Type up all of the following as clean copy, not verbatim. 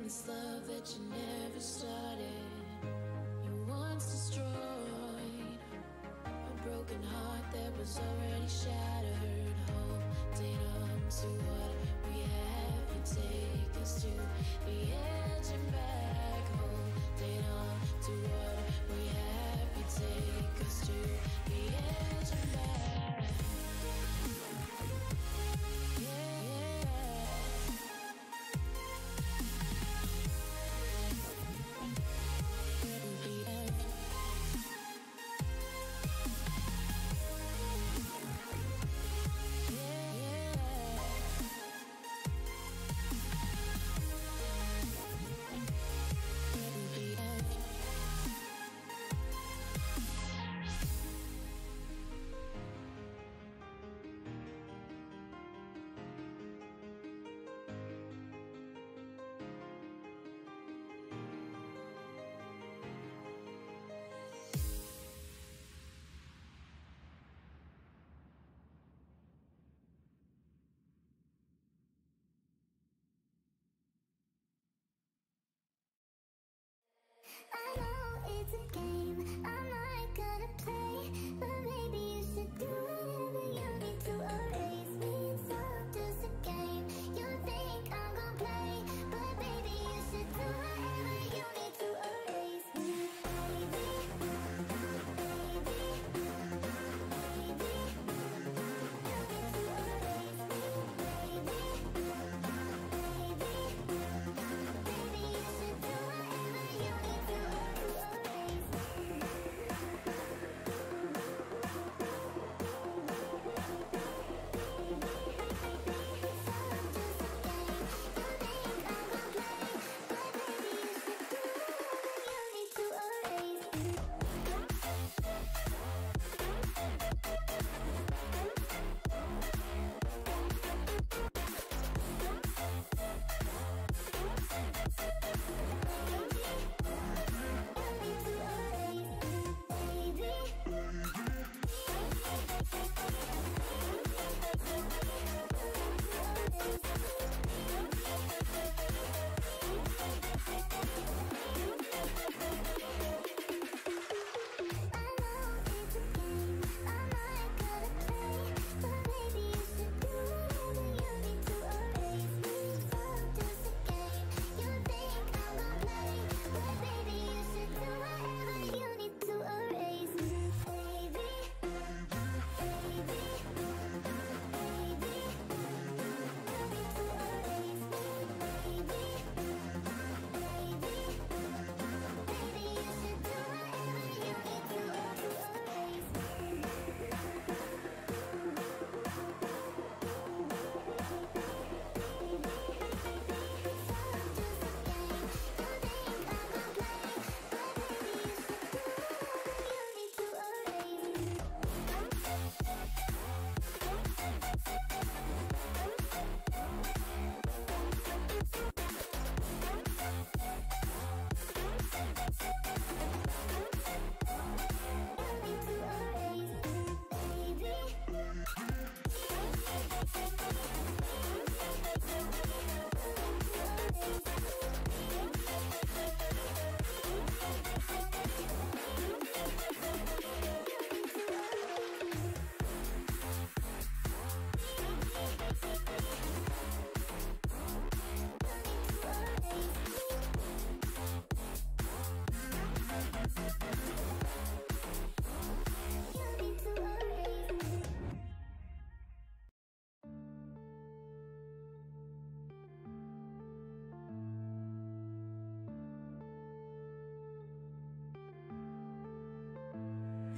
this love that you never started. You once destroyed a broken heart that was already shattered. Holding on to what we have, you take us to the edge and back. Holding on to what we have, you take us to the edge and back.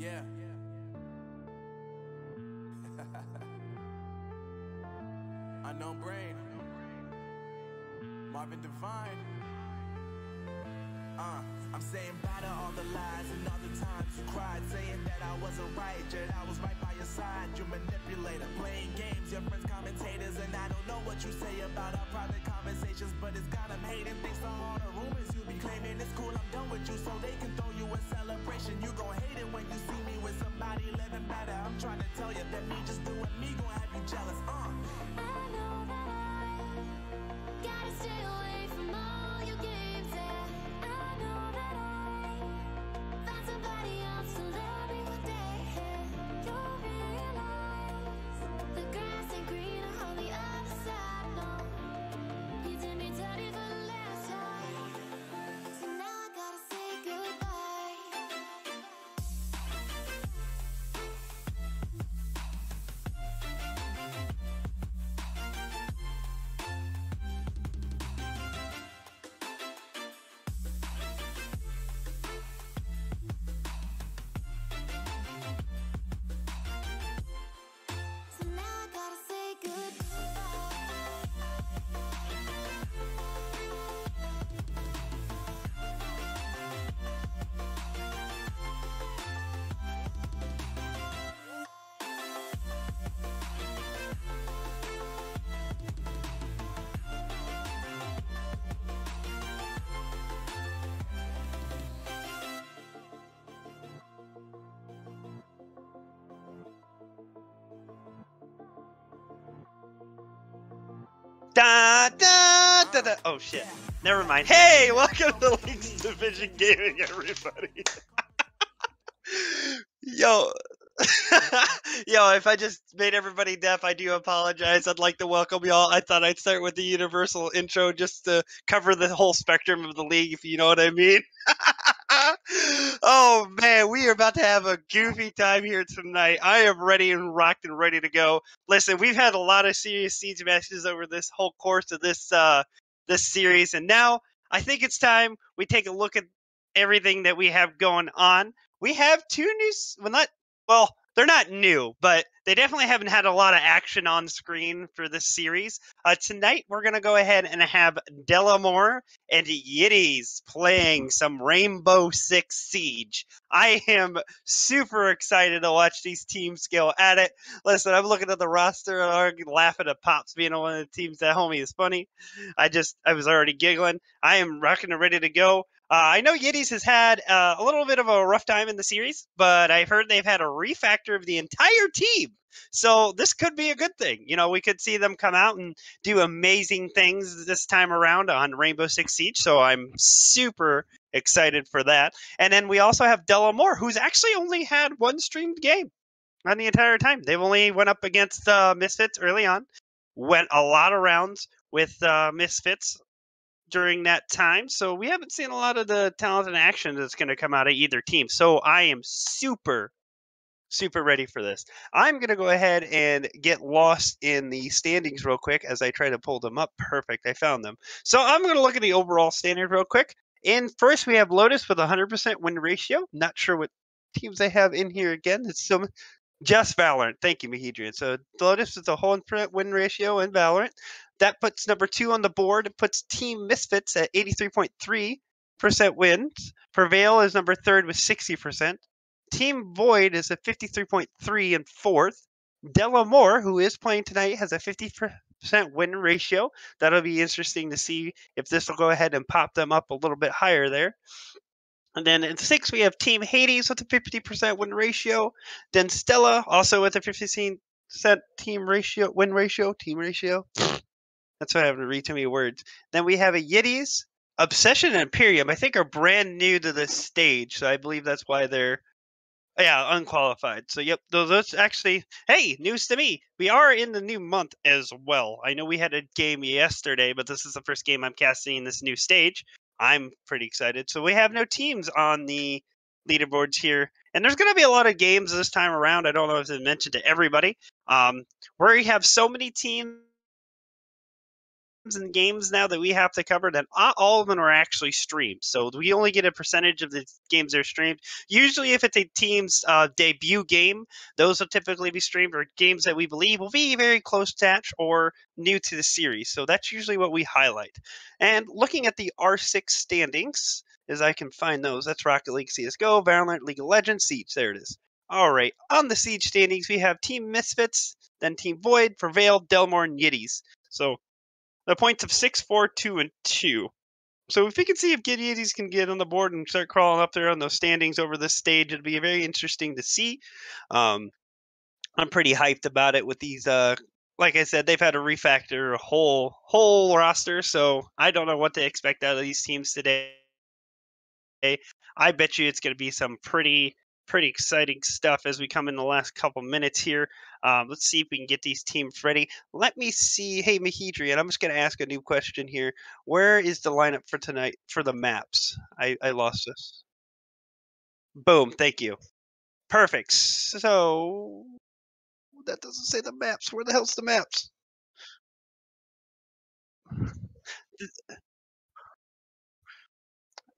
Yeah. Unknown Brain, Marvin Devine. I'm saying bye to all the lies and all the times you cried, saying that I wasn't right, yet I was right by your side. You manipulator, playing games, your friends commentators, and I don't know what you say about our private conversations, but it's got them hating. Thanks to all the rumors you be claiming. It's cool, I'm done with you, so they can throw you a celebration. You gon' hate it when you see me with somebody living better. I'm trying to tell you that me just doing me gon' have you jealous. I know that I gotta stay away from all you get. Da, da, da, da. Oh, shit. Never mind. Hey, welcome to LHYNX Division Gaming, everybody. Yo. Yo, if I just made everybody deaf, I do apologize. I'd like to welcome y'all. I thought I'd start with the universal intro just to cover the whole spectrum of the league, if you know what I mean. Oh, man, we are about to have a goofy time here tonight. I am ready and rocked and ready to go. Listen, we've had a lot of serious siege matches over this whole course of this series, and now I think it's time we take a look at everything that we have going on. We have two new, they're not new, but they definitely haven't had a lot of action on screen for this series. Tonight, we're going to go ahead and have Delamore and Yitties playing some Rainbow Six Siege. I am super excited to watch these teams go at it. Listen, I'm looking at the roster and I'm laughing at Pops being on one of the teams. That homie is funny. I was already giggling. I am rocking and ready to go. I know Yitties has had a little bit of a rough time in the series, but I've heard they've had a refactor of the entire team. So this could be a good thing. You know, we could see them come out and do amazing things this time around on Rainbow Six Siege. So I'm super excited for that. And then we also have Delamore, who's actually only had one streamed game on the entire time. They've only went up against Misfits early on, went a lot of rounds with Misfits during that time. So we haven't seen a lot of the talent and action that's going to come out of either team. So I am super ready for this. I'm going to go ahead and get lost in the standings real quick as I try to pull them up. Perfect. I found them. So I'm going to look at the overall standings real quick. And first we have Lotus with 100% win ratio. Not sure what teams I have in here again. It's some just Valorant. Thank you, Mahedrian. So Lotus is a 100% win ratio in Valorant. That puts number 2 on the board. It puts Team Misfits at 83.3% wins. Prevail is number 3rd with 60%. Team Void is at 53.3 and 4th. Delamore, who is playing tonight, has a 50% win ratio. That'll be interesting to see if this will go ahead and pop them up a little bit higher there. And then in 6, we have Team Hades with a 50% win ratio. Then Stella, also with a 15% team win ratio. That's why I have to read too many words. Then we have a Yitties. Obsession and Imperium, I think, are brand new to this stage. So I believe that's why they're, unqualified. So, yep, those actually, hey, news to me. We are in the new month as well. I know we had a game yesterday, but this is the first game I'm casting in this new stage. I'm pretty excited. So we have no teams on the leaderboards here. And there's going to be a lot of games this time around. I don't know if it's mentioned to everybody. Where we have so many teams and games now that we have to cover that not all of them are actually streamed. So we only get a percentage of the games that are streamed. Usually if it's a team's debut game, those will typically be streamed, or games that we believe will be very close touch or new to the series. So that's usually what we highlight. And looking at the R6 standings, as I can find those, that's Rocket League, CSGO, Valorant, League of Legends, Siege. There it is. All right, on the Siege standings, we have Team Misfits, then Team Void, Prevail, Delmore, and Yitties. So the points of 6, 4, 2, and 2. So if we can see if Yitties can get on the board and start crawling up there on those standings over this stage, it'd be very interesting to see. I'm pretty hyped about it with these. Like I said, they've had to refactor a whole roster, so I don't know what to expect out of these teams today. I bet you it's going to be some pretty exciting stuff as we come in the last couple minutes here. Let's see if we can get these teams ready. Let me see. Hey, Mahedrian, I'm just going to ask a new question here. Where is the lineup for tonight for the maps? I lost this. Boom. Thank you. Perfect. So that doesn't say the maps. Where the hell's the maps?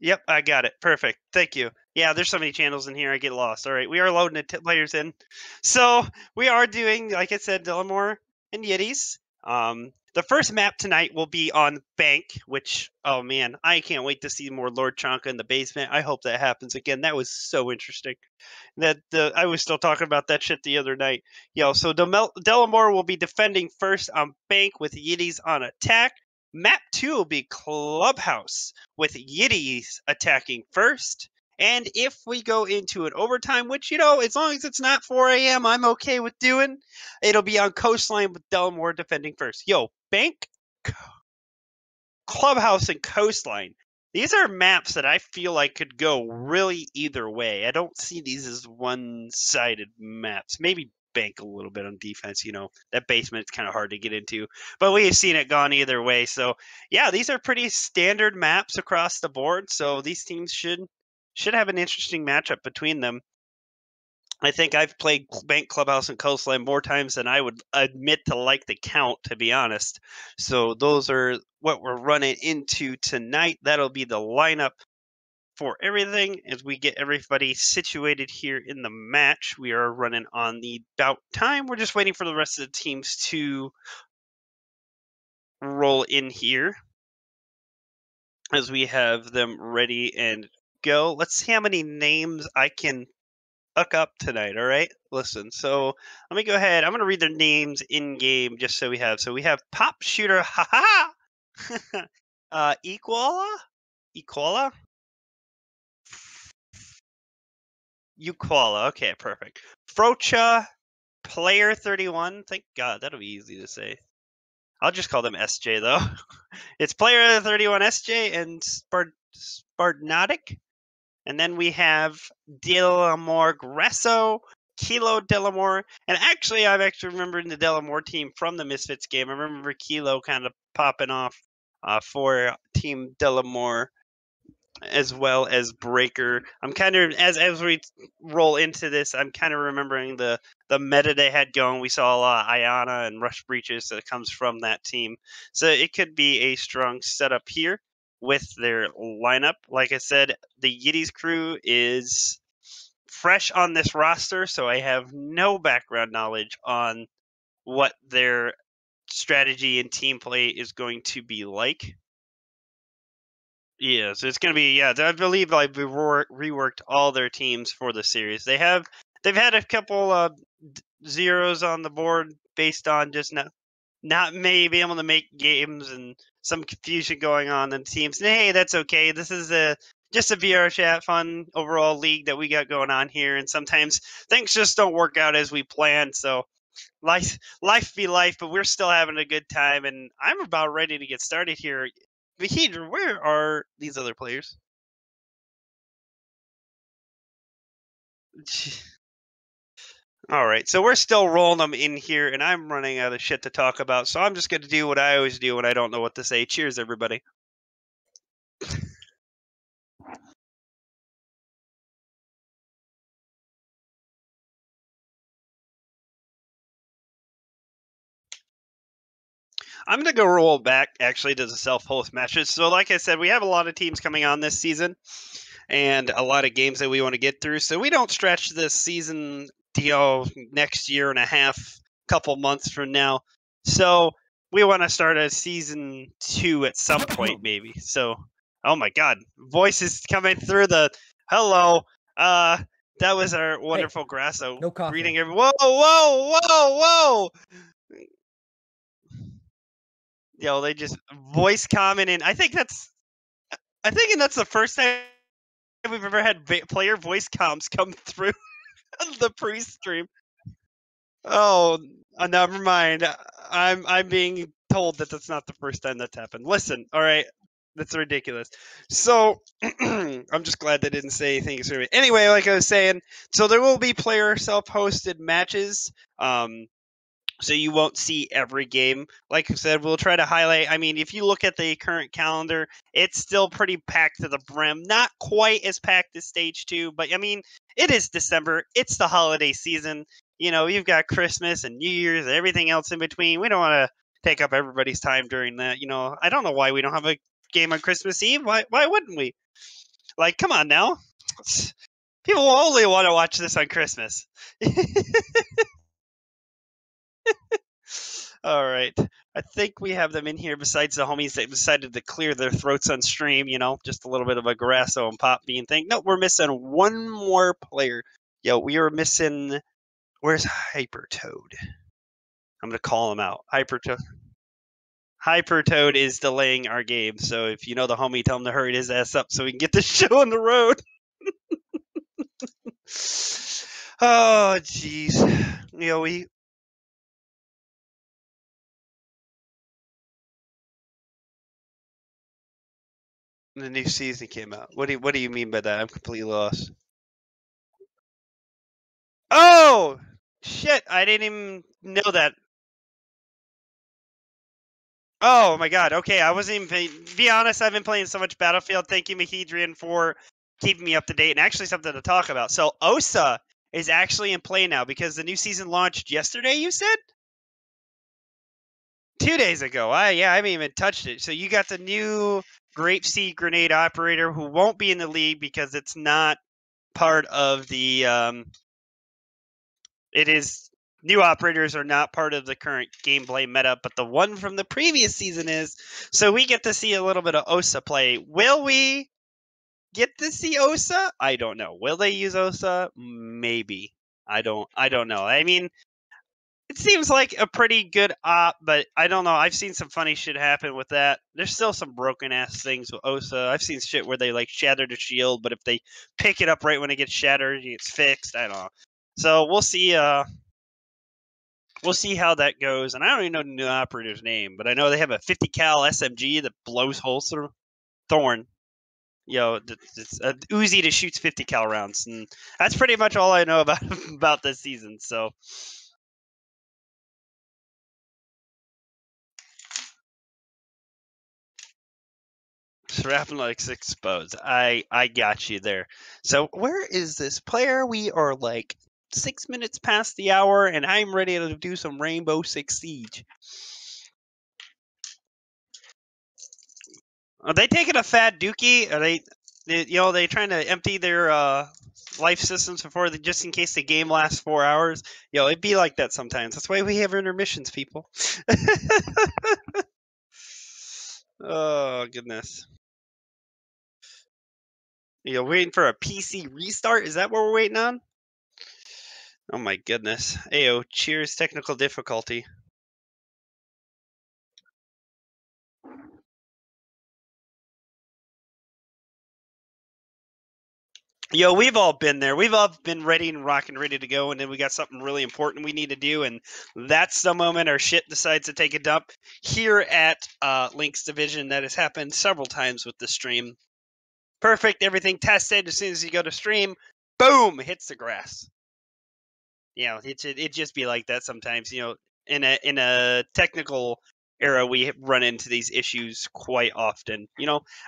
Yep, I got it. Perfect. Thank you. Yeah, there's so many channels in here, I get lost. All right, we are loading the players in. So we are doing, like I said, Delamore and Yitties. The first map tonight will be on Bank, which, oh man, I can't wait to see more Lord Chonka in the basement. I hope that happens again. That was so interesting. I was still talking about that shit the other night. So Delamore will be defending first on Bank with Yitties on attack. Map 2 will be Clubhouse with Yitties attacking first. And if we go into an overtime, which, as long as it's not 4 a.m., I'm okay with doing, it'll be on Coastline with Delamore defending first. Bank Clubhouse and Coastline. These are maps that I feel like could go really either way. I don't see these as one-sided maps. Maybe bank a little bit on defense. That basement's kind of hard to get into, but we've seen it gone either way. So yeah, these are pretty standard maps across the board. So these teams should have an interesting matchup between them. I think I've played Bank, Clubhouse, and Coastline more times than I would admit to like the count, to be honest. So those are what we're running into tonight. That'll be the lineup for everything as we get everybody situated here in the match. We are running on the bout time. We're just waiting for the rest of the teams to roll in here as we have them ready and go. Let's see how many names I can up tonight. All right, listen, so let me go ahead. I'm going to read their names in game just so we have Pop Shooter, Equala, okay, perfect. Frocha, Player 31, thank God, that'll be easy to say. I'll just call them SJ though. It's Player 31 SJ and Spartanotic. And then we have Delamore Gresso, Kilo Delamore. And actually, I'm remembering the Delamore team from the Misfits game. I remember Kilo kind of popping off for Team Delamore as well as Breaker. I'm kind of, as we roll into this, I'm kind of remembering the meta they had going. We saw a lot of Ayana and Rush Breaches that comes from that team. So it could be a strong setup here with their lineup. Like I said, the Yitties crew is fresh on this roster, so I have no background knowledge on what their strategy and team play is going to be like. Yeah, so it's going to be, I believe like we reworked all their teams for the series. They've had a couple zeros on the board based on just not maybe being able to make games and some confusion going on in teams. And hey, that's okay. This is just a VR chat fun overall league that we got going on here, and sometimes things just don't work out as we planned. So life be life, but we're still having a good time, and I'm about ready to get started here. Vahidra, where are these other players? All right, so we're still rolling them in here, and I'm running out of shit to talk about, so I'm just going to do what I always do when I don't know what to say. Cheers, everybody. I'm going to go roll back, actually, to the self-host matches. So like I said, we have a lot of teams coming on this season and a lot of games that we want to get through. So we don't stretch this season deal next year and a half, couple months from now. So we want to start a season 2 at some point, maybe. So, oh my God, voices coming through the hello. That was our wonderful Grasso. No coughing. Greeting everyone. Whoa. Yo, they just voice commenting. I think that's the first time we've ever had player voice comms come through the pre-stream. Oh, never mind. I'm being told that that's not the first time that's happened. Listen, all right, that's ridiculous. So I'm just glad they didn't say anything. Anyway, like I was saying, so there will be player self-hosted matches. So you won't see every game. Like I said, we'll try to highlight. I mean, if you look at the current calendar, it's still pretty packed to the brim. Not quite as packed as Stage 2, but I mean, it is December. It's the holiday season. You've got Christmas and New Year's and everything else in between. We don't want to take up everybody's time during that. I don't know why we don't have a game on Christmas Eve. Why wouldn't we? Like, come on now. People only want to watch this on Christmas. All right. I think we have them in here besides the homies that decided to clear their throats on stream, just a little bit of a Grasso and Pop being thing. No, we're missing one more player. Yo, we are missing. Where's Hypertoad? I'm going to call him out. Hypertoad is delaying our game. So if you know the homie, tell him to hurry his ass up so we can get this show on the road. Oh, jeez. The new season came out. What do you mean by that? I'm completely lost. Oh shit! I didn't even know that. Oh my god. Okay, I wasn't even paying. Be honest, I've been playing so much Battlefield. Thank you, Mahedrian, for keeping me up to date and actually something to talk about. So OSA is actually in play now because the new season launched yesterday. You said 2 days ago. I haven't even touched it. So you got the new Grape Seed Grenade Operator who won't be in the league because it's not part of the. It is new operators are not part of the current gameplay meta, but the one from the previous season is. So we get to see a little bit of OSA play. Will we get to see OSA? I don't know. Will they use OSA? Maybe. I don't know. I mean, it seems like a pretty good op, but I don't know. I've seen some funny shit happen with that. There's still some broken ass things with OSA. I've seen shit where they like shatter the shield, but if they pick it up right when it gets shattered, it's fixed. I don't know. So we'll see. We'll see how that goes. And I don't even know the new operator's name, but I know they have a 50 cal SMG that blows holes through. Thorn. It's a Uzi that shoots 50 cal rounds, and that's pretty much all I know about this season. So. Rapnix exposed. I got you there. So where is this player? We are like 6 minutes past the hour, and I'm ready to do some Rainbow Six Siege. Are they taking a fat dookie? Are they trying to empty their life systems before just in case the game lasts 4 hours? It'd be like that sometimes. That's why we have intermissions, people. Oh goodness. Waiting for a PC restart? Is that what we're waiting on? Oh my goodness. Ayo, cheers, technical difficulty. We've all been there. We've all been ready and rocking, ready to go, and then we got something really important we need to do, and that's the moment our shit decides to take a dump. Here at LHYNX Division, that has happened several times with the stream. Perfect, everything tested. As soon as you go to stream, boom, hits the grass. It just be like that sometimes. In a technical era, we run into these issues quite often.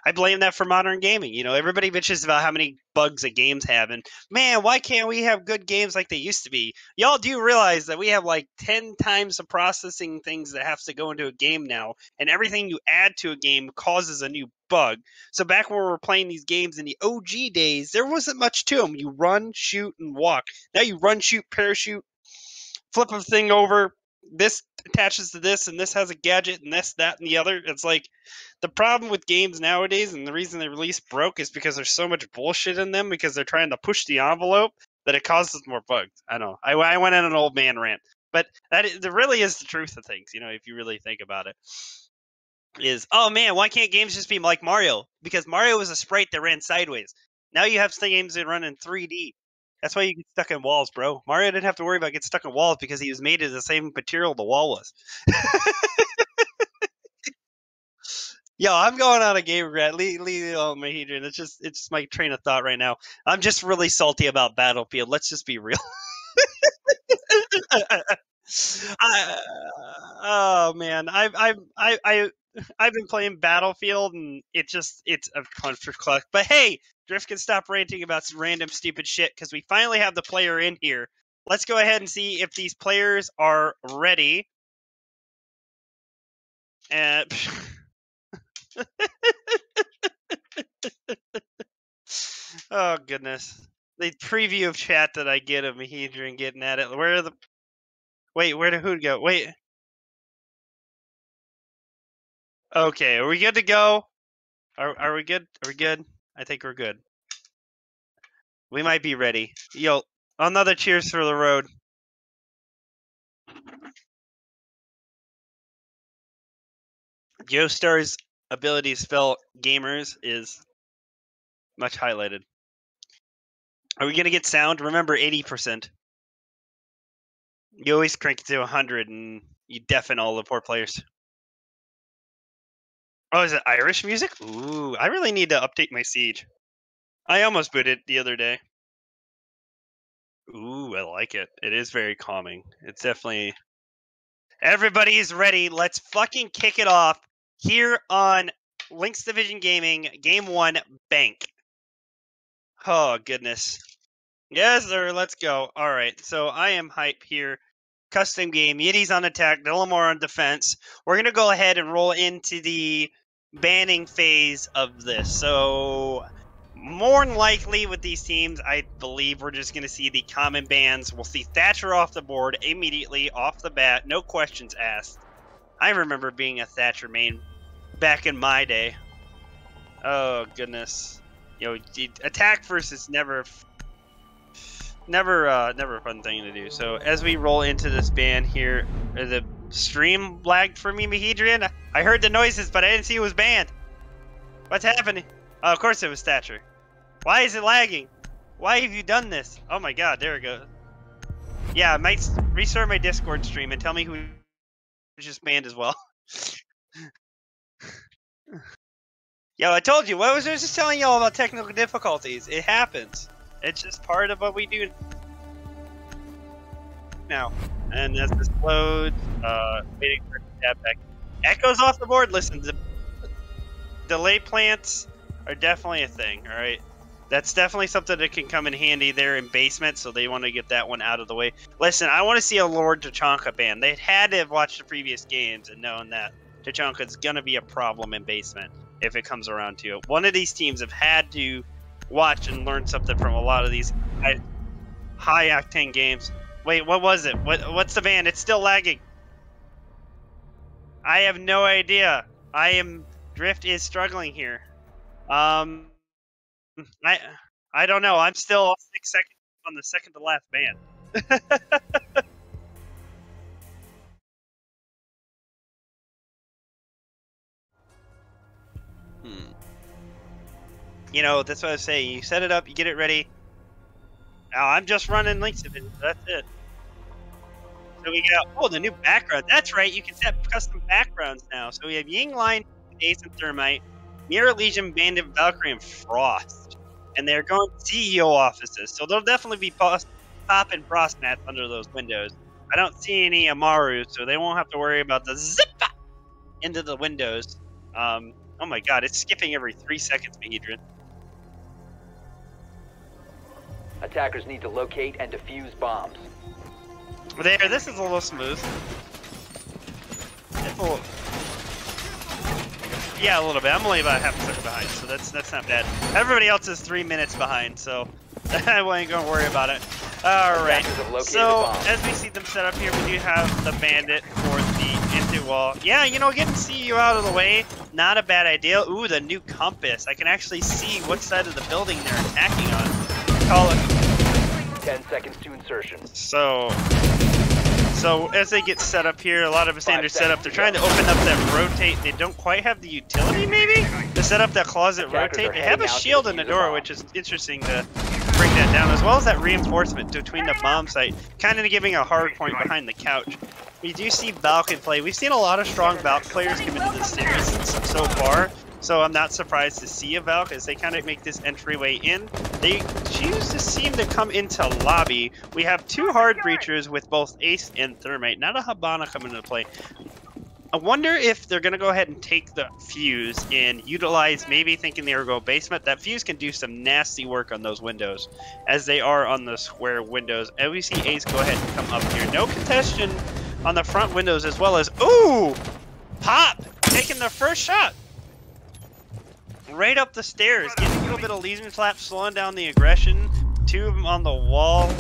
I blame that for modern gaming. Everybody bitches about how many bugs that games have, and man, why can't we have good games like they used to be? Y'all do realize that we have like 10 times the processing things that have to go into a game now, and everything you add to a game causes a new bug. So back when we were playing these games in the OG days, there wasn't much to them. You run, shoot, and walk. Now you run, shoot, parachute, flip a thing over. This attaches to this, and this has a gadget, and this, that, and the other. It's like the problem with games nowadays, and the reason they release broke is because there's so much bullshit in them because they're trying to push the envelope that it causes more bugs. I know. I went on an old man rant, but that really is the truth of things. If you really think about it. Oh man, why can't games just be like Mario? Because Mario was a sprite that ran sideways. Now you have games that run in 3D. That's why you get stuck in walls, bro. Mario didn't have to worry about getting stuck in walls because he was made of the same material the wall was. I'm going on a game regret. Leave Mahedrian. It's just my train of thought right now. I'm just really salty about Battlefield. Let's just be real. Oh man, I've been playing Battlefield, and it's a clusterfuck. But hey, Drift can stop ranting about some random stupid shit because we finally have the player in here. Let's go ahead and see if these players are ready. Oh goodness, the preview of chat that I get of Mahedrian getting at it. Where did who go? Wait. Okay, are we good to go? Are we good? Are we good? I think we're good. We might be ready. Another cheers for the road. Joestar's ability to spell gamers is much highlighted. Are we going to get sound? Remember, 80%. You always crank it to 100 and you deafen all the poor players. Oh, is it Irish music? Ooh, I really need to update my Siege. I almost booted the other day. Ooh, I like it. It is very calming. It's definitely... Everybody's ready. Let's fucking kick it off here on LHYNX Division Gaming, Game 1, Bank. Oh, goodness. Yes, sir. Let's go. All right. So I am hype here. Custom game. Yitties on attack. Delamore on defense. We're going to go ahead and roll into the banning phase of this. So more than likely with these teams, I believe we're just going to see the common bans. We'll see Thatcher off the board immediately off the bat. No questions asked. I remember being a Thatcher main back in my day. Oh, goodness. You know, attack versus never a fun thing to do. So as we roll into this ban here, the stream lagged for me, Mahedrian. I heard the noises, but I didn't see it was banned. What's happening? Oh, of course it was Thatcher. Why is it lagging? Why have you done this? Oh my god, there we go. Yeah, I might restart my Discord stream and tell me who just banned as well. Yo, I told you. What was I just telling y'all about technical difficulties? It happens. It's just part of what we do now. And as this loads, waiting for it to tap back. Echoes off the board. Listen, the delay plants are definitely a thing, alright? That's definitely something that can come in handy there in basement, so they want to get that one out of the way. Listen, I want to see a Lord Tachanka ban. They had to have watched the previous games and known that Tachanka is going to be a problem in basement if it comes around to it. One of these teams have had to watch and learn something from a lot of these high octane games. Wait, what was it? What's the ban? It's still lagging. I have no idea. Drift is struggling here. I don't know. I'm still 6 seconds on the second to last ban. You know, that's what I was saying. You set it up, you get it ready. Now I'm just running LHYNX Division. That's it. So we got the new background. That's right. You can set custom backgrounds now. So we have Yingline, Ace and Thermite, Mirror Legion, Bandit, Valkyrie, and Frost. And they're going to CEO offices. So there'll definitely be popping Frost mats under those windows. I don't see any Amaru, so they won't have to worry about the zip into the windows. Oh my god, it's skipping every 3 seconds, Mahedrian. Attackers need to locate and defuse bombs. There, this is a little smooth. Yeah, a little bit. I'm only about half a second behind, so that's not bad. Everybody else is 3 minutes behind, so I ain't gonna worry about it. Alright, so as we see them set up here, we do have the Bandit for the anti-wall. Yeah, you know, getting CEO out of the way, not a bad idea. Ooh, the new compass. I can actually see what side of the building they're attacking on. Call it 10 seconds to insertion. So as they get set up here, a lot of standard setup, they're trying to open up that rotate. They don't quite have the utility, maybe, to set up that closet rotate. They have a shield in the door, which is interesting to bring that down, as well as that reinforcement between the bomb site, kind of giving a hard point behind the couch. We do see Valk in play. We've seen a lot of strong Valk players come into this series so far. So I'm not surprised to see a Valk as they kind of make this entryway in. They choose to seem to come into lobby. We have two hard breachers with both Ace and Thermite, not a Habana coming into play. I wonder if they're going to go ahead and take the fuse and utilize, maybe thinking they were going basement. That fuse can do some nasty work on those windows as they are on the square windows. And we see Ace go ahead and come up here. No contention on the front windows as well as, ooh, Pop taking the first shot. Right up the stairs, getting a little bit of Legion slap, slowing down the aggression. Two of them on the wall.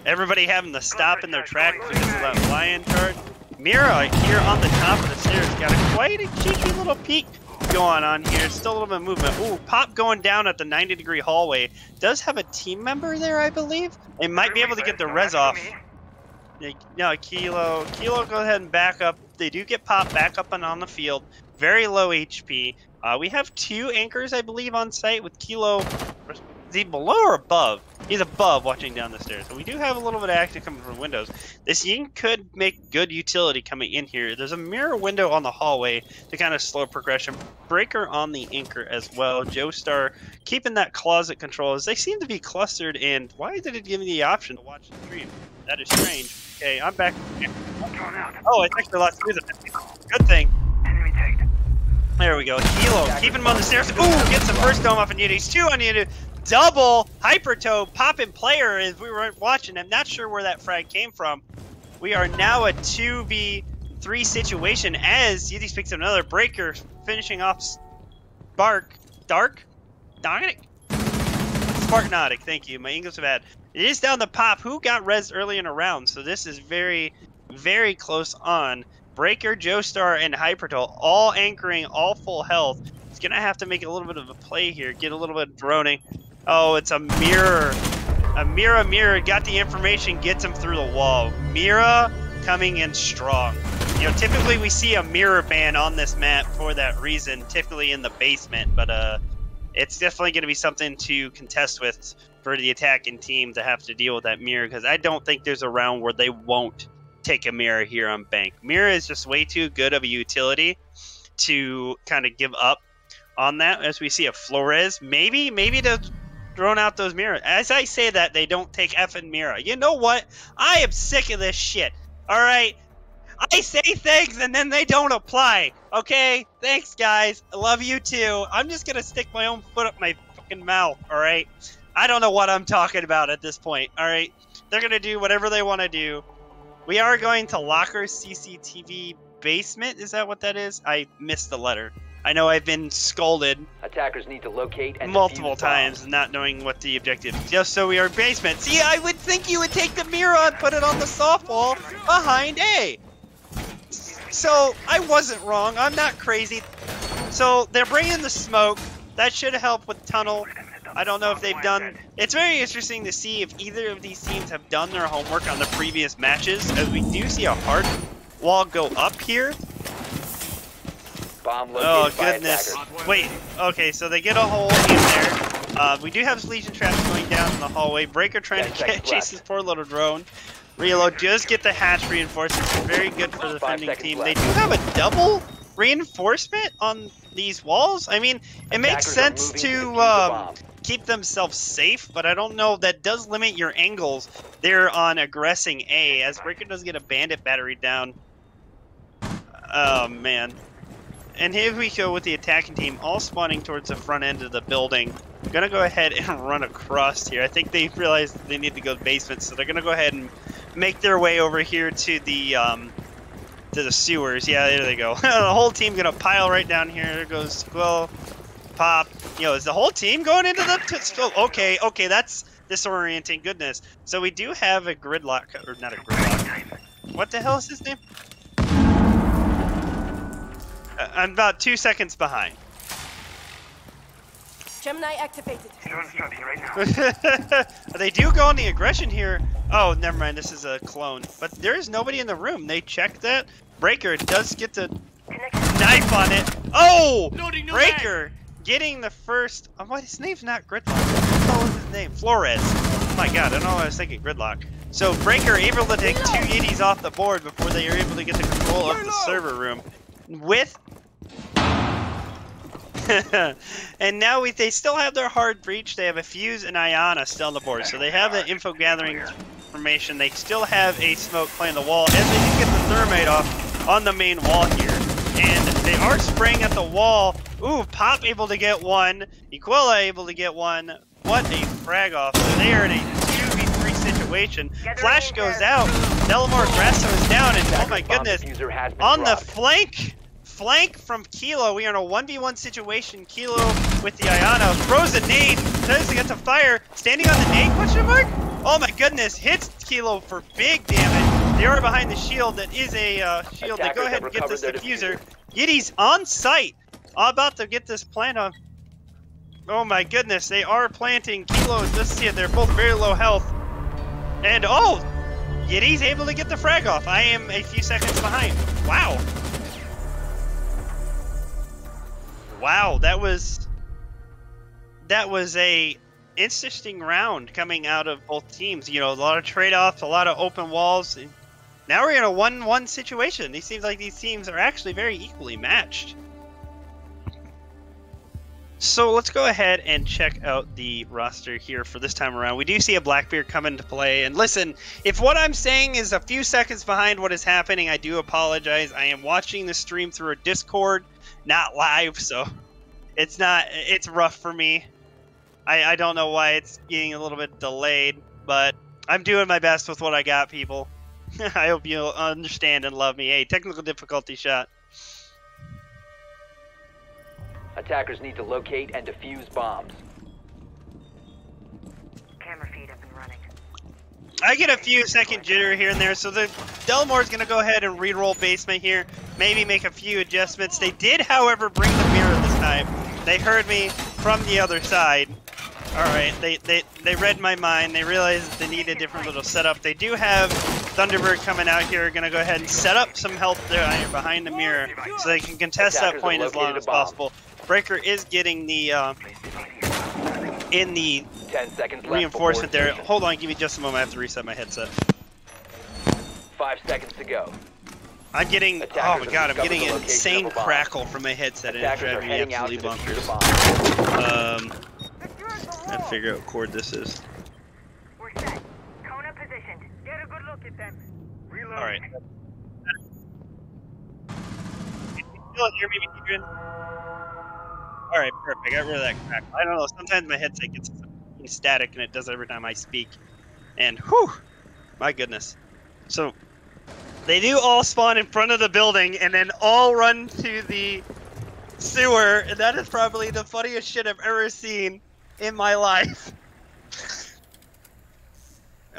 Everybody having to stop in their track because of that lion charge. Mira here on the top of the stairs got quite a cheeky little peek going on here. Still a little bit of movement. Ooh, Pop going down at the 90-degree hallway. Does have a team member there, I believe. They might be able to get the res off. No, Kilo go ahead and back up. They do get Pop back up and on the field. Very low HP. We have two anchors, I believe, on site with Kilo Is he below or above? He's above, watching down the stairs. So we do have a little bit of action coming from windows. This Ying could make good utility coming in here. There's a mirror window on the hallway to kind of slow progression. Breaker on the anchor as well. Joestar keeping that closet control as they seem to be clustered. And why did it give me the option to watch the stream? That is strange. Okay, I'm back. Oh, it's actually lots of music. Good thing. There we go. Kilo, keeping him on the stairs. Ooh, gets the first dome off of Yitties. 2 on Yitties. Double hyper-toe popping player as we were watching. I'm not sure where that frag came from. We are now a 2v3 situation as Yitties picks up another breaker, finishing off Spartanotic. Thank you. My English is bad. It is down the pop. Who got res early in a round? So this is very, very close on. Breaker, Joestar, and Hypertol all anchoring, all full health. He's going to have to make a little bit of a play here, get a little bit of droning. Oh, it's a mirror. A mirror. Got the information, gets him through the wall. Mira coming in strong. You know, typically we see a mirror ban on this map for that reason, typically in the basement, but it's definitely going to be something to contest with for the attacking team to have to deal with that mirror, because I don't think there's a round where they won't take a mirror here on Bank. Mirror is just way too good of a utility to kind of give up on that, as we see a Flores. Maybe to thrown out those mirrors. As I say that, they don't take effing mirror. You know what? I am sick of this shit. All right? I say things and then they don't apply. Okay? Thanks, guys. I love you too. I'm just gonna stick my own foot up my fucking mouth, all right? I don't know what I'm talking about at this point, all right? They're gonna do whatever they want to do. We are going to Locker CCTV basement. Is that what that is? I missed the letter. I know I've been scolded Attackers need to locate and multiple defuse times, bombs. not knowing what the objective is. Just so we are basement. See, I would think you would take the mirror and put it on the softball behind A. So I wasn't wrong. I'm not crazy. So they're bringing the smoke. That should help with tunnel. I don't know if they've done... It's very interesting to see if either of these teams have done their homework on the previous matches, as we do see a hard wall go up here. Bomb Oh, located by goodness. attackers. Wait, okay, so they get a hole in there. We do have Legion traps going down in the hallway. Breaker trying 10 to seconds chase this poor little drone. Reload, just get the hatch reinforcements. Very good for the 5 defending seconds team. left. They do have a double reinforcement on these walls. I mean, it makes Attackers are sense moving to defuse the bomb. keep themselves safe, but I don't know. That does limit your angles there on aggressing A, as Breaker does get a bandit battery down. Oh, man. And here we go with the attacking team, all spawning towards the front end of the building. I'm gonna go ahead and run across here. I think they realized they need to go to the basement, so they're gonna go ahead and make their way over here to the sewers. Yeah, there they go. The whole team gonna pile right down here. There goes Squill, Pop. Yo, is the whole team going into the... Okay, that's disorienting. Goodness. So we do have a gridlock, or not a gridlock. What the hell is his name? I'm about 2 seconds behind. Gemini activated. They do go on the aggression here. Oh, never mind. This is a clone. But there is nobody in the room. They checked that. Breaker does get the knife on it. Oh! Breaker getting the first... Oh, what? His name's not Gridlock. What the hell is his name? Flores. Oh my god, I don't know why I was thinking Gridlock. So Breaker able to take 2 Yitties off the board before they are able to get the control of the server room. With... and now they still have their hard breach. They have a Fuse and Iana still on the board. So they have the info gathering information. They still have a smoke playing the wall. And they can get the thermite off on the main wall here. And they are spraying at the wall. Ooh, Pop able to get one. Equilla able to get one. What a frag off. So they are in a 2v3 situation. Flash goes out. Delamore Grasso is down. And oh my goodness. On the flank from Kilo. We are in a 1v1 situation. Kilo with the Iana. Throws a nade. Tries to get to fire. Standing on the nade, question mark? Oh my goodness. Hits Kilo for big damage. They are behind the shield. That is a shield. They go ahead and get this diffuser. Yitties on site. About to get this plant on. Oh my goodness. They are planting. Kilo, let's see it. They're both very low health. And oh! Yitties able to get the frag off. I am a few seconds behind. Wow. Wow, that was a interesting round coming out of both teams. You know, a lot of trade-offs, a lot of open walls. And now we're in a 1-1 situation. It seems like these teams are actually very equally matched. So let's go ahead and check out the roster here for this time around. We do see a Blackbeard come into play. And listen, if what I'm saying is a few seconds behind what is happening, I do apologize. I am watching the stream through a Discord, not live, so it's rough for me. I don't know why it's getting a little bit delayed, but I'm doing my best with what I got, people. I hope you'll understand and love me. Hey, technical difficulty shot. Attackers need to locate and defuse bombs. Camera feed up and running. I get a few second jitter here and there, so the Delmore's going to go ahead and re-roll basement here, maybe make a few adjustments. They did, however, bring the mirror this time. They heard me from the other side. All right, they read my mind. They realized that they need a different little setup. They do have Thunderbird coming out here, going to go ahead and set up some help there behind the mirror so they can contest that point as long as possible. Breaker is getting the in the 10 seconds left reinforcement there. Hold on, give me just a moment. I have to reset my headset. 5 seconds to go. I'm getting, Attackers oh my god, I'm have getting discovered an the insane location of a bomb. crackle from my headset and it's Attackers are driving me heading out to absolutely defuse bonkers. the bomb. I have to figure out what chord this is. We're set. Kona positioned. Get a good look at them. Reload. Alright. Can you still hear me, Adrian? Alright, perfect. I got rid of that crackle. I don't know, sometimes my headset gets static and it does it every time I speak. And whew, my goodness. So, they do all spawn in front of the building and then all run to the sewer, and that is probably the funniest shit I've ever seen in my life.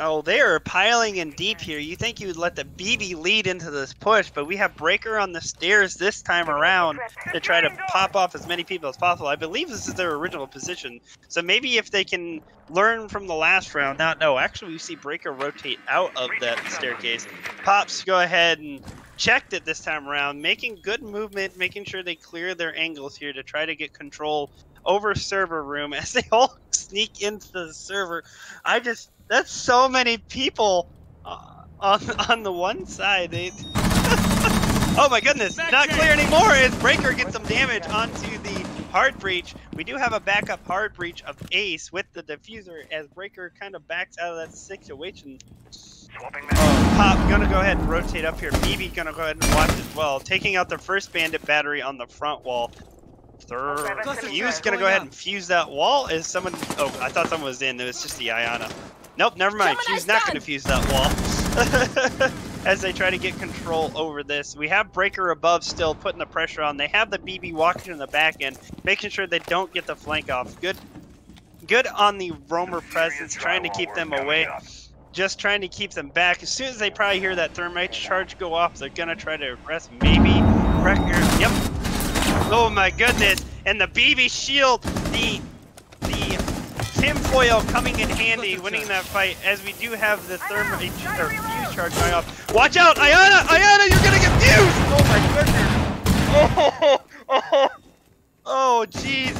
Oh, they are piling in deep here. You think you would let the BB lead into this push, but we have Breaker on the stairs this time around to try to pop off as many people as possible. I believe this is their original position. So maybe if they can learn from the last round. No, actually we see Breaker rotate out of that staircase. Pops go ahead and checked it this time around, making good movement, making sure they clear their angles here to try to get control over server room as they all sneak into the server. That's so many people on the one side. Oh my goodness, not clear anymore as Breaker gets some damage onto the hard breach. We do have a backup hard breach of Ace with the diffuser as Breaker kind of backs out of that situation. Pop gonna go ahead and rotate up here. BB gonna go ahead and watch as well, taking out the first bandit battery on the front wall. Fuse gonna go ahead and fuse that wall. Is someone? Oh, I thought someone was in. It was just the Iana. Nope, never mind. Fuse not gonna fuse that wall. As they try to get control over this, we have Breaker above still putting the pressure on. They have the BB walking in the back end, making sure they don't get the flank off. Good on the roamer presence, trying to keep them away. Just trying to keep them back. As soon as they probably hear that thermite charge go off, they're gonna try to aggress. Maybe Breaker. Yep. Oh my goodness! And the BB shield, the tinfoil coming in handy, winning that fight. As we do have the thermite fuse charge going off. Watch out, Iana! Iana, you're gonna get fused! Oh my goodness! Oh, jeez,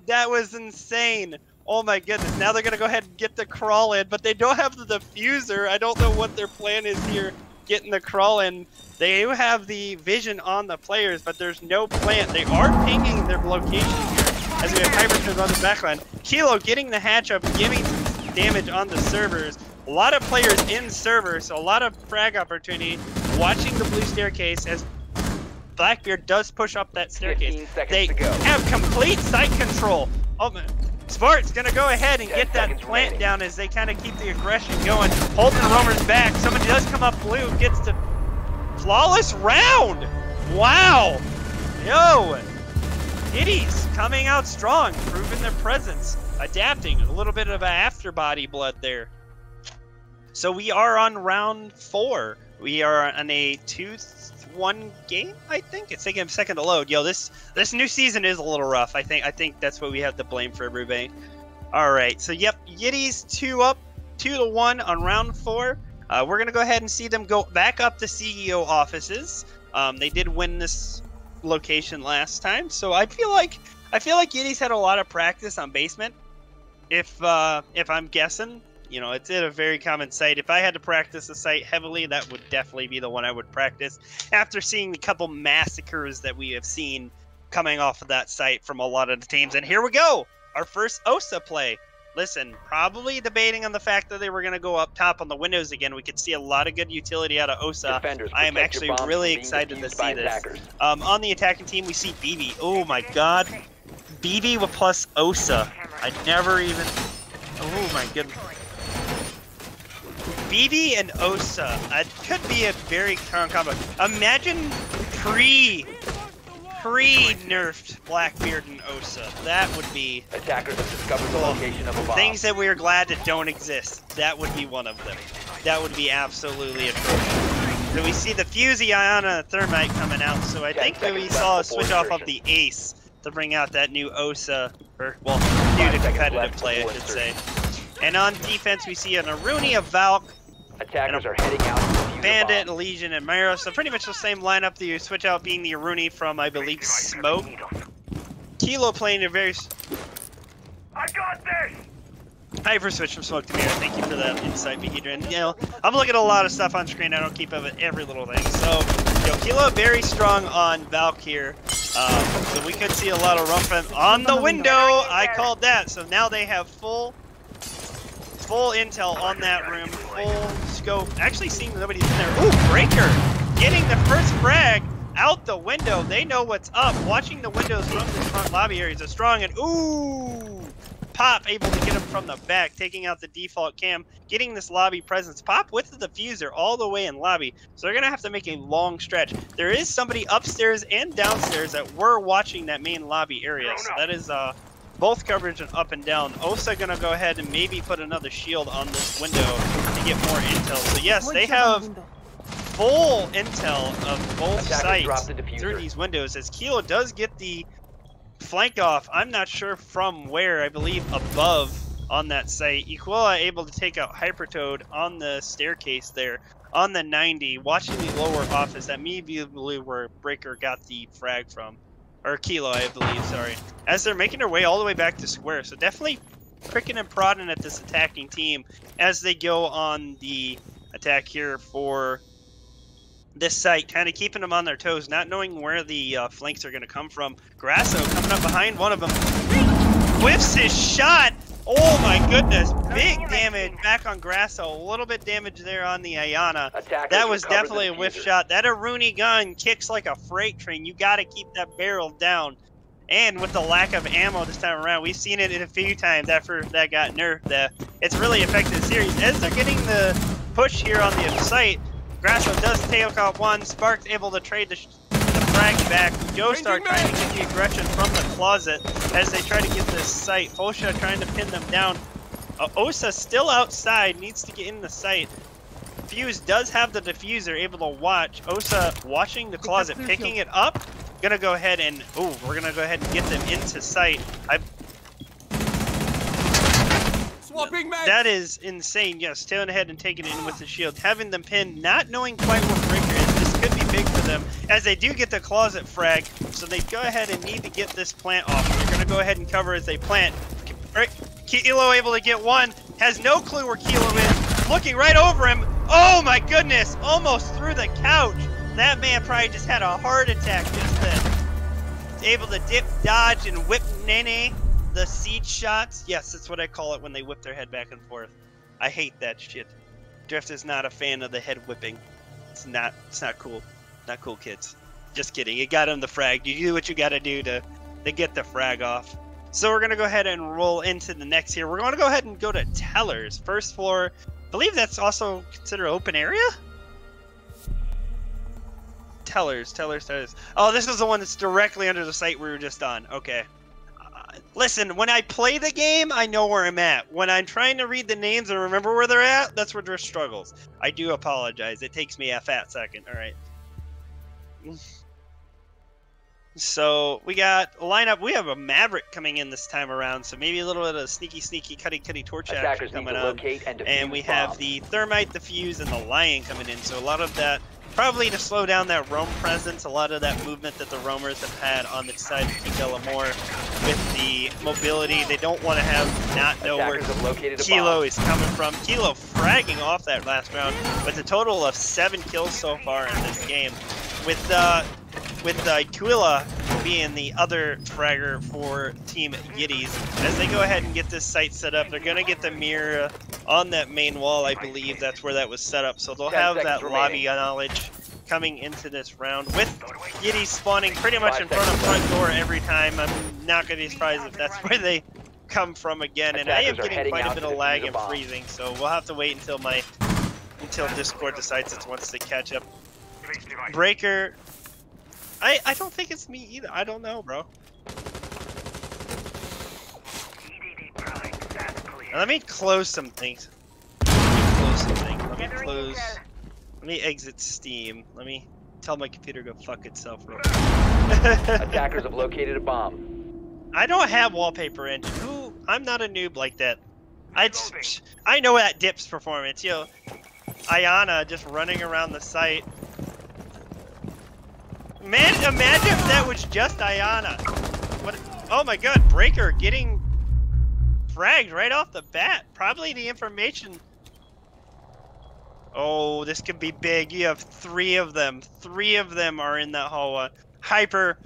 that was insane. Oh my goodness, now they're gonna go ahead and get the crawl in, but they don't have the diffuser. I don't know what their plan is here, getting the crawl in. They do have the vision on the players, but there's no plant. They are pinging their location here, as we have Hypertons on the backline. Kilo getting the hatch up, giving some damage on the servers. A lot of players in servers, so a lot of frag opportunity. Watching the blue staircase as Blackbeard does push up that staircase. They have complete site control. Oh man. Spart's gonna go ahead and get that plant down as they kind of keep the aggression going. Holding the roamers back. Somebody does come up blue, gets to flawless round. Wow. Yo. Yitties coming out strong, proving their presence, adapting. A little bit of an afterbody blood there. So we are on round 4. We are on a 2-1 game, I think. It's taking a second to load. Yo, this new season is a little rough. I think that's what we have to blame for everybody. All right, so yep, Yitties 2-1 on round 4. We're gonna go ahead and see them go back up to CEO offices. They did win this location last time, so I feel like Yitties had a lot of practice on basement. if I'm guessing, you know, it's at a very common site. If I had to practice a site heavily, that would definitely be the one I would practice. After seeing the couple massacres that we have seen coming off of that site from a lot of the teams, and here we go, our first OSA play. Listen, probably debating on the fact that they were going to go up top on the windows again. We could see a lot of good utility out of OSA. Defenders, I am protect your actually bombs really from being excited to defused by see this. attackers. On the attacking team, we see BB. Oh my god. BB with plus OSA. I never even... Oh my goodness. BB and OSA. It could be a very strong combo. Imagine pre-nerfed Blackbeard and OSA. That would be... Attackers have discovered the location of a bomb. Things that we are glad that don't exist. That would be one of them. That would be absolutely atrocious. So we see the Fusey, Iana, and Thermite coming out. So I think that we saw a switch off of the Ace to bring out that new OSA, or, well, new to competitive play, I should say. And on defense, we see an Aruni, a Valk, Attackers are heading out to defuse Bandit, the bomb. Legion, and Myra. So pretty much the same lineup. The switch out being the Aruni from, I believe, Smoke. Kilo playing a very... I got this! Hyper switch from Smoke to Myra. Thank you for that insight, Behedron. You know, I'm looking at a lot of stuff on screen. I don't keep up with every little thing. So, yo, Kilo very strong on Valk here. So we could see a lot of rough on the window. I called that. So now they have full intel on that room, full scope. Actually seeing nobody's in there. Ooh, Breaker getting the first frag out the window. They know what's up. Watching the windows from the front lobby areas is strong, and ooh, Pop able to get him from the back, taking out the default cam, getting this lobby presence. Pop with the diffuser all the way in lobby, so they're gonna have to make a long stretch. There is somebody upstairs and downstairs that were watching that main lobby area, so that is both coverage and up and down. OSA gonna go ahead and maybe put another shield on this window to get more intel. So yes, they have full intel of both sites through these windows, as Kilo does get the flank off. I'm not sure from where. I believe above on that site. Equila able to take out Hypertoad on the staircase there on the 90, watching the lower office. That may be where Breaker got the frag from. Or Kilo, I believe, sorry. As they're making their way all the way back to square. So definitely pricking and prodding at this attacking team as they go on the attack here for this site, kind of keeping them on their toes, not knowing where the flanks are going to come from. Grasso coming up behind one of them. Whiffs his shot. Oh my goodness, big damage back on Grasso. A little bit damage there on the Ayana. That was definitely a whiff shot. That Aruni gun kicks like a freight train. You got to keep that barrel down. And with the lack of ammo this time around, we've seen it a few times after that got nerfed. It's really affected the series. As they're getting the push here on the site, Grasso does take out one. Spark's able to trade the frag back. Joestar trying to get the aggression from the closet as they try to get this site. Fosha trying to pin them down. Osa still outside, needs to get in the site. Fuse does have the diffuser, able to watch. Osa watching the closet, picking it up. Gonna go ahead and, oh, we're gonna go ahead and get them into sight. That is insane. Yes, tailing ahead and taking it in with the shield. Having them pinned, not knowing quite what Breaker is. This could be big for them, as they do get the closet frag. So they go ahead and need to get this plant off. They're going to go ahead and cover as they plant. Kilo able to get one. Has no clue where Kilo is. Looking right over him. Oh my goodness. Almost through the couch. That man probably just had a heart attack just then. Able to dip, dodge, and whip Nene. The siege shots, yes, that's what I call it when they whip their head back and forth. I hate that shit. Drift is not a fan of the head whipping. It's not cool. Not cool, kids. Just kidding. You got him the frag. You do what you gotta do to get the frag off. So we're gonna go ahead and roll into the next here. We're gonna go ahead and go to Tellers. First floor. I believe that's also considered open area? Tellers. Oh, this is the one that's directly under the site we were just on. Okay. Listen, when I play the game, I know where I'm at. When I'm trying to read the names and remember where they're at, that's where Drift struggles. I do apologize. It takes me a fat second. All right. So we got a lineup. We have a Maverick coming in this time around, so maybe a little bit of sneaky cutty torch action coming on. And we have the Thermite, the Fuse, and the Lion coming in. So a lot of that probably to slow down that roam presence, a lot of that movement that the roamers have had on the side of Team Delamore with the mobility. They don't want to not know where Kilo is coming from. Kilo fragging off that last round with a total of 7 kills so far in this game. With Aquila being the other fragger for Team Yitties. As they go ahead and get this site set up, they're going to get the mirror on that main wall. I believe that's where that was set up. So they'll have that lobby knowledge coming into this round with Yitties spawning pretty much in front of front door every time. I'm not going to be surprised if that's where they come from again. And I am getting quite a bit of lag and freezing, so we'll have to wait until Discord decides it wants to catch up. Breaker, I don't think it's me either. I don't know, bro. Now, let me close some things. Let me exit Steam. Let me tell my computer to go fuck itself real quick. Attackers have located a bomb. I don't have wallpaper engine. I'm not a noob like that. I know that dips performance. Yo, Ayana just running around the site. Man, imagine if that was just Ayana. What? Oh my god, Breaker getting fragged right off the bat. Probably the information. Oh, this could be big. You have 3 of them. 3 of them are in that hallway. Hyper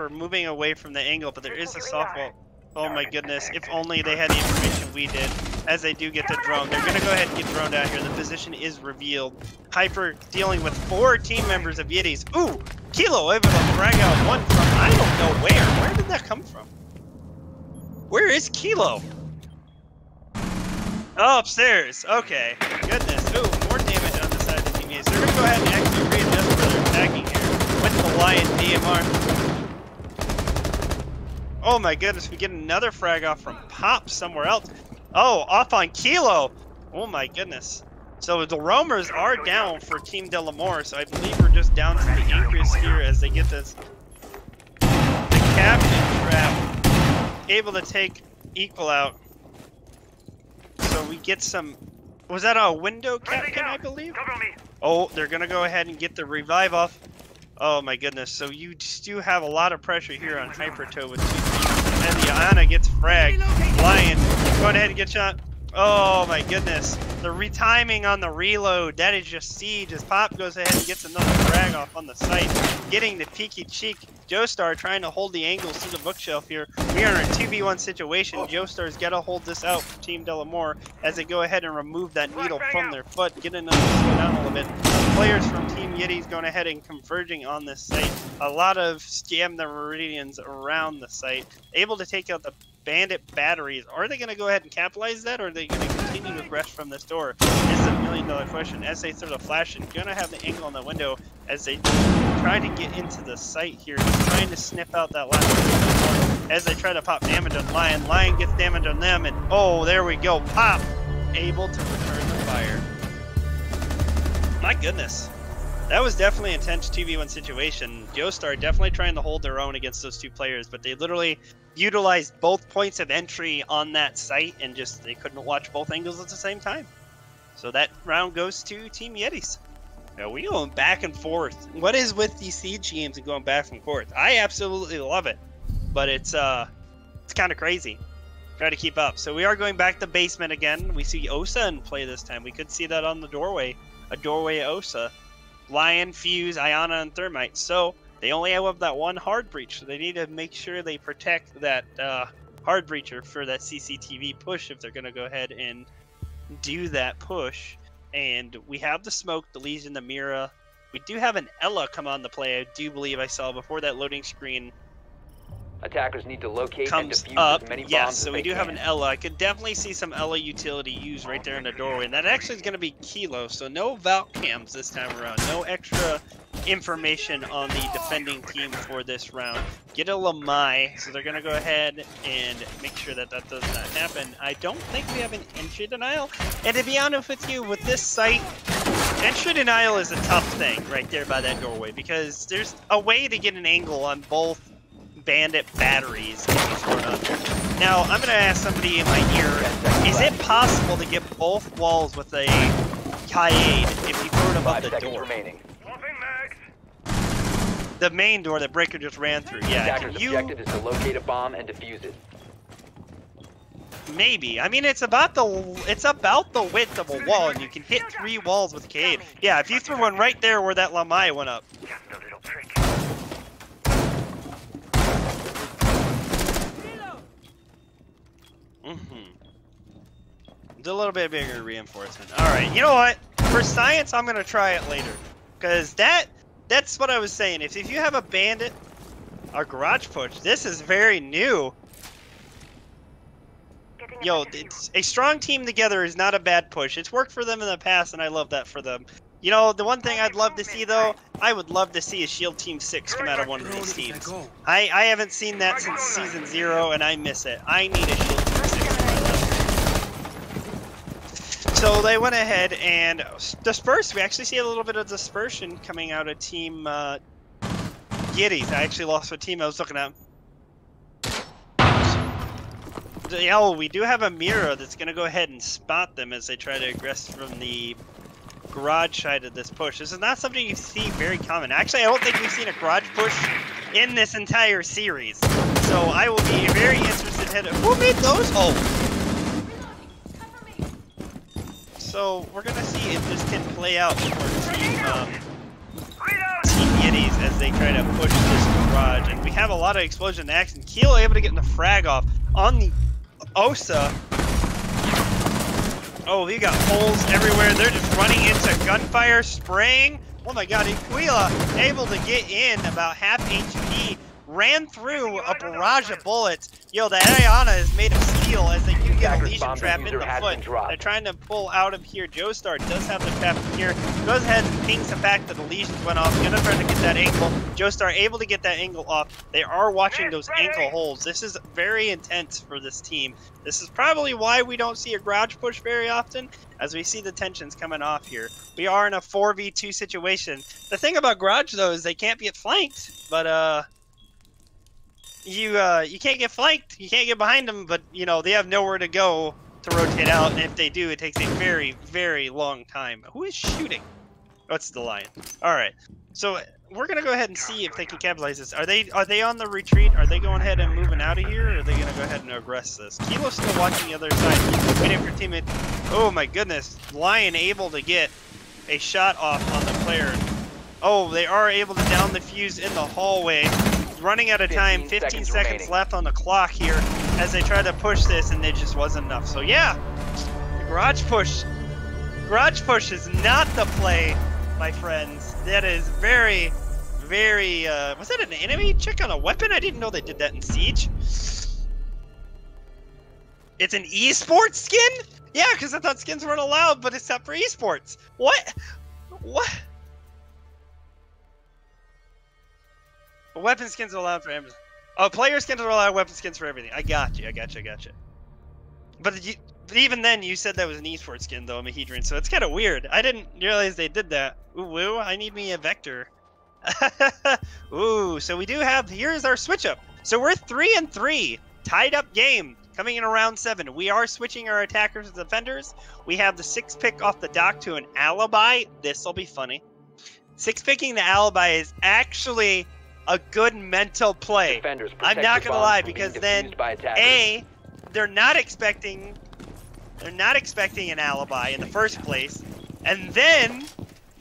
moving away from the angle, but there is a softball. Oh my goodness, if only they had the information we did. As they do get the drone, they're gonna go ahead and get droned out here. The position is revealed. Hyper dealing with 4 team members of Yitties. Ooh, Kilo able to frag out 1 from I don't know where. Where did that come from? Where is Kilo? Oh, upstairs. Okay. Goodness. Ooh, more damage on the side of the team. So they're gonna go ahead and actually readjust for their attacking here with the Lion DMR. Oh my goodness, we get another frag off from Pop somewhere else. Oh, off on Kilo. Oh my goodness. So the roamers are down for Team Delamore, so I believe we're just down to the anchors here as they get this. The captain trap able to take Equal out. So we get some. Was that a window captain, I believe? Oh, they're gonna go ahead and get the revive off. Oh my goodness, so you do have a lot of pressure here on Hypertoe with 2 teams. And the Ana gets fragged. Lion going ahead and get shot. Oh my goodness. The retiming on the reload, that is just siege as Pop goes ahead and gets another frag off on the site. Getting the peeky cheek. Joestar trying to hold the angles to the bookshelf here. We are in a 2v1 situation. Joestar's got to hold this out for Team Delamore as they go ahead and remove that needle from their foot. Get another slow down a little bit. Players from Team Yitties going ahead and converging on this site. A lot of scam the Meridians around the site. Able to take out the bandit batteries. Are they going to go ahead and capitalize that, or are they going to continue to rush from this door? It's a $1 million question. As they throw the flash, and going to have the angle on the window as they try to get into the site here, trying to sniff out that last one as they try to pop damage on Lion. Lion gets damage on them, and oh, there we go. Pop able to return the fire. My goodness. That was definitely an intense 2v1 situation. Joestar definitely trying to hold their own against those 2 players, but they literally utilized both points of entry on that site and just they couldn't watch both angles at the same time. So that round goes to Team Yitties. Now we going back and forth. What is with these siege games and going back and forth? I absolutely love it, but it's kind of crazy. Try to keep up. So we are going back to basement again. We see Osa in play this time. We could see that on the doorway. A doorway Osa. Lion, Fuse, Ayana, and Thermite. So they only have that 1 hard breach, so they need to make sure they protect that hard breacher for that CCTV push if they're going to go ahead and do that push. And we have the smoke, the Legion, the Mira. We do have an Ella come on the play. I do believe I saw before that loading screen Attackers need to locate comes and defuse up. as many bombs Yes, as so we they do can. have an Ella. I could definitely see some Ella utility used right there in the doorway, and that actually is going to be Kilo. So no Valk cams this time around. No extra information on the defending team for this round. Get a Lamai, so they're going to go ahead and make sure that that does not happen. I don't think we have an entry denial, and to be honest with you, with this site, entry denial is a tough thing right there by that doorway, because there's a way to get an angle on both bandit batteries. Now, I'm going to ask somebody in my ear, is it possible to get both walls with a anti-aid if you throw it above 5 the seconds door. remaining. Swapping mags. The main door that Breaker just ran through. Yeah, Attacker's can you... objective is to locate a bomb and defuse it. Maybe. I mean, it's about the width of a wall, and you can hit 3 walls with Cade. Yeah, if you threw one right there where that Lamai went up. Just a little trick. A little bit bigger reinforcement. All right, you know what? For science, I'm gonna try it later, because that's what I was saying. If you have a bandit, a garage push, this is very new. Yo, it's, a strong team together is not a bad push. It's worked for them in the past, and I love that for them. You know, the one thing I'd love to see, though, I would love to see a Shield Team 6 come out of one of these teams. I haven't seen that since Season 0, and I miss it. I need a Shield Team 6 come out of them. So they went ahead and dispersed. We actually see a little bit of dispersion coming out of Team Yitties. I actually lost what team I was looking at. Oh, we do have a mirror that's going to go ahead and spot them as they try to aggress from the garage side of this push. This is not something you see very common. Actually, I don't think we've seen a garage push in this entire series. So I will be very interested in who made those holes. So we're going to see if this can play out for Team Yitties as they try to push this garage. And we have a lot of explosion action. Keel able to get in the frag off on the Osa. Oh, we got holes everywhere. They're just running into gunfire, spraying. Oh my god, Aquila able to get in about half HP. Ran through a barrage of bullets. Yo, the Ayana is made of steel as they do get a Legion trap in the foot. They're trying to pull out of here. Joestar does have the trap in here. Goes ahead and pings the fact that the Legions went off. Gonna try to get that angle. Joestar able to get that angle off. They are watching those ankle holes. This is very intense for this team. This is probably why we don't see a garage push very often, as we see the tensions coming off here. We are in a 4v2 situation. The thing about garage, though, is they can't get flanked, but you can't get flanked, you can't get behind them, but you know they have nowhere to go to rotate out, and if they do, it takes a very, very long time. Who is shooting? Oh, it's the Lion. All right, so we're gonna go ahead and see if they can capitalize this. Are they on the retreat? Are they going ahead and moving out of here, or are they gonna go ahead and aggress this? Kilo's still watching the other side, waiting for teammate. Oh my goodness, Lion able to get a shot off on the player. Oh, they are able to down the fuse in the hallway. Running out of time, 15 seconds left on the clock here as they try to push this, and it just wasn't enough. So yeah, the garage push is not the play, my friends. That is very, very, was that an enemy check on a weapon? I didn't know they did that in Siege. It's an esports skin? Yeah, because I thought skins weren't allowed, but it's up for esports. What? What? Weapon skins are allowed for everything. Oh, player skins are allowed, weapon skins for everything. I got you. But even then, you said that was an esports skin, though, Mahedron, so it's kind of weird. I didn't realize they did that. Ooh, woo, I need me a Vector. Ooh, so we do have, here's our switch up. So we're 3-3, tied up game, coming in around 7. We are switching our attackers to defenders. We have the 6 pick off the dock to an alibi. This'll be funny. 6 picking the alibi is actually a good mental play. I'm not gonna lie, because then they're not expecting an alibi in the first place, and then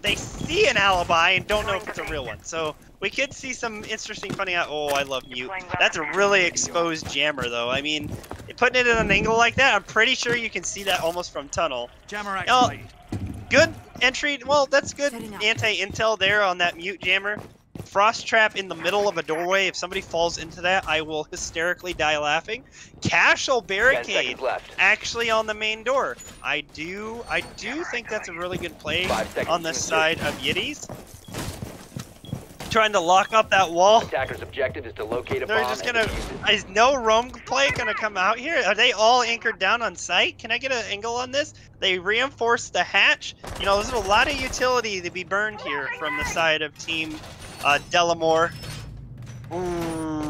they see an alibi and don't know if it's a real one. So we could see some interesting funny. Oh, I love mute. That's a really exposed jammer, though. I mean, putting it at an angle like that, I'm pretty sure you can see that almost from tunnel. Jammer activated. Good entry. Well, that's good anti-intel there on that mute jammer. Frost trap in the middle of a doorway. If somebody falls into that, I will hysterically die laughing. Casual barricade actually on the main door. I do think that's a really good play on the side of Yitties. Trying to lock up that wall. Attacker's objective is to locate a bomb. They're just gonna. Is no roam play gonna come out here? Are they all anchored down on site? Can I get an angle on this? They reinforced the hatch. You know, there's a lot of utility to be burned here from the side of Team Delamore. Ooh.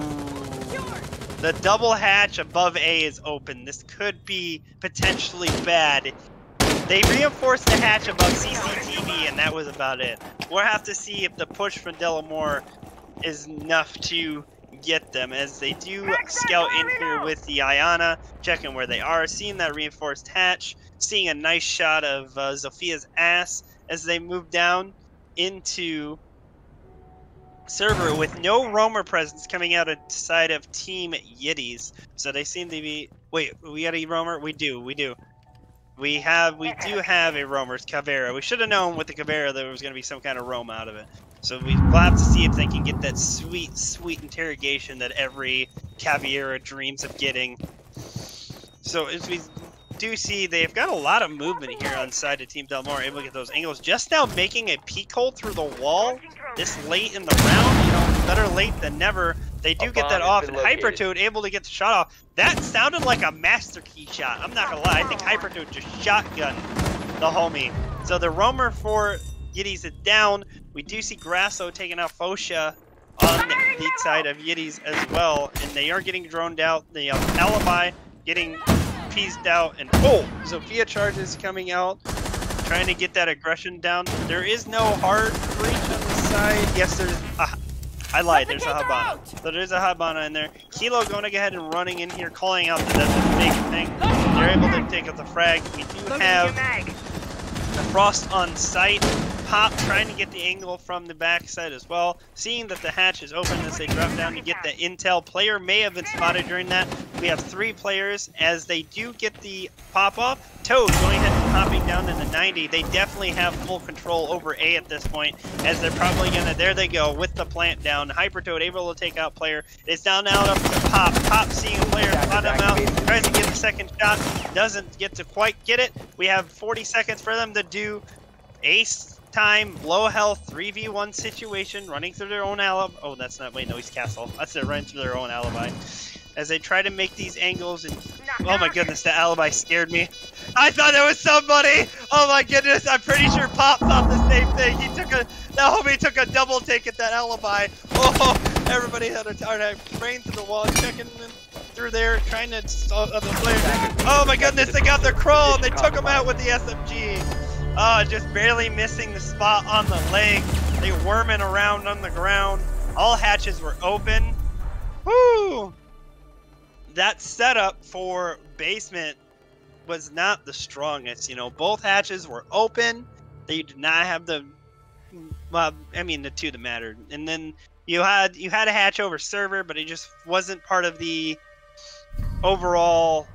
The double hatch above A is open. This could be potentially bad. They reinforced the hatch above CCTV, and that was about it. We'll have to see if the push from Delamore is enough to get them, as they do scout in here with the Iana, checking where they are, seeing that reinforced hatch, seeing a nice shot of Zophia's ass as they move down into server with no roamer presence coming out of side of Team Yitties. So they seem to be... Wait, we got a roamer? We do. We do have a roamer's Caveira. We should have known with the Caveira there was going to be some kind of roam out of it. So we'll have to see if they can get that sweet, sweet interrogation that every Caveira dreams of getting. So as we do see, they've got a lot of movement here on side of Team Delamore, able to get those angles. Just now making a peek hole through the wall this late in the round. You know, better late than never. They do get that off, and Hypertoad able to get the shot off. That sounded like a master key shot. I'm not gonna lie, I think Hypertoad just shotgunned the homie. So the roamer for Yitties is down. We do see Grasso taking out Fosha on the side of Yitties as well, and they are getting droned out. The Alibi getting pieced out, and oh, Zofia charges coming out, trying to get that aggression down. There is no hard breach on the side. Yes, there's I lied, there's a Habana. So there's a Habana in there. Kilo going to go ahead and running in here, calling out that that's a big thing. They're able to take up the frag. We do have the Frost on site. Pop trying to get the angle from the backside as well. Seeing that the hatch is open as they drop down to get the intel. Player may have been spotted during that. We have 3 players as they do get the pop off. Toad going ahead and popping down in the 90. They definitely have full control over A at this point, as they're probably gonna, there they go, with the plant down. Hypertoad able to take out player. It's down now up to Pop. Pop seeing a player, spot him out, tries to get the second shot, doesn't get to quite get it. We have 40 seconds for them to do ace time, low health, 3v1 situation, running through their own alibi. Oh, that's not, wait, no, he's Castle. That's it, running through their own alibi. As they try to make these angles, and oh my goodness, the alibi scared me. I thought there was somebody! Oh my goodness, I'm pretty sure Pop thought the same thing. He took that homie took a double take at that alibi. Oh, everybody had a time spraying through the wall, checking through there, trying to stop the player. Oh my goodness, they got their crawl, and they took him out with the SMG. Just barely missing the spot on the leg. They worming around on the ground. All hatches were open. Woo! That setup for basement was not the strongest. You know, both hatches were open. They did not have the, well, I mean, the two that mattered. And then you had a hatch over server, but it just wasn't part of the overall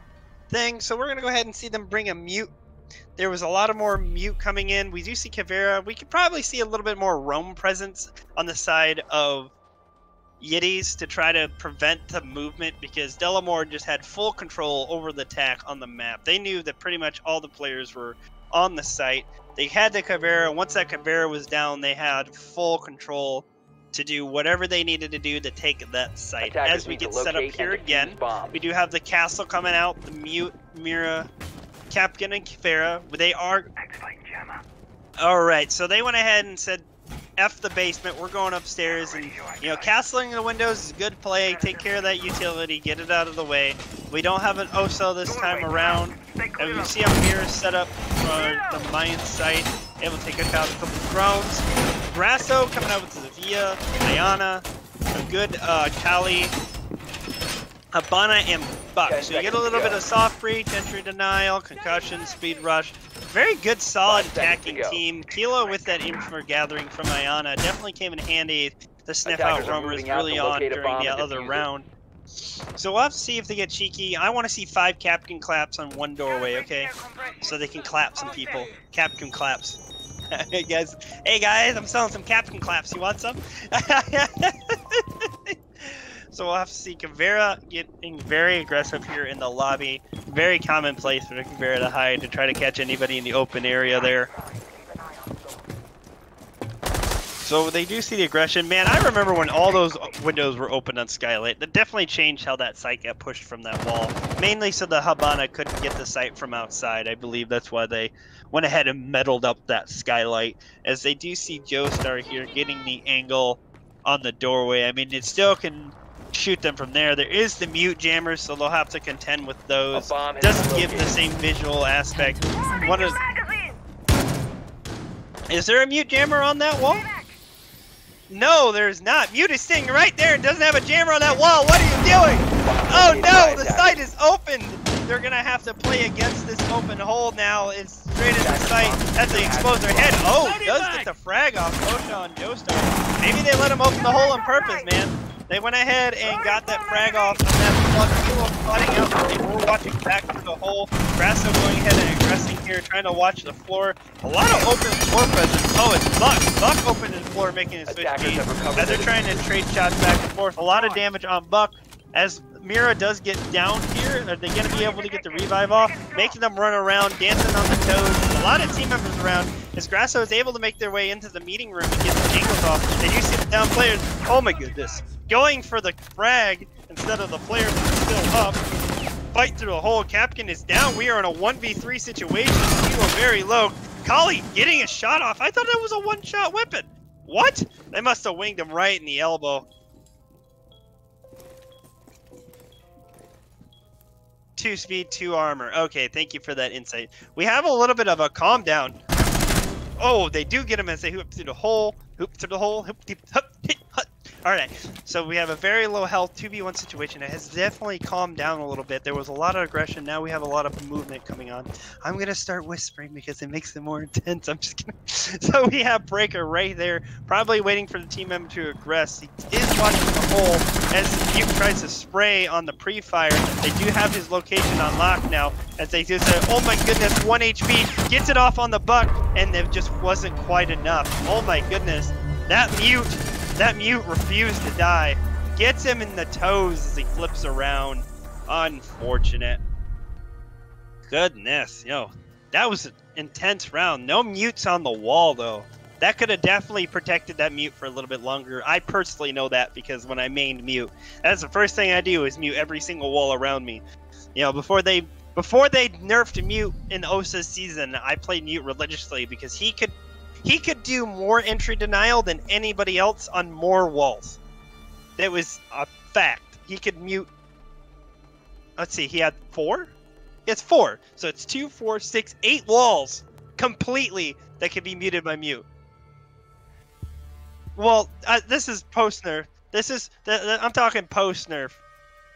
thing. So we're gonna go ahead and see them bring a mute. There was a lot of more mute coming in. We do see Caveira. We could probably see a little bit more roam presence on the side of Yitties to try to prevent the movement, because Delamore just had full control over the attack on the map. They knew that pretty much all the players were on the site. They had the Caveira. Once that Caveira was down, they had full control to do whatever they needed to do to take that site. As we get set up here again, we do have the castle coming out, the mute, Mira, Capkin, and Caveira. They are... Alright, so they went ahead and said, F the basement, we're going upstairs, and, you know, castling the windows is a good play. Take care of that utility, get it out of the way. We don't have an OSO this time around. And we see a mirror set up for the Mayan site, able to take out a couple of drones. Grasso coming out with Zavia, Ayana, a good Kali, Habana, and Buck. So you get a little bit of soft breach, entry denial, concussion, speed rush. Very good, solid attacking team. Kilo with that info gathering from Ayana definitely came in handy. The sniff out roamers really on during the other round. So we'll have to see if they get cheeky. I want to see 5 Capcan claps on one doorway, okay? So they can clap some people. Capcan claps. Hey guys, I'm selling some Capcan claps. You want some? So we'll have to see Caveira getting very aggressive here in the lobby. Very commonplace for Caveira to hide to try to catch anybody in the open area there. So they do see the aggression. Man, I remember when all those windows were open on Skylight. That definitely changed how that site got pushed from that wall. Mainly so the Habana couldn't get the site from outside. I believe that's why they went ahead and meddled up that Skylight. As they do see Joestar here getting the angle on the doorway. I mean, it still can shoot them from there. There is the mute jammers, so they'll have to contend with those. Doesn't give the same visual aspect. One of Is there a mute jammer on that wall? No, there's not. Mute is sitting right there and doesn't have a jammer on that wall. What are you doing? Oh no, the site is opened. They're gonna have to play against this open hole now. It's straight in the site as they expose their head. Oh, does get the frag off Osha on Joestar. Maybe they let him open the hole on purpose, man. They went ahead and got that frag off on that plug. Kilo spotting out. They were watching back through the hole. Grasso going ahead and aggressing here, trying to watch the floor. A lot of open floor presence. Oh, it's Buck. Buck opening the floor, making his switch speed as they're trying to trade shots back and forth. A lot of damage on Buck. As Mira does get down here, are they going to be able to get the revive off? Making them run around, dancing on the toes. A lot of team members around. As Grasso is able to make their way into the meeting room and get the angles off. They do see the down players. Oh my goodness. Going for the frag instead of the players that are still up. Fight through the hole. Capkin is down. We are in a 1v3 situation. Kilo very low. Kali getting a shot off. I thought that was a one-shot weapon. What? They must have winged him right in the elbow. 2 speed, 2 armor. Okay, thank you for that insight. We have a little bit of a calm down. Oh, they do get him as they hoop through the hole. Hoop through the hole. Hoop, deep, hoop, hit, hut. Alright, so we have a very low health 2v1 situation. It has definitely calmed down a little bit. There was a lot of aggression. Now we have a lot of movement coming on. I'm going to start whispering because it makes it more intense. I'm just kidding. So we have Breaker right there, probably waiting for the team member to aggress. He is watching the hole as Mute tries to spray on the pre-fire. They do have his location on lock now as they just say, oh my goodness, 1 HP, gets it off on the Buck, and it just wasn't quite enough. Oh my goodness, that Mute refused to die. Gets him in the toes as he flips around. Unfortunate. Goodness, that was an intense round. No mutes on the wall, though. That could have definitely protected that mute for a little bit longer. I personally know that because when I mained mute, that's the first thing I do is mute every single wall around me. Before they nerfed mute in Osa's season, I played mute religiously because he could do more entry denial than anybody else on more walls. That was a fact. He could mute. Let's see, he had 4? It's 4. So it's 2, 4, 6, 8 walls completely that could be muted by mute. Well, this is post nerf. I'm talking post nerf.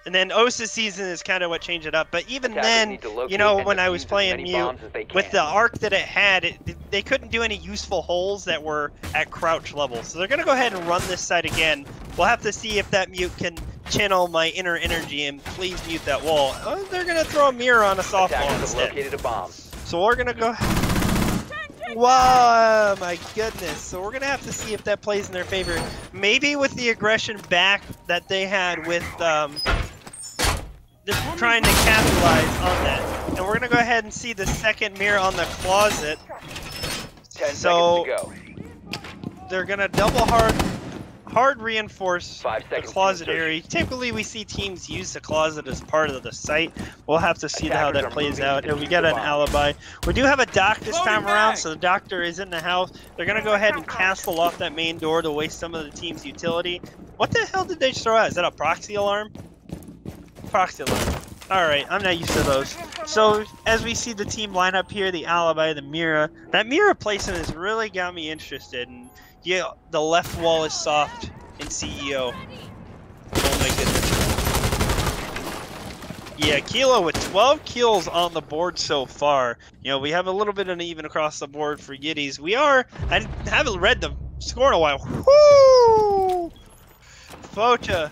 And then Osa's season is kind of what changed it up. But even then, when I was playing mute, with the arc that it had, they couldn't do any useful holes that were at crouch level. So they're going to go ahead and run this side again. We'll have to see if that mute can channel my inner energy and please mute that wall. Oh, they're going to throw a mirror on a softball instead. Located a bomb. So we're going to go... Wow, my goodness. So we're going to have to see if that plays in their favor. Maybe with the aggression back that they had with... just trying to capitalize on that. And we're going to go ahead and see the second mirror on the closet. 10 so seconds to go. They're going to double hard reinforce 5 the seconds closet area. Typically we see teams use the closet as part of the site. We'll have to see how that plays out. And we got an alibi. We do have a doc this time around, so the doctor is in the house. They're going to go ahead and castle off that main door to waste some of the team's utility. What the hell did they just throw out? Is that a proxy alarm? Proxy alarm. Alright, I'm not used to those. So, as we see the team line up here, the alibi, the Mira. That Mira placement has really got me interested. And yeah, the left wall is soft in CEO. Oh my goodness. Yeah, Kilo with 12 kills on the board so far. We have a little bit uneven across the board for Yitties. I haven't read the score in a while. Woo! Fota.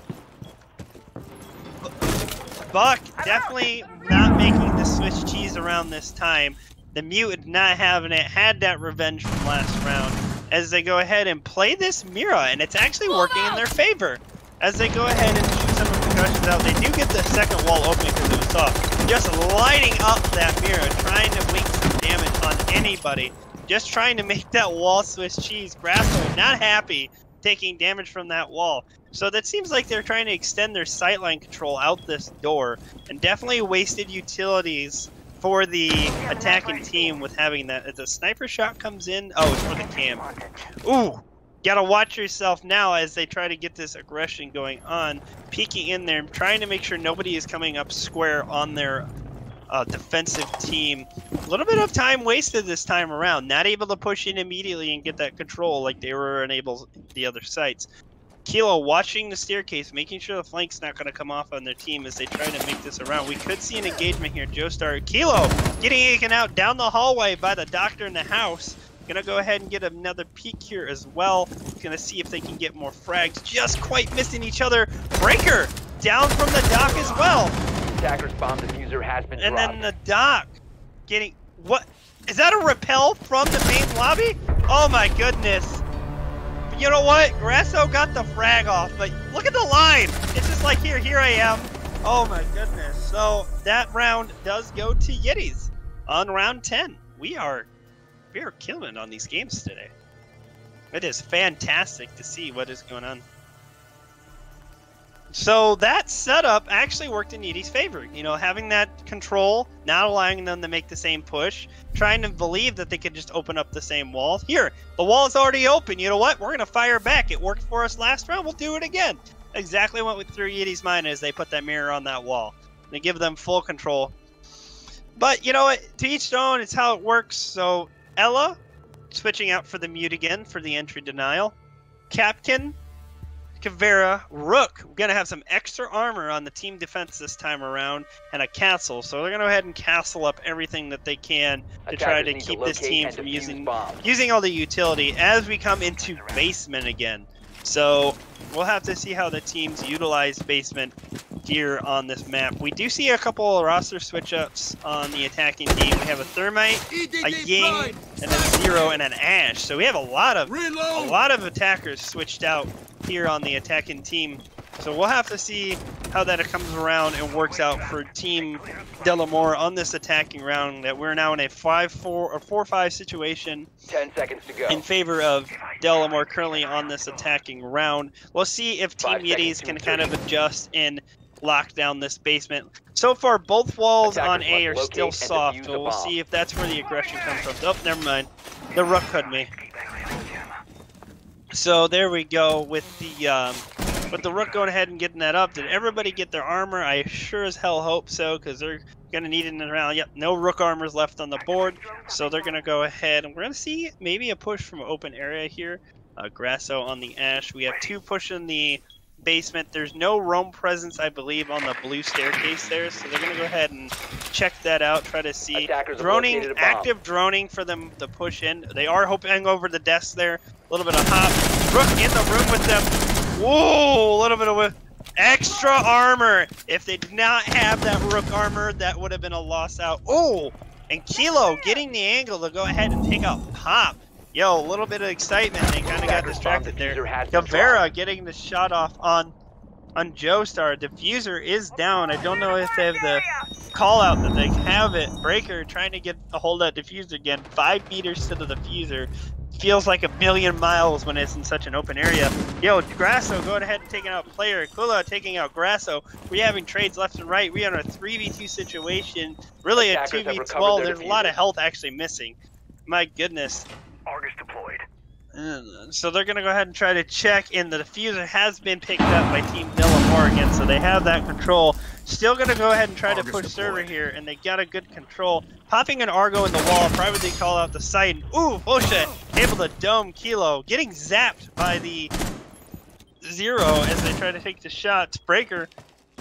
Buck definitely not making the Swiss cheese around this time. The mute not having it, had that revenge from last round. As they go ahead and play this Mira, and it's actually working in their favor. As they go ahead and shoot some of the concussions out, they do get the second wall open because it was soft. Just lighting up that Mira, trying to wink some damage on anybody. Just trying to make that wall Swiss cheese. Grasso not happy taking damage from that wall. So that seems like they're trying to extend their sightline control out this door, and definitely wasted utilities for the attacking team with having that. As a sniper shot comes in, oh, it's for the cam. Ooh, gotta watch yourself now as they try to get this aggression going on, peeking in there, trying to make sure nobody is coming up square on their defensive team. A little bit of time wasted this time around. Not able to push in immediately and get that control like they were unable the other sites. Kilo watching the staircase, making sure the flank's not going to come off on their team as they try to make this around. We could see an engagement here. Joestar, Kilo getting taken out down the hallway by the doctor in the house. Gonna go ahead and get another peek here as well. Gonna see if they can get more frags. Just quite missing each other. Breaker down from the dock as well. Attacker's bomb diffuser has been And dropped. then the dock getting, what? Is that a rappel from the main lobby? Oh my goodness. You know what? Grasso got the frag off, but look at the line. It's just like, here I am. Oh my goodness. So that round does go to Yitties on round 10. We are killing it on these games today. It is fantastic to see what is going on. So that setup actually worked in Yitties' favor. You know, having that control, not allowing them to make the same push, trying to believe that they could just open up the same wall. Here, the wall is already open. You know what? We're going to fire back. It worked for us last round. We'll do it again. Exactly what went through Yitties' mind as they put that mirror on that wall. They give them full control. But, you know what? To each their own, it's how it works. So, Ella, switching out for the mute again for the entry denial. Capkin, Kavera, Rook, we're going to have some extra armor on the team defense this time around, and a castle. So they're going to go ahead and castle up everything that they can to try to keep this team from using all the utility as we come into basement again. So we'll have to see how the teams utilize basement here on this map. We do see a couple of roster switch-ups on the attacking team. We have a Thermite, a Ying, and a Zero, and an Ash. So we have a lot of attackers switched out here on the attacking team. So we'll have to see how that comes around and works out for Team Delamore on this attacking round, that we're now in a 5-4 or 4-5 situation 10 seconds to go. in favor of Delamore currently on this attacking round. We'll see if Team Yitties can kind of adjust and lock down this basement. So far, both walls on A are still soft, so we'll see if that's where the aggression comes from. Oh, never mind. The Rook hood me. So there we go with the Rook going ahead and getting that up. Did everybody get their armor? I sure as hell hope so, because they're going to need it in the round. Yep, no Rook armors left on the board, so they're going to go ahead. And we're going to see maybe a push from an open area here. Grasso on the Ash. We have two pushing the basement. There's no roam presence, I believe, on the blue staircase there, so they're going to go ahead and check that out, try to see. Droning, active droning for them to push in. They are hoping over the desk there. A little bit of hop. Rook in the room with them. Whoa, a little bit of extra armor. If they did not have that Rook armor, that would have been a loss out. Oh, and Kilo getting the angle to go ahead and take out Pop. Yo, a little bit of excitement. They kind of got distracted there. Kavera getting the shot off on Joestar. Diffuser is down. I don't know if they have the call out that they have it. Breaker trying to get a hold of that diffuser again. 5 meters to the diffuser. Feels like a million miles when it's in such an open area. Yo, Grasso going ahead and taking out player. Kula taking out Grasso. We're having trades left and right. We're in a 3v2 situation. Really a 2v12. There's a lot of health actually missing. My goodness. Argus deployed. So they're going to go ahead and try to check, and the diffuser has been picked up by Team Delamore again, so they have that control. Still going to go ahead and try to push server here, and they got a good control. Popping an Argo in the wall, privately call out the site. Ooh, bullshit. Able to dome Kilo. Getting zapped by the Zero as they try to take the shots. Breaker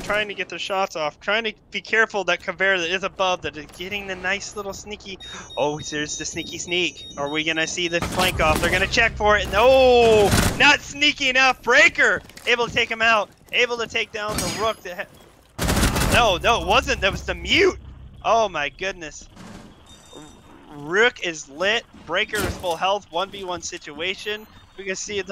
trying to get their shots off. Trying to be careful that Kavera that is above that is getting the nice little sneaky. Oh, there's the sneaky sneak. Are we going to see the flank off? They're going to check for it. No, not sneaky enough. Breaker able to take him out. Able to take down the Rook. No, it wasn't. That was the mute. Oh my goodness. Rook is lit. Breaker is full health. 1v1 situation. We can see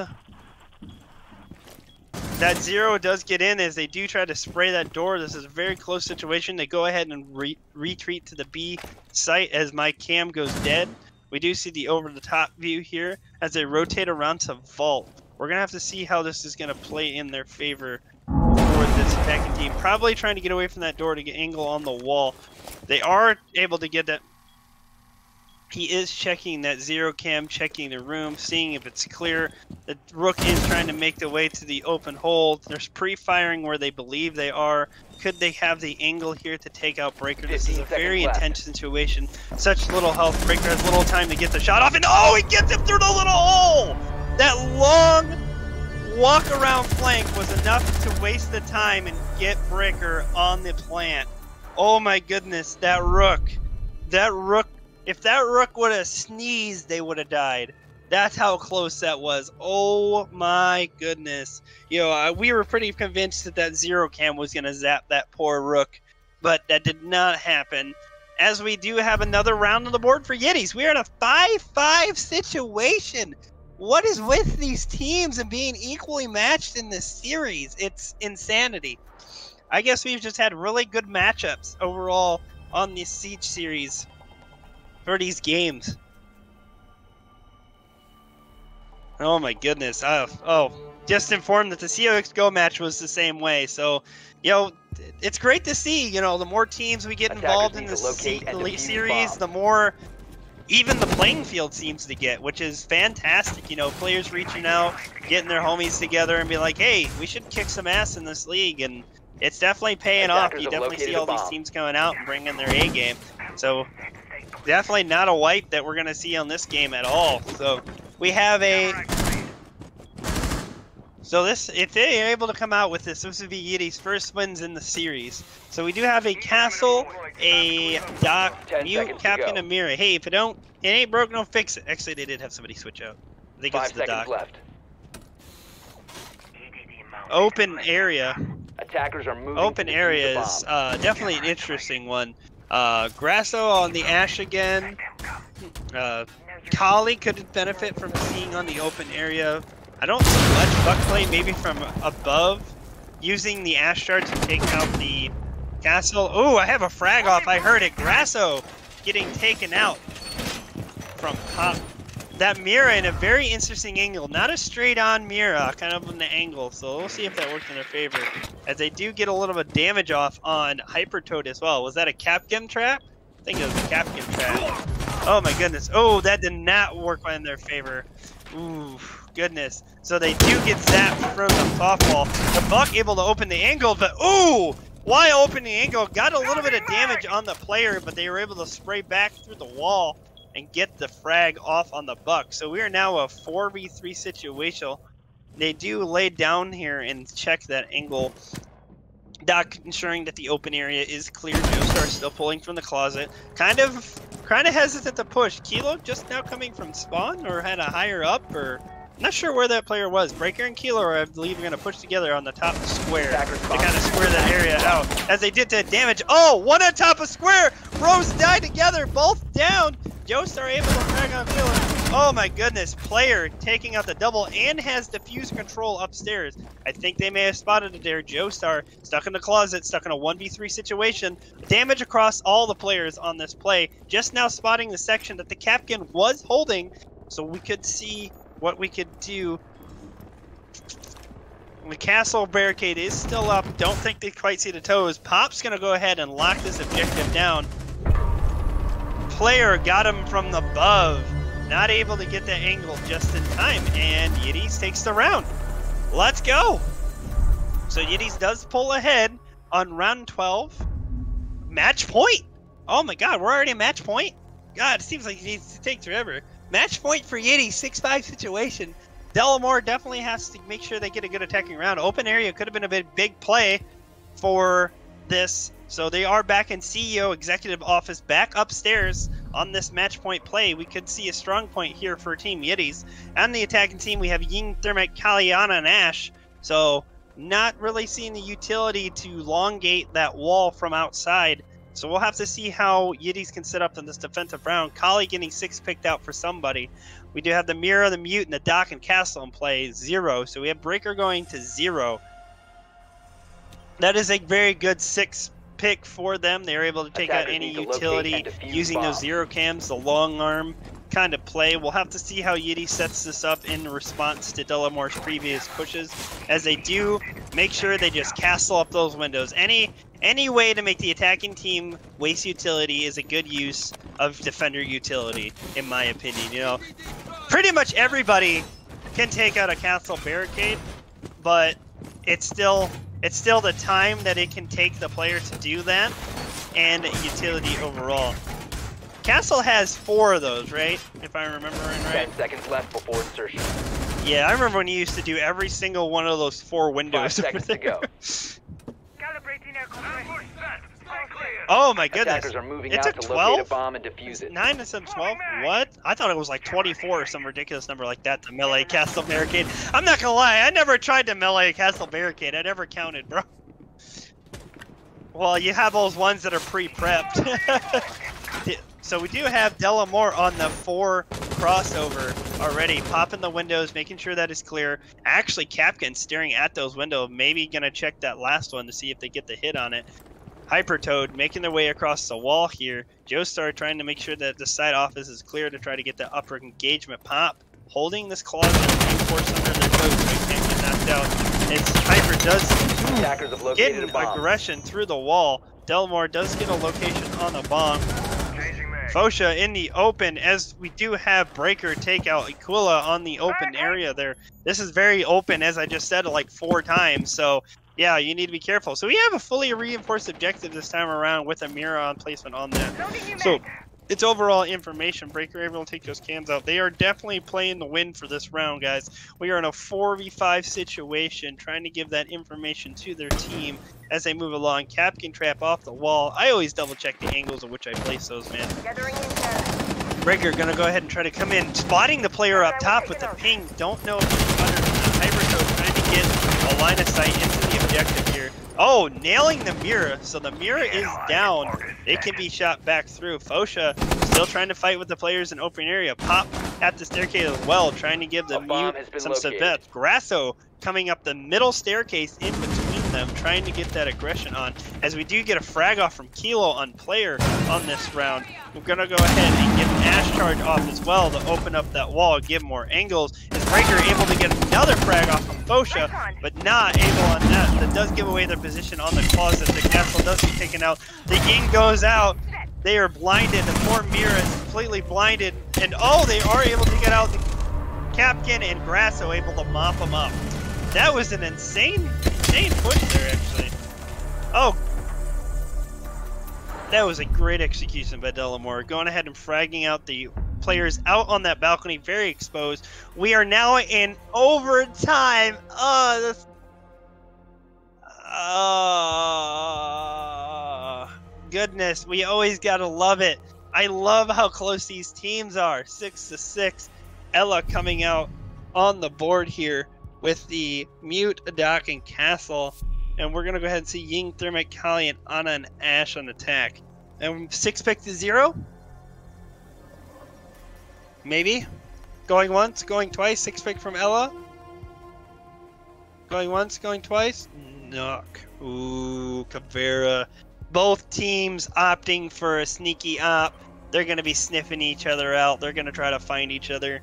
that Zero does get in as they do try to spray that door. This is a very close situation. They go ahead and retreat to the B site as my cam goes dead. We do see the over-the-top view here as they rotate around to Vault. We're going to have to see how this is going to play in their favor for this attacking team. Probably trying to get away from that door to get angle on the wall. They are able to get that. He is checking that zero cam, checking the room, seeing if it's clear. The Rook is trying to make the way to the open hole. There's pre-firing where they believe they are. Could they have the angle here to take out Breaker? This is a very intense situation. Such little health. Breaker has little time to get the shot off, and oh, he gets him through the little hole! That long walk around flank was enough to waste the time and get Breaker on the plant. Oh my goodness, that Rook. If that Rook would have sneezed, they would have died. That's how close that was. Oh my goodness. You know, we were pretty convinced that that zero cam was going to zap that poor Rook, but that did not happen. As we do have another round on the board for Yitties. We are in a 5-5 situation. What is with these teams and being equally matched in this series? It's insanity. I guess we've just had really good matchups overall on this Siege series for these games. Oh my goodness. Oh, just informed that the COX Go match was the same way. So, you know, it's great to see, you know, the more teams we get involved in this series, the more even the playing field seems to get, which is fantastic. You know, players reaching out, getting their homies together and be like, hey, we should kick some ass in this league. And it's definitely paying off. You definitely see all these teams coming out and bringing their A game. So definitely not a wipe that we're going to see on this game at all. So we have a... So this, if they are able to come out with this would be Yitties' first wins in the series. So we do have a Castle, a Doc, Mute, Captain, and Mira. Hey, if it ain't broke, don't fix it. Actually, they did have somebody switch out. I think it's the Doc. Left. Open area. Attackers are moving. Open area is definitely an interesting one. Grasso on the Ash again. Kali could benefit from seeing on the open area. I don't see much buck play, maybe from above, using the Ash Shard to take out the Castle. Oh, I have a frag off, I heard it. Grasso getting taken out from Pop. That Mira in a very interesting angle. Not a straight on Mira, kind of an angle. So we'll see if that works in their favor. As they do get a little bit of damage off on Hypertoad as well. Was that a Capgem trap? I think it was a Capgem trap. Oh my goodness. Oh, that did not work in their favor. Ooh, goodness. So they do get zapped from the softball. The Buck able to open the angle, but ooh! Why open the angle? Got a little bit of damage on the player, but they were able to spray back through the wall and get the frag off on the Buck. So we are now a 4v3 situation. They do lay down here and check that angle. Doc ensuring that the open area is clear. Joestar still pulling from the closet. Kind of hesitant to push. Kilo just now coming from spawn or had a higher up, or I'm not sure where that player was. Breaker and Kilo are, I believe, are going to push together on the top square to kind of square that area out. As they did that damage. Oh, one on top of square. Rose died together, both down. Joestar able to frag on Kilo. Oh my goodness, player taking out the double and has diffuse control upstairs. I think they may have spotted it there. Joestar stuck in the closet, stuck in a 1v3 situation. Damage across all the players on this play. Just now spotting the section that the Capkin was holding, so we could see what we could do. The castle barricade is still up. Don't think they quite see the toes. Pop's gonna go ahead and lock this objective down. Player got him from above. Not able to get the angle just in time, and Yitties takes the round. Let's go. So Yitties does pull ahead on round 12. Match point. Oh my god, we're already at match point? God, it seems like it needs to take forever. Match point for Yitties, 6-5 situation. Delamore definitely has to make sure they get a good attacking round. Open area could have been a big play for this. So they are back in CEO Executive Office, back upstairs on this match point play. We could see a strong point here for Team Yitties. On the attacking team, we have Ying, Thermite, Kaliana, and Ash. So not really seeing the utility to elongate that wall from outside. So we'll have to see how Yitties can set up in this defensive round. Kali getting 6 picked out for somebody. We do have the Mira, the Mute, and the Doc and Castle in play, 0. So we have Breaker going to 0. That is a very good 6 pick for them. They were able to take out any utility using those 0 cams, the long arm kind of play. We'll have to see how Yitty sets this up in response to Delamore's previous pushes, as they do make sure they just castle up those windows. Any way to make the attacking team waste utility is a good use of defender utility, in my opinion. You know, pretty much everybody can take out a castle barricade, but it's still the time that it can take the player to do that, and utility overall. Castle has 4 of those, right? If I'm remembering right. 10 seconds left before insertion. Yeah, I remember when you used to do every single one of those 4 windows. 5 seconds to go. Calibrating air compressor. Oh my goodness. Attackers are moving It's out a to 12? locate a bomb and defuse it. 9 instead of 12? What? I thought it was like 24 or some ridiculous number like that to melee castle barricade. I'm not gonna lie, I never tried to melee castle barricade. I never counted, bro. Well, you have those ones that are pre-prepped. So we do have Delamore on the 4 crossover already, popping the windows, making sure that is clear. Actually, Capkin staring at those windows, maybe gonna check that last one to see if they get the hit on it. Hypertoad making their way across the wall here. Joestar trying to make sure that the side office is clear to try to get the upper engagement pop. Holding this closet and force under their toes so he can't get knocked out. It's Hyper does Attackers have located get a an bomb. aggression through the wall. Delamore does get a location on the bomb. Fosha in the open, as we do have Breaker take out Aquila on the open area there. This is very open, as I just said like 4 times, so yeah, you need to be careful. So we have a fully reinforced objective this time around with a mirror on placement on that. So it's overall information. Breaker able to take those cams out. They are definitely playing the win for this round, guys. We are in a 4v5 situation, trying to give that information to their team as they move along. Cap can trap off the wall. I always double check the angles at which I place those, man. Gathering intel. Breaker gonna go ahead and try to come in, spotting the player up top with the ping. Don't know if it's under the Hypercode, trying to get a line of sight into the objective here. Oh, nailing the mirror. So the mirror is down. It can be shot back through. Fosha still trying to fight with the players in open area. Pop at the staircase as well, trying to give the mute some success. Grasso coming up the middle staircase in between them, trying to get that aggression on. As we do get a frag off from Kilo on player on this round, we're gonna go ahead and get an Ash charge off as well to open up that wall, give more angles. Is Breaker able to get another frag off from Fosha, but not able on that. That does give away their position on the closet. The castle does get taken out. The Ying goes out. They are blinded. The poor Mira is completely blinded. And oh, they are able to get out. The Capkin and Grasso able to mop them up. That was an insane push there, actually. Oh, that was a great execution by Delamore. Going ahead and fragging out the players out on that balcony, very exposed. We are now in overtime. Oh, this. Oh, goodness. We always got to love it. I love how close these teams are. 6-6. Ella coming out on the board here with the mute, Adak, and Castle. And we're going to go ahead and see Ying, Thermite, Kali, and Ana and Ash on attack. And 6-pick to 0? Maybe? Going once, going twice, 6-pick from Ella? Going once, going twice? Knock. Ooh, Caveira. Both teams opting for a sneaky op. They're going to be sniffing each other out. They're going to try to find each other.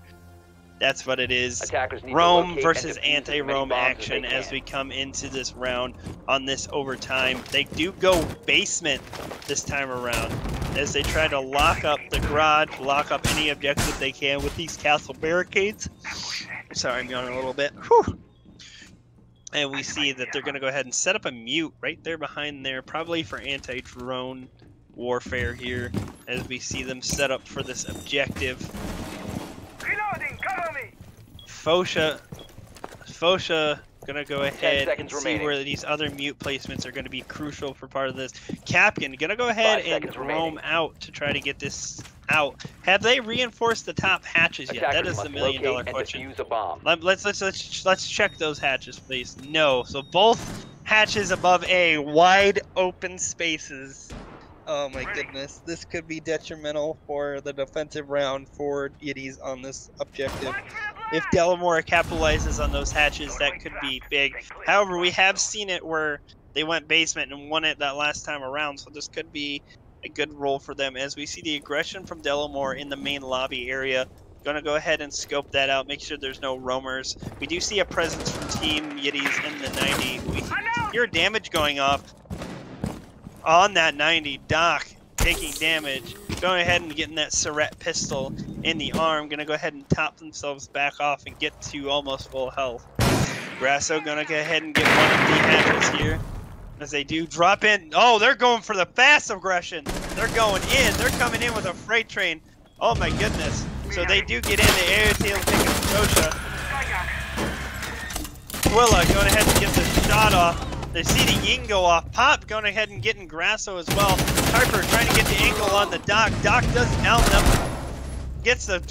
That's what it is. Roam versus anti-roam action as we come into this round on this overtime. They do go basement this time around as they try to lock up the garage, lock up any objective they can with these castle barricades. Sorry, I'm yawning a little bit. Whew. And we see that they're going to go ahead and set up a mute right there behind there, probably for anti-drone warfare here as we see them set up for this objective. Reloading, cover me. Fosha gonna go ahead and see where these other mute placements are gonna be crucial for part of this. Capkin gonna go ahead and roam out to try to get this out. Have they reinforced the top hatches yet? That is the $1 million question. Let's check those hatches, please. No. So both hatches above A, wide open spaces. Oh my goodness, this could be detrimental for the defensive round for Yitties on this objective. If Delamore capitalizes on those hatches, that could be big. However, we have seen it where they went basement and won it that last time around, so this could be a good role for them as we see the aggression from Delamore in the main lobby area. Gonna go ahead and scope that out, make sure there's no roamers. We do see a presence from Team Yitties in the 90. We hear damage going off on that 90. Doc taking damage. Going ahead and getting that Surrette pistol in the arm. Gonna go ahead and top themselves back off and get to almost full health. Grasso gonna go ahead and get one of the handles here. As they do drop in. Oh, they're going for the fast aggression. They're going in. They're coming in with a freight train. Oh my goodness. So they do get in. The air tail taking Scotia. Twilla going ahead and get the shot off. They see the Ying go off. Pop going ahead and getting Grasso as well. Harper trying to get the ankle on the Doc. Doc does down them. Gets the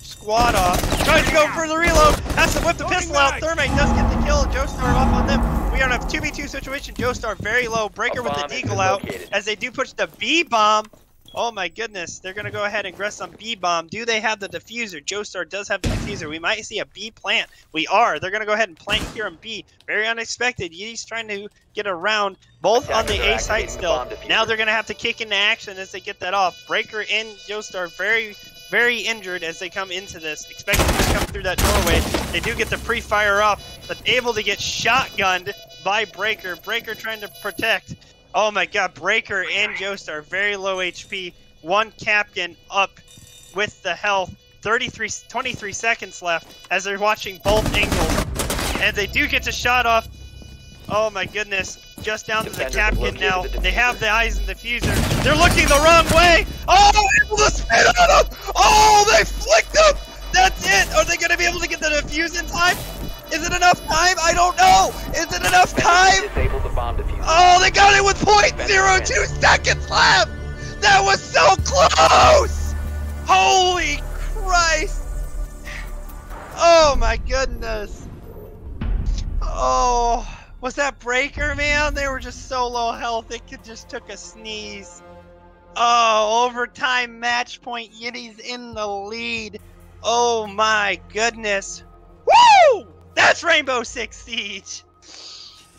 squad off. Tries to go for the reload. Has to whip the pistol out. Thermite does get the kill. Joestar off on them. We are in a 2v2 situation. Joestar very low. Breaker with the deagle out. As they do push the B-bomb. Oh my goodness. They're going to go ahead and aggress on B-bomb. Do they have the diffuser? Joestar does have the diffuser. We might see a B plant. We are. They're going to go ahead and plant here on B. Very unexpected. Yitties trying to get around both on the A site still. Now they're going to have to kick into action as they get that off. Breaker and Joestar very injured as they come into this. Expecting to come through that doorway. They do get the pre-fire off, but able to get shotgunned by Breaker. Breaker trying to protect. Oh my god, Breaker and Joestar very low HP. One captain up with the health. 23 seconds left as they're watching both angles. And they do get the shot off. Oh my goodness. Just down to the captain now. They have the eyes and diffuser. They're looking the wrong way. Oh, able to spin on them. Oh, they flicked them. That's it. Are they going to be able to get the defuse in time? Is it enough time? I don't know. Is it enough time? Oh, they got it with 0.02 seconds left. That was so close. Holy Christ. Oh my goodness. Oh, was that Breaker, man? They were just so low health. It just took a sneeze. Oh, overtime match point. Yitties in the lead. Oh my goodness. Woo! That's Rainbow Six Siege.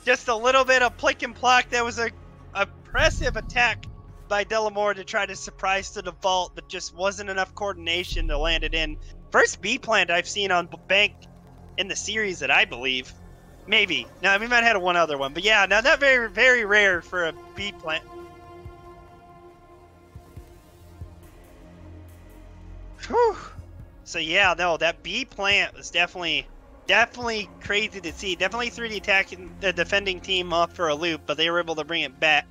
Just a little bit of plick and plock. That was a impressive attack by Delamore to try to surprise to the vault, but just wasn't enough coordination to land it in. First B plant I've seen on Bank in the series that I believe. Maybe. Now, we might have had one other one, but yeah, now that very rare for a B plant. Whew. So yeah, no, that B plant was definitely crazy to see. Definitely threw the defending team off for a loop, but they were able to bring it back.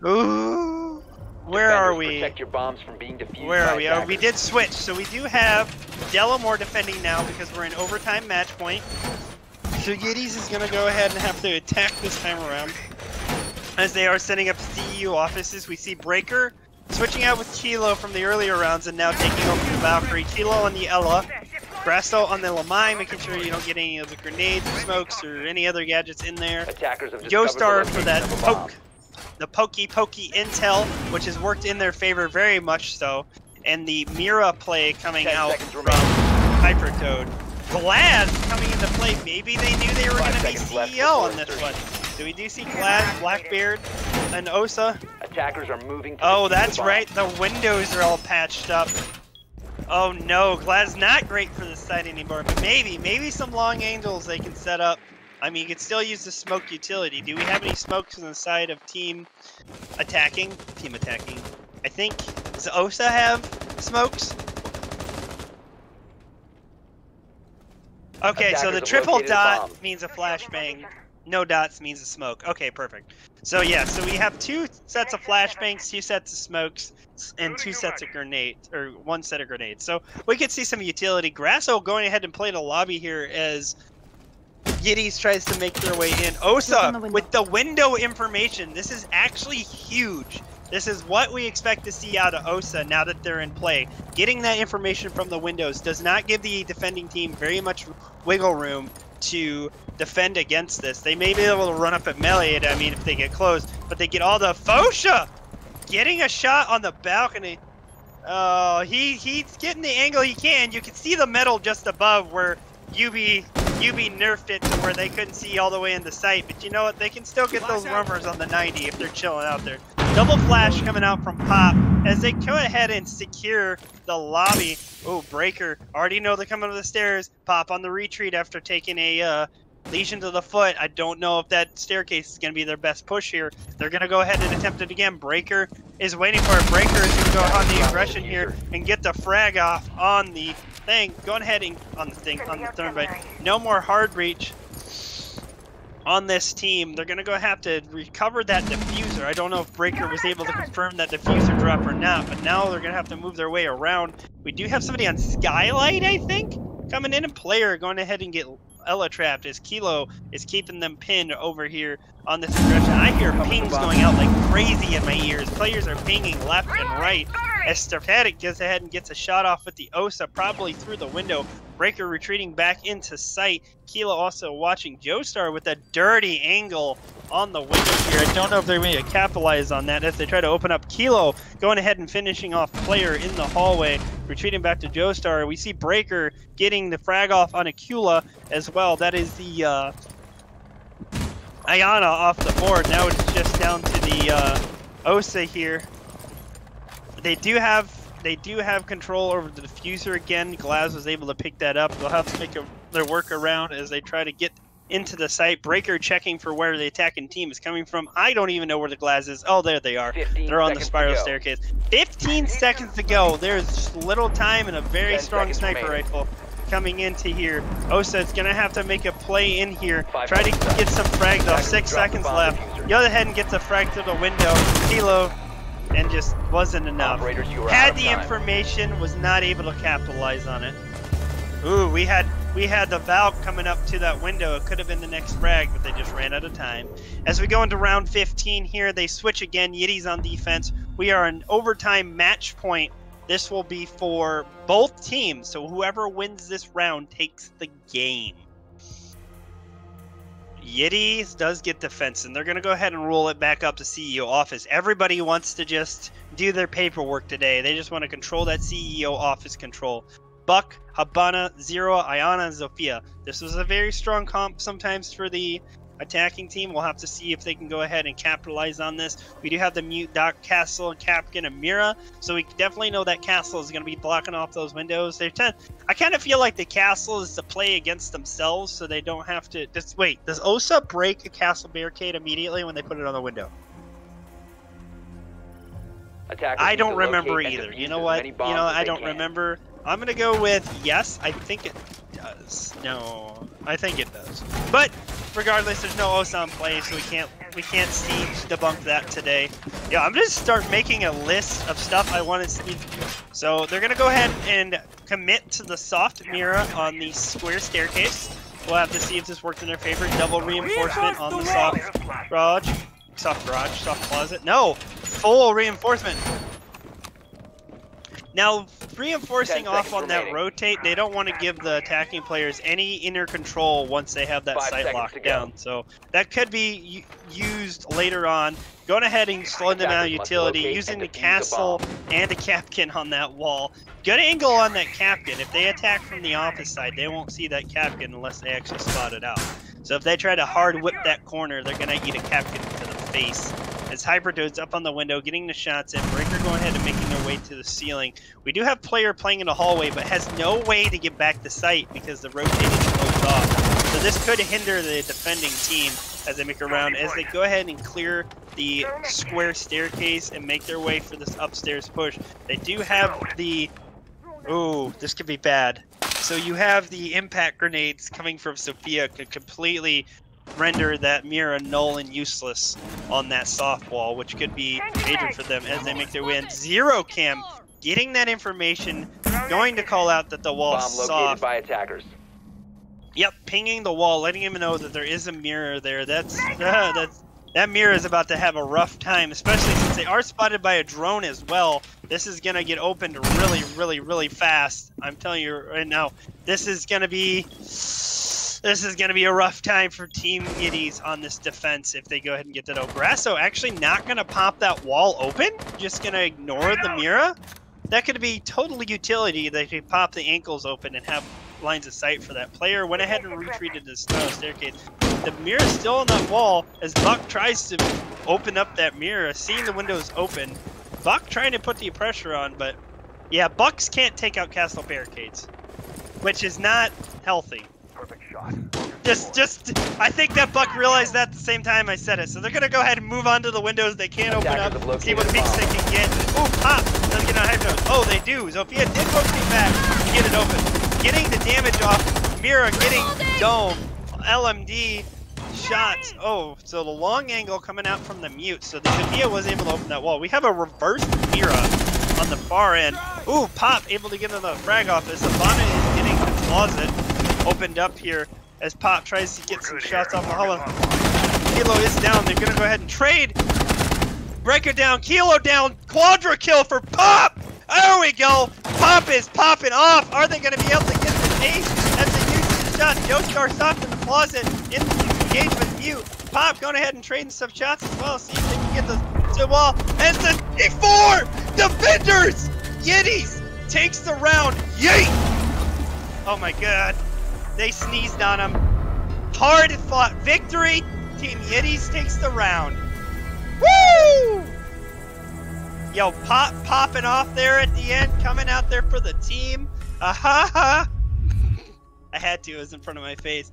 Ooh, where are we? Protect your bombs from being defused. Where are we? Oh, we did switch, so we do have Delamore defending now because we're in overtime match point. So Yitties is gonna go ahead and have to attack this time around, as they are setting up CEU offices. We see Breaker switching out with Kilo from the earlier rounds and now taking over the Valkyrie. Kilo on the Ella. Grasso on the Lamai, making sure you don't get any of the grenades or smokes or any other gadgets in there. Joestar for that poke. The pokey intel, which has worked in their favor very much so. And the Mira play coming out from Hypercode. Glad coming into play. Maybe they knew they were going to be CEO on this one. So we do see Glad, Blackbeard, and Osa. Attackers are moving. Oh, that's right. The windows are all patched up. Oh no, Glad's not great for this site anymore, but maybe some long angles they can set up. I mean, you could still use the smoke utility. Do we have any smokes on the side of team attacking? Team attacking. I think, does Osa have smokes? Okay, so the triple dot means a flashbang. No dots means a smoke. Okay, perfect. So yeah, so we have 2 sets of flashbangs, 2 sets of smokes, and 2 sets of grenades, or 1 set of grenades. So we could see some utility. Grasso going ahead and play the lobby here as Yitties tries to make their way in. Osa with the window information. This is actually huge. This is what we expect to see out of Osa now that they're in play. Getting that information from the windows does not give the defending team very much wiggle room to defend against this. They may be able to run up at melee, I mean, if they get close, but they get all the Fosha getting a shot on the balcony. Oh, he's getting the angle he can. You can see the metal just above where UB nerfed it to where they couldn't see all the way in the sight, but you know what? They can still get those rummers on the 90 if they're chilling out there. Double flash coming out from Pop as they go ahead and secure the lobby. Oh, Breaker. Already know they're coming up the stairs. Pop on the retreat after taking a lesion to the foot. I don't know if that staircase is going to be their best push here. They're going to go ahead and attempt it again. Breaker is waiting for it. Breaker is going to go on the aggression here and get the frag off on the thing. Going ahead and on the third, but no more hard reach on this team. They're going to go have to recover that diffuser. I don't know if Breaker was able to confirm that diffuser drop or not, but now they're going to have to move their way around. We do have somebody on Skylight, I think, coming in, and Player going ahead and get Ella trapped as Kilo is keeping them pinned over here on this aggression. I hear pings going out like crazy in my ears. Players are pinging left and right as Static goes ahead and gets a shot off with the OSA, probably through the window. Breaker retreating back into sight. Kilo also watching Joestar with a dirty angle on the window here. I don't know if they're going to capitalize on that as they try to open up. Kilo going ahead and finishing off Player in the hallway, retreating back to Joestar. We see Breaker getting the frag off on Akula as well. That is the Ayana off the board. Now it's just down to the OSA here. They do have control over the diffuser again. Glaz was able to pick that up. They'll have to make their work around as they try to get into the site. Breaker checking for where the attacking team is coming from. I don't even know where the Glaz is. Oh, there they are. They're on the spiral staircase. 15 seconds to go. There's just little time and a very strong sniper rifle coming into here. Osa is going to have to make a play in here. Try to get some frags off. 6 seconds left. Go ahead and get the frag through the window. Kilo. And just wasn't enough. Had the information, was not able to capitalize on it. Ooh, we had the Valk coming up to that window. It could have been the next frag, but they just ran out of time. As we go into round 15 here, they switch again. Yitties on defense. We are an overtime match point. This will be for both teams, so whoever wins this round takes the game. Yitties does get defense, and they're going to go ahead and roll it back up to CEO office. Everybody wants to just do their paperwork today. They just want to control that CEO office control. Buck, Habana, Zero, Ayana, and Zofia. This was a very strong comp sometimes for the attacking team. We'll have to see if they can go ahead and capitalize on this. We do have the Mute, Doc, Castle, Capkin, and Mira, so we definitely know that Castle is going to be blocking off those windows. I kind of feel like the Castle is to play against themselves, so they don't have to... Wait, does OSA break a Castle barricade immediately when they put it on the window? I don't remember either. You know what? I don't remember. I'm going to go with yes. I think it does. No, I think it does. But regardless, there's no OSA in play, so we can't siege debunk that today. Yeah, I'm going to start making a list of stuff I want to see. So they're going to go ahead and commit to the soft mirror on the square staircase. We'll have to see if this worked in their favor. Double reinforcement on the soft garage. Soft closet. No, full reinforcement. Now, reinforcing off on that rotate, they don't want to give the attacking players any inner control once they have that site locked down. So that could be used later on. Going ahead and slowing them down utility, using the Castle and a Capkin on that wall. Good angle on that Capkin. If they attack from the office side, they won't see that Capkin unless they actually spot it out. So if they try to hard whip that corner, they're going to eat a Capkin to the face. As Hyperdode's up on the window, getting the shots in. Breaker going ahead and making their way to the ceiling. We do have Player playing in the hallway, but has no way to get back to site because the rotating is closed off. So this could hinder the defending team as they make a round, as they go ahead and clear the square staircase and make their way for this upstairs push. They do have the... Ooh, this could be bad. So you have the impact grenades coming from Sophia, could completely render that Mira null and useless on that soft wall, which could be major for them as they make their way in. Zero Cam getting that information, going to call out that the wall's soft. By attackers. Yep, pinging the wall, letting him know that there is a mirror there. That mirror is about to have a rough time, especially since they are spotted by a drone as well. This is gonna get opened really, really, really fast. I'm telling you right now, this is gonna be a rough time for Team Yitties on this defense if they go ahead and get that open. Grasso actually not gonna pop that wall open, just gonna ignore the mirror. That could be total utility. They could pop the ankles open and have lines of sight for that. Player went ahead and retreated to the staircase. the mirror is still on that wall as Buck tries to open up that mirror, seeing the windows open. Buck trying to put the pressure on, but yeah, Bucks can't take out castle barricades, which is not healthy. Perfect shot. I think that Buck realized that at the same time I said it. So they're gonna go ahead and move on to the windows they can't open Attackers have up, see located what a peaks they bomb. can get. Ooh, pop! Doesn't get on hypnose. Oh, they do. Zofia did rotate back to get it open. Getting the damage off. Mira getting dome. LMD shots. Oh, so the long angle coming out from the mute. So the Zofia was able to open that wall. We have a reverse Mira on the far end. Ooh, Pop able to get in the frag off as Savannah is getting the closet opened up here as Pop tries to get some shots off the hollow. Kilo is down. They're going to go ahead and trade. Breaker down. Kilo down. Quadra kill for Pop. There we go. Pop is popping off. Are they going to be able to get the ace as they use the shot? Joestar stopped in the closet in the engagement view. Pop going ahead and trading some shots as well. See if they can get to the wall. And it's the D4 defenders. Yitties takes the round. Yeet. Oh my God. They sneezed on him. Hard fought victory. Team Yitties takes the round. Woo! Yo, Pop popping off there at the end, coming out there for the team. I had to, it was in front of my face.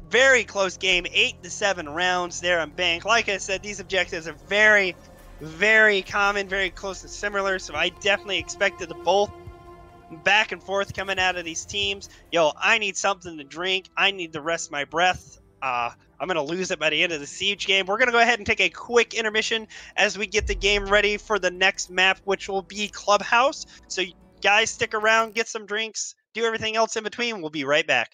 Very close game, 8-7 rounds there on Bank. Like I said, these objectives are very, very common, very close and similar, so I definitely expected the both back and forth coming out of these teams. Yo, I need something to drink. I need to rest my breath. I'm going to lose it by the end of the Siege game. We're going to go ahead and take a quick intermission as we get the game ready for the next map, which will be Clubhouse. So guys, stick around, get some drinks, do everything else in between. We'll be right back.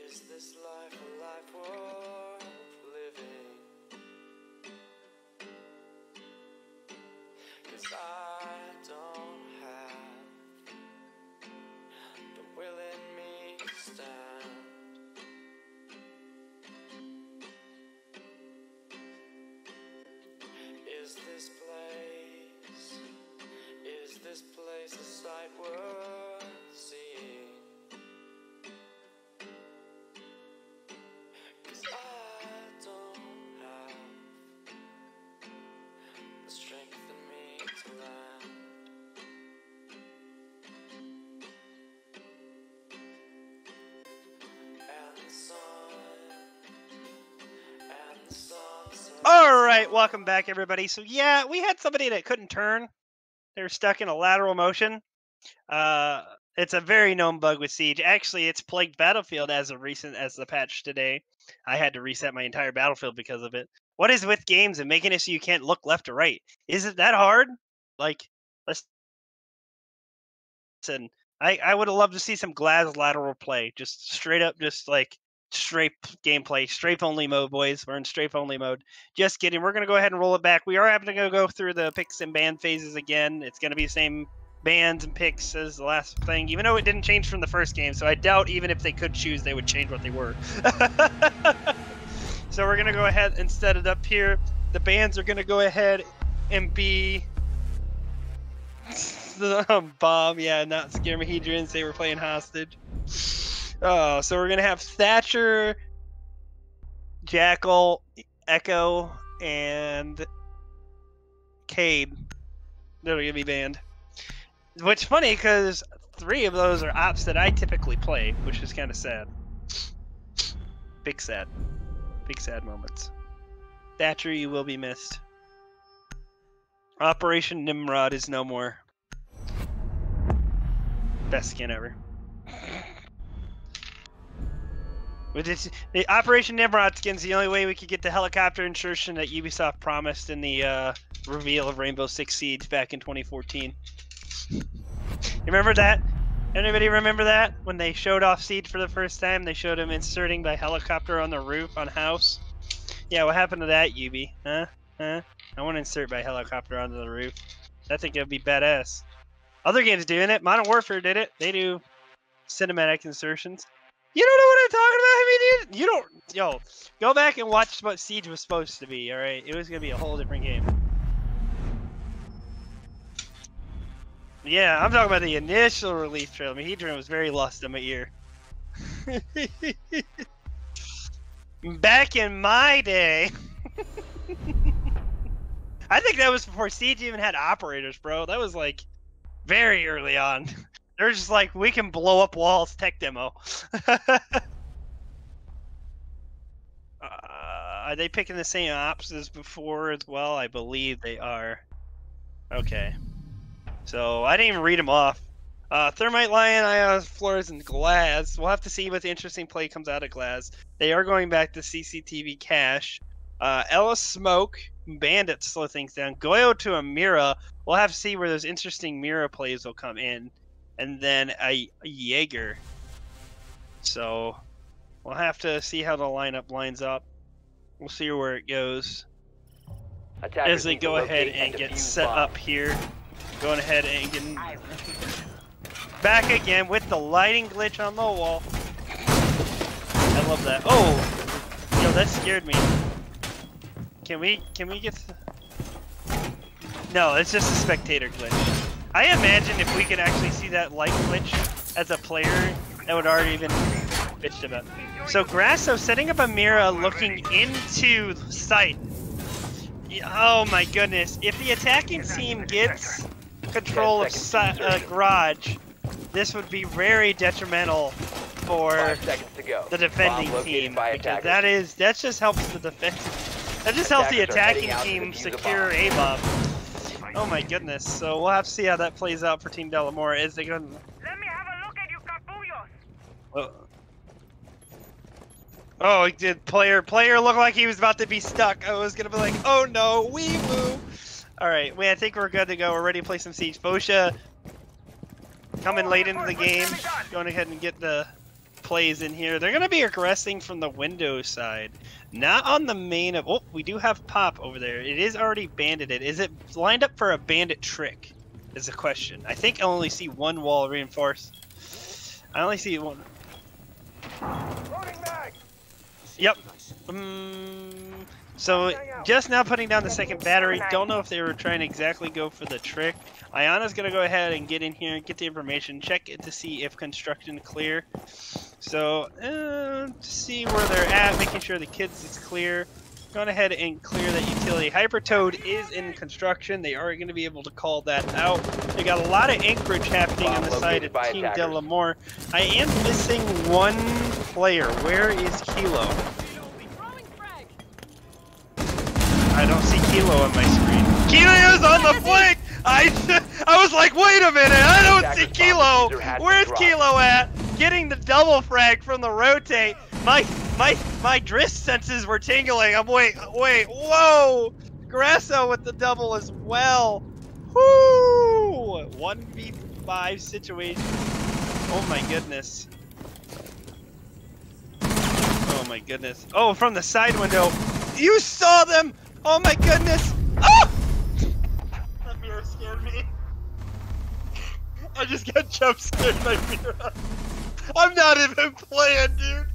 Is this life a life worth living? 'Cause I don't have the will in me to stand. Is this place a sight worth seeing? 'Cause I don't have the strength in me to land. And the sun All right, welcome back, everybody. So yeah, we had somebody that couldn't turn. They were stuck in a lateral motion. It's a very known bug with Siege. Actually, it's plagued Battlefield as recent as the patch today. I had to reset my entire Battlefield because of it. What is with games and making it so you can't look left or right? Is it that hard? Like, listen, I would have loved to see some Glaz lateral play. Just straight up, just like strafe gameplay. Strafe only mode, boys. We're in strafe only mode. Just kidding. We're going to go ahead and roll it back. We are having to go through the picks and ban phases again. It's going to be the same bans and picks as the last thing, even though it didn't change from the first game. So I doubt even if they could choose, they would change what they were. So we're going to go ahead and set it up here. The bans are going to go ahead and be the bomb. Yeah, not Scarmahedrons. They were playing hostage. Oh, so we're gonna have Thatcher, Jackal, Echo, and Cade. They're gonna be banned. Which is funny because 3 of those are ops that I typically play, which is kind of sad. Big sad moments. Thatcher, you will be missed. Operation Nimrod is no more. Best skin ever. The Operation Nimrod skin's the only way we could get the helicopter insertion that Ubisoft promised in the reveal of Rainbow Six Siege back in 2014. You remember that? Anybody remember that? When they showed off Siege for the first time, they showed him inserting the helicopter on the roof on House. Yeah, what happened to that, Ubi? Huh? I want to insert my helicopter onto the roof. I think it would be badass. Other games doing it. Modern Warfare did it. They do cinematic insertions. You don't know what I'm talking about? I mean, you don't. Yo, go back and watch what Siege was supposed to be. All right, it was gonna be a whole different game. Yeah, I'm talking about the initial release trailer. Mahedron was very lost in my ear. Back in my day. I think that was before Siege even had operators, bro. That was like very early on. They're just like, we can blow up walls tech demo. Are they picking the same ops as before as well? I believe they are. Okay. So I didn't even read them off. Thermite Lion, Ion Floors, and Glass. We'll have to see what the interesting play comes out of Glass. They are going back to CCTV Cache. Ellis Smoke, Bandit slow things down. Goyo to Amira. We'll have to see where those interesting Mira plays will come in. And then a Jaeger. So we'll have to see how the lineup lines up. We'll see where it goes. As they go ahead and get set up here. Going ahead and getting back again with the lighting glitch on the wall. I love that. Oh, yo, that scared me. Can we get? No, it's just a spectator glitch. I imagine if we could actually see that light glitch as a player, that would already been bitched about. So Grasso setting up a mirror looking into sight. Oh my goodness! If the attacking team gets control of garage, this would be very detrimental for the defending team, because that just helps the defensive. That just helps the attacking team secure A bomb. Oh my goodness! So we'll have to see how that plays out for Team Delamore. Is they gonna? Let me have a look at you, capullos. Oh, it did. Player looked like he was about to be stuck. I was gonna be like, oh no, wee woo. All right, I think we're good to go. We're ready to play some Siege. Bosha coming late into the game, going ahead and get the plays in here. They're gonna be aggressing from the window side, not on the main of. Oh, we do have Pop over there. It is already bandited. Is it lined up for a bandit trick? Is the question. I think I only see one wall reinforced. I only see one. Yep. So just now putting down the second battery. Don't know if they were trying to exactly go for the trick. Ayana's gonna go ahead and get in here and get the information, check it to see if construction clear. So to see where they're at, making sure the kids is clear. Going ahead and clear that utility. Hypertoad is in construction. They are going to be able to call that out. They got a lot of anchorage happening on the side of Team Delamore. I am missing one player. Where is Kilo? I don't see Kilo on my screen. Kilo's on the flank! I was like, wait a minute, I don't see Kilo! Where's Kilo at? Getting the double frag from the rotate. My drift senses were tingling. I'm wait, whoa! Grasso with the double as well. Whoo! 1v5 situation. Oh my goodness. Oh my goodness. Oh, from the side window. You saw them! Oh my goodness! Oh! That mirror scared me. I just got jump scared by mirror. I'm not even playing, dude.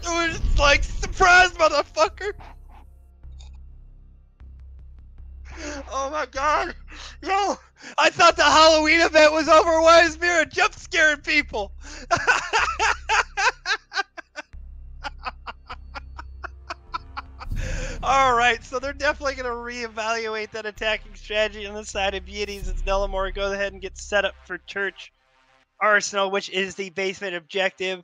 It was like, surprise, motherfucker! Oh my god! Yo! I thought the Halloween event was over. Why is Mira jump scaring people? Alright, so they're definitely going to reevaluate that attacking strategy on the side of Yitties as Delamore goes ahead and gets set up for Church Arsenal, which is the basement objective.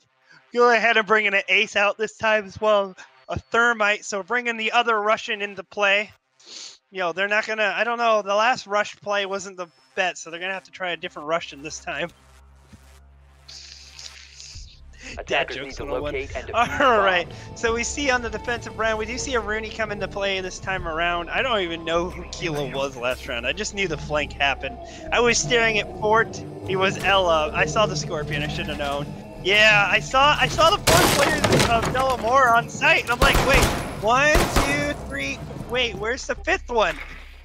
Go ahead and bring in an ace out this time as well, a thermite, so bringing the other Russian into play. You know, they're not going to, I don't know, the last rush play wasn't the bet, so they're going to have to try a different Russian this time. Attackers need to locate and defuse the All right, bombs. so we see on the defensive round, we do see a Rooney come into play this time around. I don't even know who Kilo was last round. I just knew the flank happened. I was staring at Fort. He was Ella. I saw the Scorpion. I should have known. Yeah, I saw the 4 players of Delamore on site, and I'm like, wait, 1, 2, 3. Wait, where's the 5th one?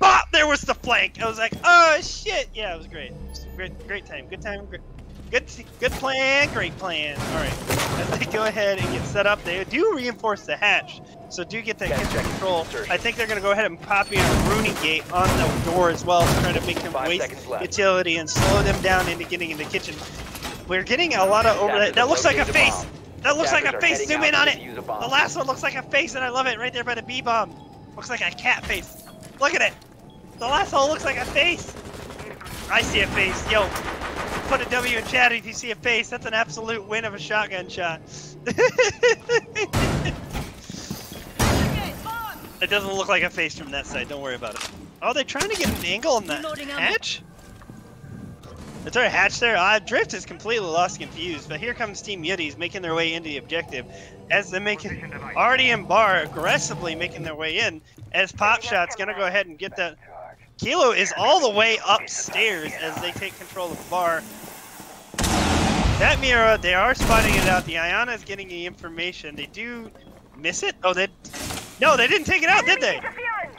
Bop! There was the flank. I was like, oh shit! Yeah, it was great. Great time. Good time. Good plan, great plan. All right, as they go ahead and get set up, they do reinforce the hatch, so do get that kitchen control. I think they're going to go ahead and pop in a Rooney gate on the door as well to try to make them waste utility and slow them down into getting in the kitchen. We're getting a lot of overhead. That looks like a face. That looks like a face. Zoom in on it. The last one looks like a face, and I love it right there by the B-bomb. Looks like a cat face. Look at it. The last one looks like a face. I see a face. Yo. Put a W in chat if you see a face. That's an absolute win of a shotgun shot. It doesn't look like a face from that side. Don't worry about it. Oh, they're trying to get an angle on that hatch? Is there a hatch there? Drift is completely lost confused, but here comes Team Yitties making their way into the objective. As they make it, Artie and Bar aggressively making their way in, as Pop Shot's going to go ahead and get that. Kilo is all the way upstairs as they take control of the bar. That Mira, they are spotting it out. The Ayana is getting the information. They do miss it? Oh, no, they didn't take it out, did they?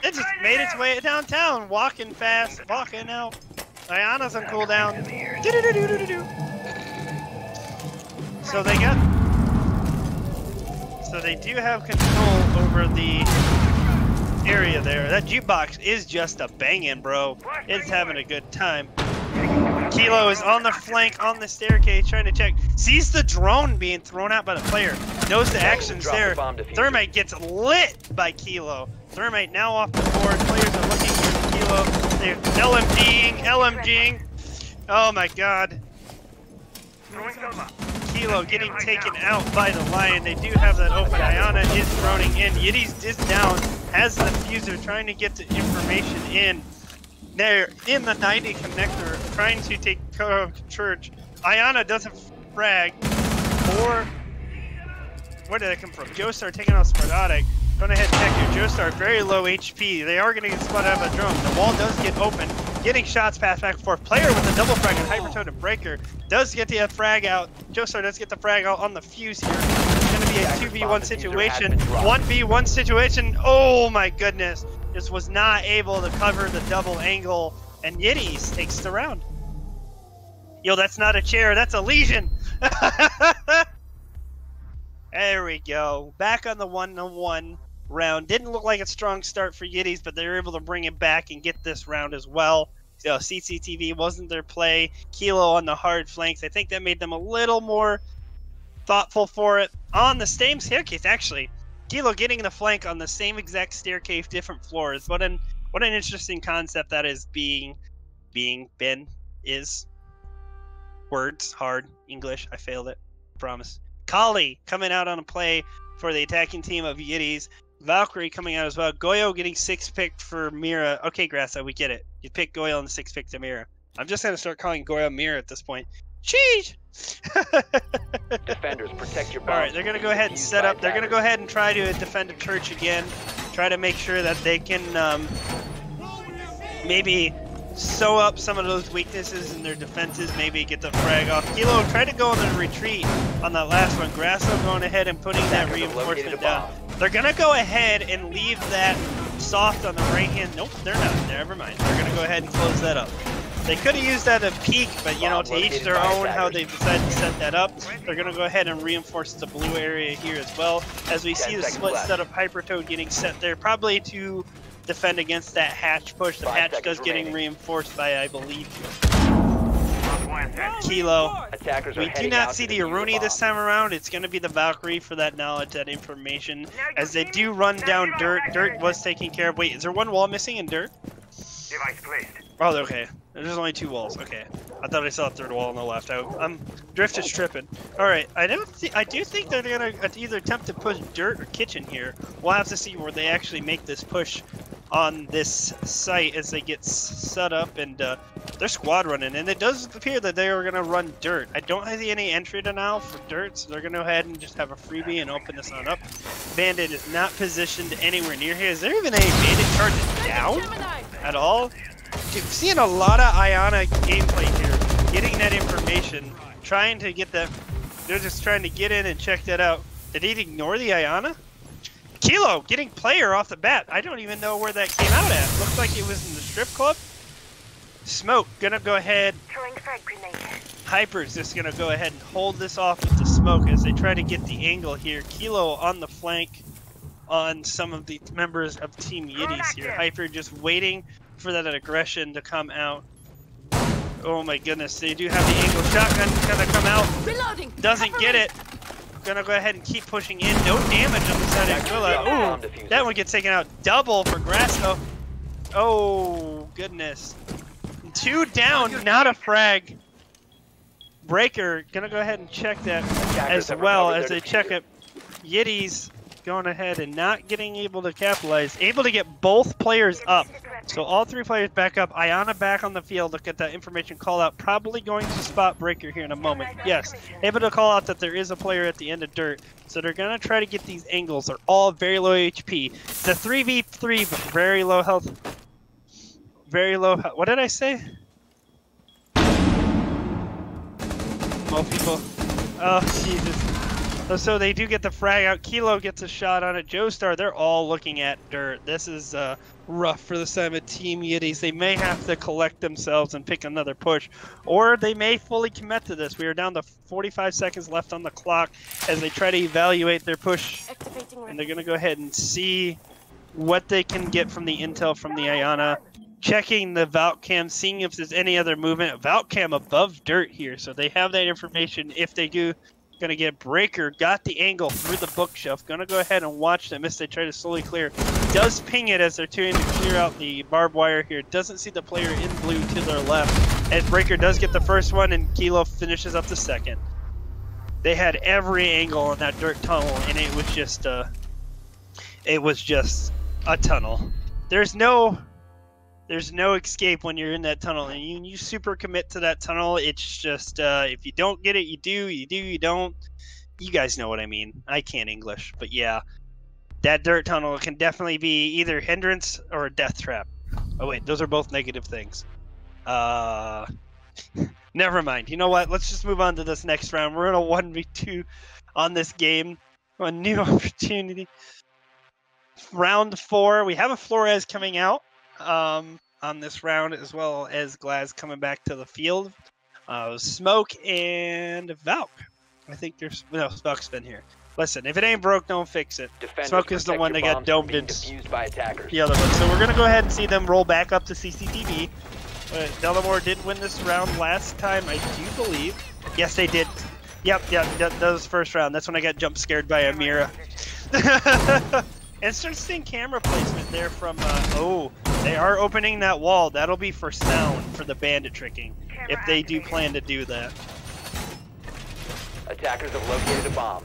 It just made its way downtown, walking fast, walking out. Ayana's on cooldown. So they do have control over the area there. That jukebox is just a banging, bro. It's having a good time. Kilo is on the flank on the staircase trying to check. Sees the drone being thrown out by the player. Knows the action's there. Thermite gets lit by Kilo. Thermite now off the board. Players are looking for Kilo. They're LMGing. Oh my god. Kilo getting taken out by the Lion. They do have that open. Ayana is droning in. Yitties is down. Has the fuser trying to get the information in. They're in the 90 connector trying to take care of Church. Ayana doesn't frag. Or where did that come from? Joestar taking out Spartotic. Going ahead and check your Joestar. Very low HP. They are going to get spotted out by the drone. The wall does get open. Getting shots passed back and forth. Player with a double frag and Hypertotem Breaker does get the frag out. Joestar does get the frag out on the fuse here. It's going to be a 2v1 situation. 1v1 situation. Oh my goodness. Just was not able to cover the double angle. And Yitties takes the round. Yo, that's not a chair. That's a Legion. There we go. Back on the 1-1 round. Didn't look like a strong start for Yitties, but they were able to bring it back and get this round as well. So CCTV wasn't their play. Kilo on the hard flanks. I think that made them a little more thoughtful for it. On the same staircase, actually. Kilo getting the flank on the same exact staircase, different floors. What an interesting concept that is is. Words, hard, English, I failed it. Promise. Kali coming out on a play for the attacking team of Yitties. Valkyrie coming out as well. Goyo getting 6-picked for Mira. Okay, Grassa, we get it. You pick Goyo on the 6-pick to Mira. I'm just going to start calling Goyo Mira at this point. Cheese! Defenders, protect your bombs. All right, they're going to go ahead and set up. They're going to go ahead and try to defend a Church again. Try to make sure that they can maybe sew up some of those weaknesses in their defenses, maybe get the frag off. Kilo tried to go on the retreat on that last one. Grasso going ahead and putting that reinforcement down. They're going to go ahead and leave that soft on the right hand. Nope, they're not. Never mind. They're going to go ahead and close that up. They could have used that at peak, but you know, to each their own how they decided to set that up. They're going to go ahead and reinforce the blue area here as well. As we see the split setup, Hypertoad getting set there, probably to defend against that hatch push. The 5 hatch seconds does getting remaining. reinforced by, I believe, Kilo. Attackers are We do heading not out see to the defuse Aruni bomb. this time around. It's going to be the Valkyrie for that knowledge, that information. As they do run down Dirt. Dirt was taken care of. Wait, is there one wall missing in Dirt? Device placed. Oh, okay. There's only 2 walls. Okay. I thought I saw a 3rd wall on the left. Drift is tripping. All right. I do think they're gonna either attempt to push Dirt or Kitchen here. We'll have to see where they actually make this push on this site as they get set up, and they're squad running. And it does appear that they are gonna run Dirt. I don't see any entry denial for Dirt, so they're gonna go ahead and just have a freebie and open this on up. Bandit is not positioned anywhere near here. Is there even a Bandit charge down at all? Dude, seeing a lot of Iana gameplay here, getting that information, trying to get that. They're just trying to get in and check that out. Did he ignore the Iana? Kilo getting player off the bat. I don't even know where that came out at. Looks like it was in the strip club. Smoke gonna go ahead. Throwing frag grenade. Hyper's just gonna go ahead and hold this off with the smoke as they try to get the angle here. Kilo on the flank on some of the members of Team Yitties here. Hyper just waiting for that aggression to come out. Oh my goodness, they do have the angle. Shotgun gonna come out. Reloading. Doesn't get it. Gonna go ahead and keep pushing in. No damage on the side of Aquila. Ooh, that one gets taken out. Double for Grasso. Oh goodness. 2 down, not a frag. Breaker gonna go ahead and check that as well as they check it. Yitties going ahead and not getting able to capitalize. Able to get both players up. So all 3 players back up. Iana back on the field. Look at that information call out. Probably going to spot Breaker here in a moment. Yes, able to call out that there is a player at the end of Dirt. So they're going to try to get these angles. They're all very low HP. The 3v3, but very low health. Very low health. What did I say? Most people. Oh, Jesus. So they do get the frag out. Kilo gets a shot on it. Joestar, they're all looking at Dirt. This is rough for the side of Team Yitties. They may have to collect themselves and pick another push, or they may fully commit to this. We are down to 45 seconds left on the clock as they try to evaluate their push. And they're going to go ahead and see what they can get from the intel from the Iana. Checking the Valk cam, seeing if there's any other movement. Valk cam above Dirt here, so they have that information if they do. Gonna get Breaker, got the angle through the bookshelf. Gonna go ahead and watch them as they try to slowly clear. Does ping it as they're trying to clear out the barbed wire here. Doesn't see the player in blue to their left. As Breaker does get the first one and Kilo finishes up the second. They had every angle on that Dirt tunnel and it was just a tunnel. There's no escape when you're in that tunnel, and you super commit to that tunnel. It's just if you don't get it, you do, you don't. You guys know what I mean. I can't English, but yeah, that Dirt tunnel can definitely be either hindrance or a death trap. Oh wait, those are both negative things. Never mind. You know what? Let's just move on to this next round. We're in a 1v2 on this game. A new opportunity. Round 4. We have a Flores coming out. On this round, as well as Glaz coming back to the field. Smoke and Valk. I think there's no Smoke's been here. Listen, if it ain't broke, don't fix it. Defenders, Smoke is the one that got domed in. Defused by attackers. The other one. So we're gonna go ahead and see them roll back up to CCTV. Delamore did win this round last time, I do believe. Yes, they did. Yep, that was first round. That's when I got jump scared by Amira. Interesting camera placement there from, oh, they are opening that wall. That'll be for sound for the bandit tricking, if they do plan to do that. Attackers have located a bomb.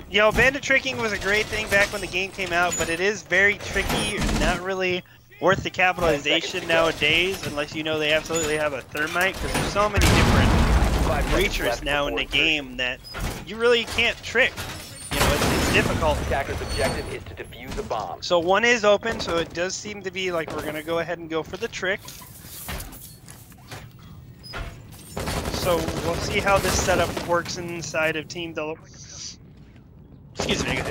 Yo, bandit tricking was a great thing back when the game came out, but it is very tricky, not really worth the capitalization nowadays, unless you know they absolutely have a thermite, because there's so many different creatures now in the game that you really can't trick. You know, it's difficult. Attacker's objective is to defuse a bomb. So one is open, so it does seem to be like we're going to go ahead and go for the trick. So we'll see how this setup works inside of Team Delamore. Excuse me,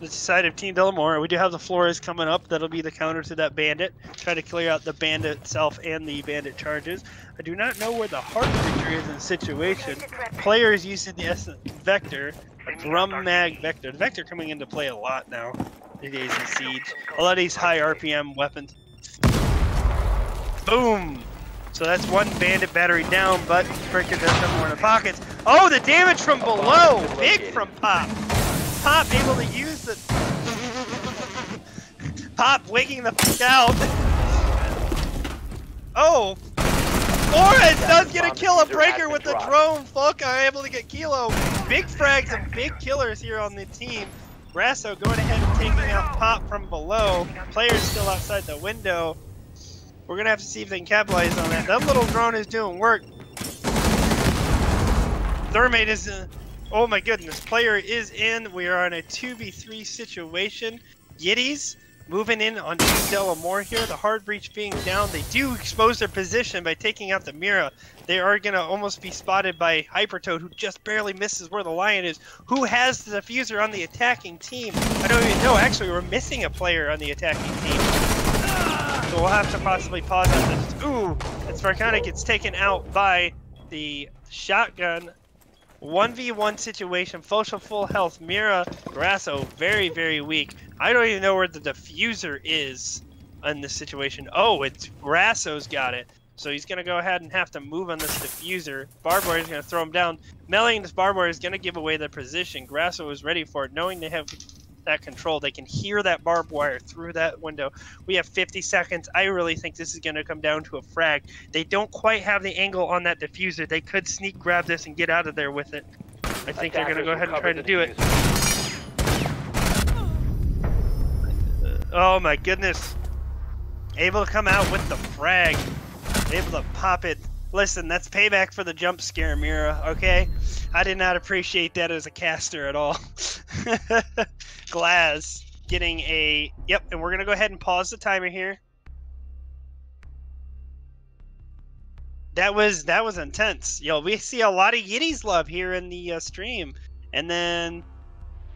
the side of Team Delamore. We do have the Flores coming up. That'll be the counter to that bandit. Try to clear out the bandit itself and the bandit charges. I do not know where the heart creature is in the situation. Players using the Vector, a drum mag Vector. The Vector coming into play a lot now. It is in Siege. A lot of these high RPM weapons. Boom! So that's one bandit battery down, but Breaker does have more in the pockets. Oh, the damage from below! Big from Pop! Pop able to use the... Pop wigging the fuck out! Oh! Flores does get a kill, a Breaker with the drone! Fuck, I'm able to get Kilo! Big frags and big killers here on the team. Grasso going ahead and taking out Pop from below. Players still outside the window. We're gonna have to see if they can capitalize on that. That little drone is doing work. Thermate is... oh my goodness, player is in. We are on a 2v3 situation. Yitties moving in on Delamore here. The hard breach being down. They do expose their position by taking out the Mira. They are going to almost be spotted by Hypertoad, who just barely misses where the Lion is. Who has the diffuser on the attacking team? I don't even know. Actually, we're missing a player on the attacking team. So we'll have to possibly pause on this. Ooh, and Sparkana gets taken out by the shotgun. 1v1 situation, full health. Mira, Grasso, very, very weak. I don't even know where the diffuser is in this situation. Oh, it's Grasso's got it. So he's going to go ahead and have to move on this diffuser. Barbed wire is going to throw him down. Meleeing this barbed wire is going to give away their position. Grasso is ready for it, knowing they have that control. They can hear that barbed wire through that window. We have 50 seconds. I really think this is going to come down to a frag. They don't quite have the angle on that diffuser. They could sneak grab this and get out of there with it. I think they're going to go ahead and try to do it. Oh my goodness. Able to come out with the frag. Able to pop it. Listen, that's payback for the jump scare, Mira, okay? I did not appreciate that as a caster at all. Glaz getting a... Yep, and we're going to go ahead and pause the timer here. That was intense. Yo, we see a lot of Yitties love here in the stream. And then,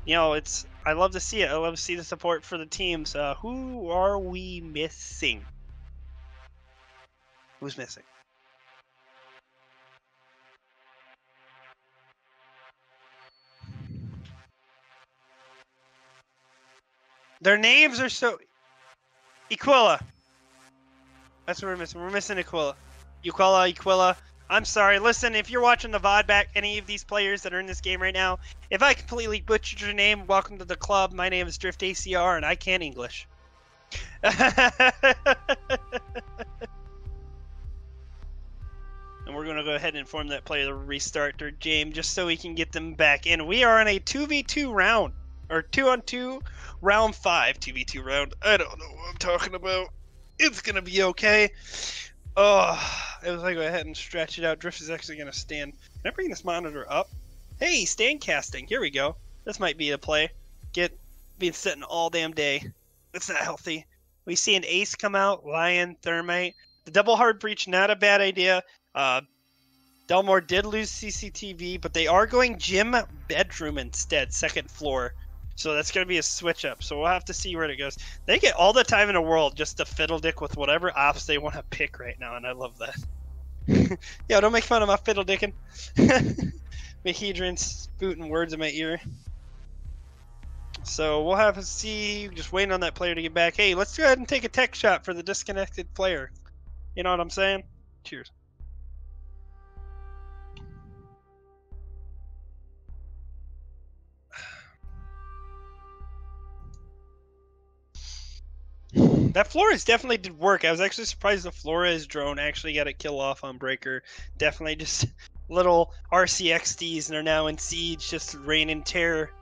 you know, I love to see it. I love to see the support for the teams. Who are we missing? Who's missing? Their names are so... Aquila. That's what we're missing. We're missing Aquila. Aquila. I'm sorry. Listen, if you're watching the VOD back, any of these players that are in this game right now, if I completely butchered your name, welcome to the club. My name is Drift ACR, and I can English. And we're going to go ahead and inform that player to restart their game just so we can get them back in. We are in a 2v2 round. Or 2-on-2, round 5, 2v2 round. I don't know what I'm talking about. It's going to be okay. Oh, it was like go ahead and stretch it out. Drift is actually going to stand. Can I bring this monitor up? Hey, stand casting. Here we go. This might be a play. Being sitting all damn day. It's not healthy. We see an ace come out. Lion, Thermite. The double hard breach, not a bad idea. Delmore did lose CCTV, but they are going gym bedroom instead, second floor. So that's going to be a switch up. So we'll have to see where it goes. They get all the time in the world just to fiddle dick with whatever ops they want to pick right now, and I love that. Yo, don't make fun of my fiddle dicking. Mahedron's spooting words in my ear. So we'll have to see. Just waiting on that player to get back. Hey, let's go ahead and take a tech shot for the disconnected player. You know what I'm saying? Cheers. That Flores definitely did work. I was actually surprised the Flores drone actually got a kill off on Breaker. Definitely just little RCXDs, and they're now in Siege, just raining terror,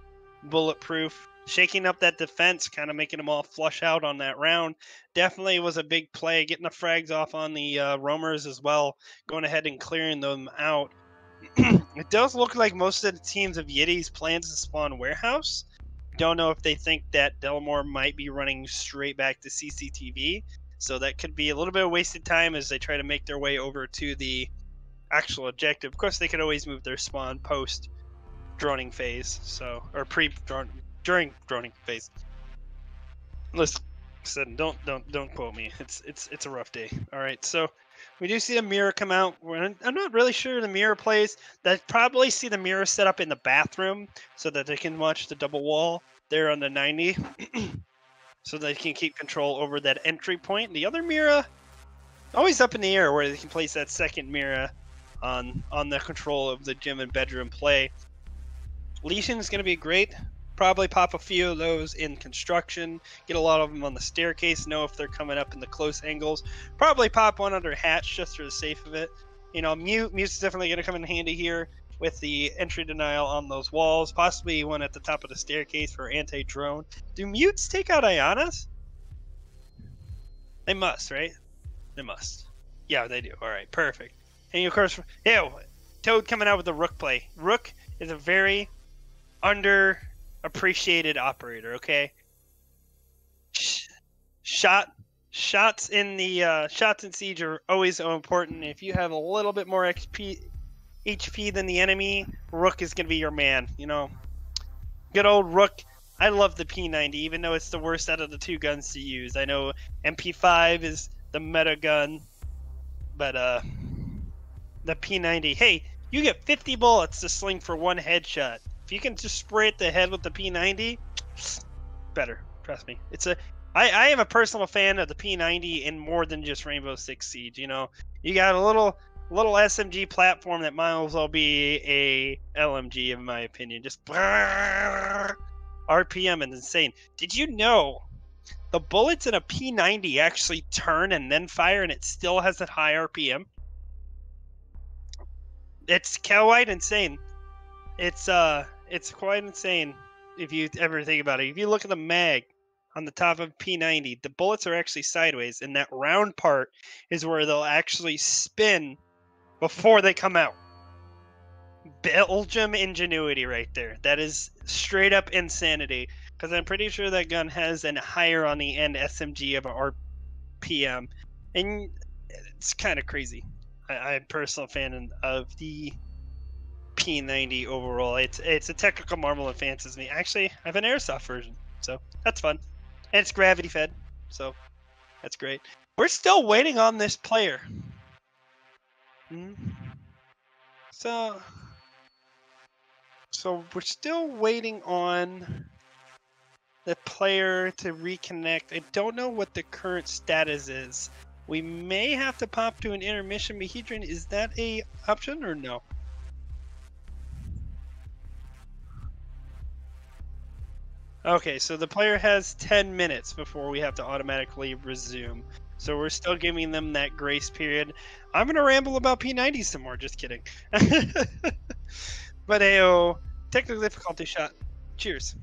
bulletproof. Shaking up that defense, kind of making them all flush out on that round. Definitely was a big play, getting the frags off on the roamers as well, going ahead and clearing them out. It does look like most of the teams of Yitties plans to spawn warehouse. Don't know if they think that Delmore might be running straight back to CCTV, so that could be a little bit of wasted time as they try to make their way over to the actual objective. Of course, they could always move their spawn post droning phase, so or during droning phase. Listen, don't quote me. It's a rough day. All right, so we do see the mirror come out. I'm not really sure the mirror plays. They probably see the mirror set up in the bathroom so that they can watch the double wall there on the 90. so they can keep control over that entry point. The other Mira, always up in the air where they can place that second Mira on the control of the gym and bedroom play. Lesion is going to be great. Probably pop a few of those in construction. Get a lot of them on the staircase. Know if they're coming up in the close angles. Probably pop one under hatch just for the sake of it. You know, mute's definitely going to come in handy here with the entry denial on those walls. Possibly one at the top of the staircase for anti-drone. Do mutes take out Ionas? They must, right? They must. Yeah, they do. All right, perfect. And of course, ew, Toad coming out with the Rook play. Rook is a very underappreciated operator. Okay. Shots in Siege are always so important. If you have a little bit more HP than the enemy, Rook is gonna be your man. You know, good old Rook. I love the P90, even though it's the worst out of the two guns to use. I know MP5 is the meta gun, but the P90. Hey, you get 50 bullets to sling for one headshot. If you can just spray at the head with the P90, better. Trust me. I am a personal fan of the P90 in more than just Rainbow Six Siege. You know, you got a little SMG platform that might as well be a LMG in my opinion. Just RPM is insane. Did you know the bullets in a P90 actually turn and then fire, and it still has that high RPM? It's quite insane. It's quite insane if you ever think about it. If you look at the mag on the top of P90, the bullets are actually sideways, and that round part is where they'll actually spin before they come out. Belgium ingenuity right there. That is straight up insanity, because I'm pretty sure that gun has an higher on the end SMG of a RPM, and it's kind of crazy. I'm a personal fan of the P90 overall. It's a technical marvel that fancies me. Actually, I have an airsoft version, so that's fun. And it's gravity fed, so that's great. We're still waiting on this player. So we're still waiting on the player to reconnect. I don't know what the current status is. We may have to pop to an intermission. Mahedron, is that a option or no? Okay, so the player has 10 minutes before we have to automatically resume. So we're still giving them that grace period. I'm going to ramble about P90 some more, just kidding. But ayo, technical difficulty shot. Cheers.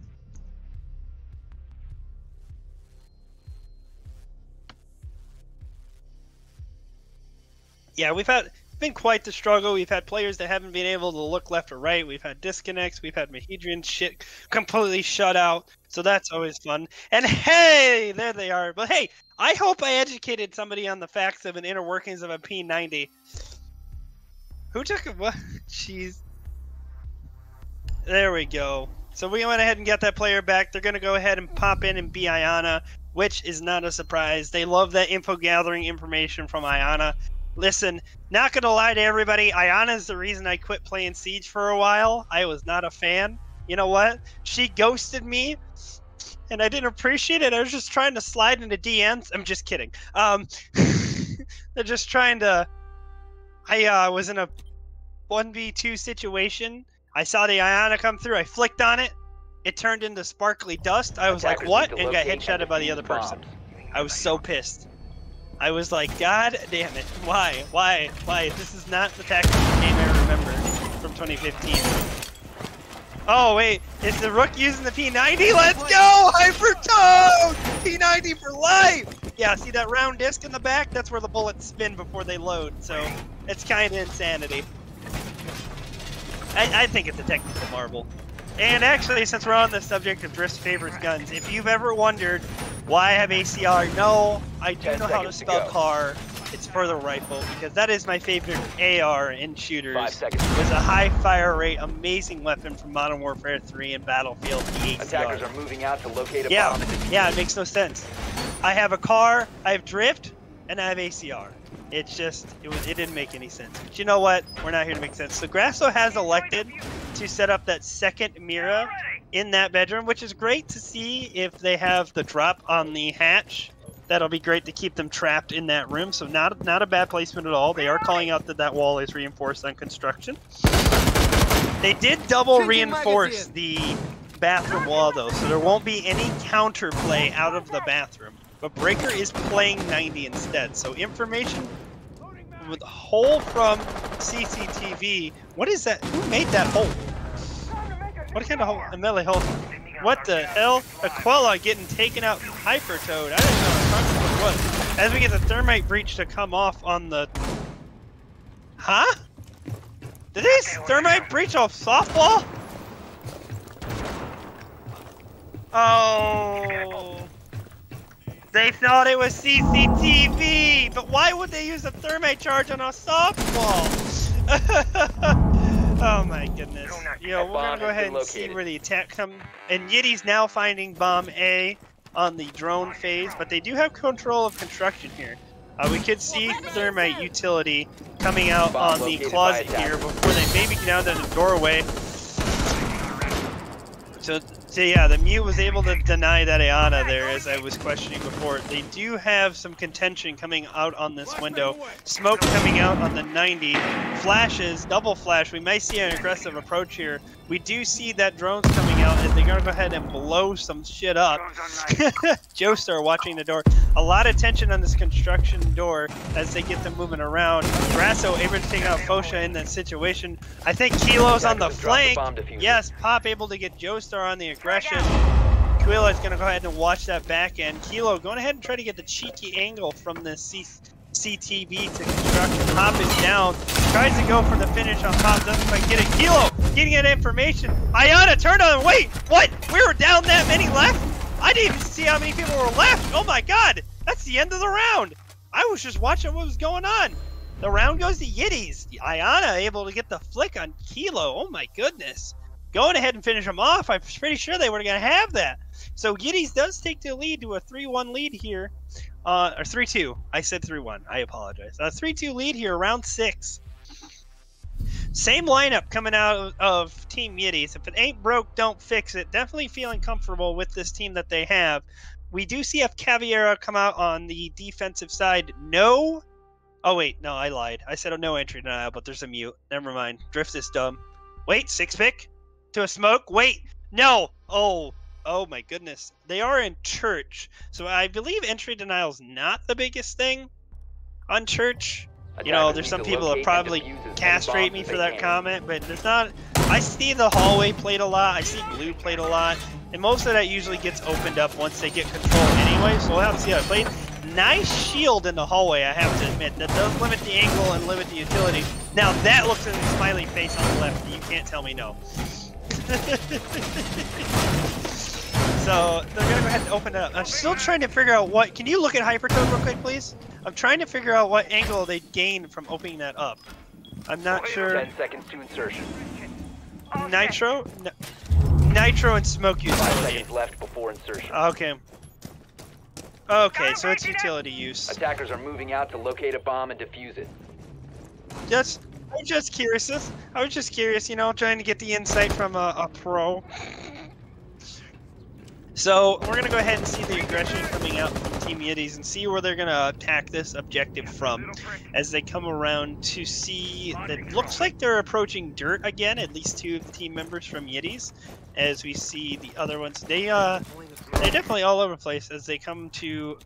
Yeah, it's been quite the struggle. We've had players that haven't been able to look left or right. We've had disconnects. We've had Mahedron shit completely shut out. So that's always fun. And hey, there they are. But hey, I hope I educated somebody on the facts of an inner workings of a P90. Who took it? What? Jeez. There we go. So we went ahead and got that player back. They're going to go ahead and pop in and be Iana, which is not a surprise. They love that info gathering information from Iana. Listen, not gonna lie to everybody, Iana is the reason I quit playing Siege for a while. I was not a fan. You know what? She ghosted me, and I didn't appreciate it. I was just trying to slide into DMs. I'm just kidding. They're just trying to... I was in a 1v2 situation. I saw the Iana come through. I flicked on it. It turned into sparkly dust. I was like, what? And got headshotted by the other person. I was so pissed. I was like, God damn it. Why? This is not the tactical game I remember from 2015. Oh, wait. Is the Rook using the P90? Let's go! Hyper Toad! P90 for life! Yeah, see that round disc in the back? That's where the bullets spin before they load, so it's kind of insanity. I think it's a technical marvel. And actually, since we're on the subject of Drift's favorite guns, if you've ever wondered why I have ACR, no, I do know how to spell car. It's for the rifle, because that is my favorite AR in shooters. 5 seconds. It was a high fire rate, amazing weapon from Modern Warfare 3 and Battlefield, the ACR. Attackers are moving out to locate a Yeah, bomb. yeah, it makes no sense. I have a car, I have Drift, and I have ACR. It's just, it didn't make any sense. But you know what? We're not here to make sense. So Grasso has elected to set up that second Mira in that bedroom, which is great to see if they have the drop on the hatch. That'll be great to keep them trapped in that room. So not a bad placement at all. They are calling out that that wall is reinforced on construction. They did double reinforce the bathroom wall though, so there won't be any counterplay out of the bathroom. But Breaker is playing 90 instead. So information with hole from CCTV. What is that? Who made that hole? What kind of hole? A melee hole? What the hell? Aquila getting taken out hyper-toed. I didn't know what it was. As we get the thermite breach to come off on the... Huh? Did they thermite breach off softball? Oh... They thought it was CCTV! But why would they use a thermite charge on a softball? Oh my goodness. Yo, we're gonna go ahead and see where the attack comes. And Yitties now finding bomb A on the drone phase, but they do have control of construction here. We could see thermite utility coming out on the closet here before they maybe get down to the doorway. So yeah, the mute was able to deny that Ayana there, as I was questioning before. They do have some contention coming out on this window. Smoke coming out on the 90. Flashes, double flash. We might see an aggressive approach here. We do see that drones coming out, and they're going to go ahead and blow some shit up. Joestar watching the door. A lot of tension on this construction door as they get them moving around. Grasso able to take out Fosha in that situation. I think Kilo's on the flank. Yes, Pop able to get Joestar on the aggression. Aquila is going to go ahead and watch that back end. Kilo going ahead and try to get the cheeky angle from the CTV to construction. Pop is down. Tries to go for the finish on Pop. Doesn't quite get it. Kilo getting that information. Ayana turned on. Wait, what? We were down that many left? I didn't even see how many people were left. Oh my god. That's the end of the round. I was just watching what was going on. The round goes to Yitties. Ayana able to get the flick on Kilo. Oh my goodness. Going ahead and finish them off. I'm pretty sure they were going to have that. So Yitties does take the lead to a 3-1 lead here. Or 3-2. I said 3-1. I apologize. 3-2 lead here, round 6. Same lineup coming out of Team Yitties. If it ain't broke, don't fix it. Definitely feeling comfortable with this team that they have. We do see F. Caviera come out on the defensive side. No. Oh, wait. No, I lied. I said no entry denial, but there's a mute. Never mind. Drift is dumb. Wait, 6-pick? To a smoke? Wait. No. Oh, my goodness. They are in church. So I believe entry denial is not the biggest thing on church. You know, there's some people that probably castrate me for that comment, but there's not. I see the hallway played a lot. I see blue played a lot. And most of that usually gets opened up once they get control anyway. So we'll have to see how it played. Nice shield in the hallway, I have to admit. That does limit the angle and limit the utility. Now that looks like a smiley face on the left. You can't tell me no. So they're gonna go ahead and open it up. I'm still trying to figure out what. Can you look at Hypertoad real quick, please? I'm trying to figure out what angle they gained from opening that up. I'm not sure. 10 seconds to insertion. Nitro, Nitro and smoke 5 utility. seconds left before insertion. Okay. Okay, so it's utility use. Attackers are moving out to locate a bomb and defuse it. I'm just curious. I was just curious, you know, trying to get the insight from a pro. So we're gonna go ahead and see the aggression coming out from Team Yitties and see where they're gonna attack this objective from, as they come around to see that it looks like they're approaching dirt again. At least 2 of the team members from Yitties, as we see the other ones. They're definitely all over the place as they come to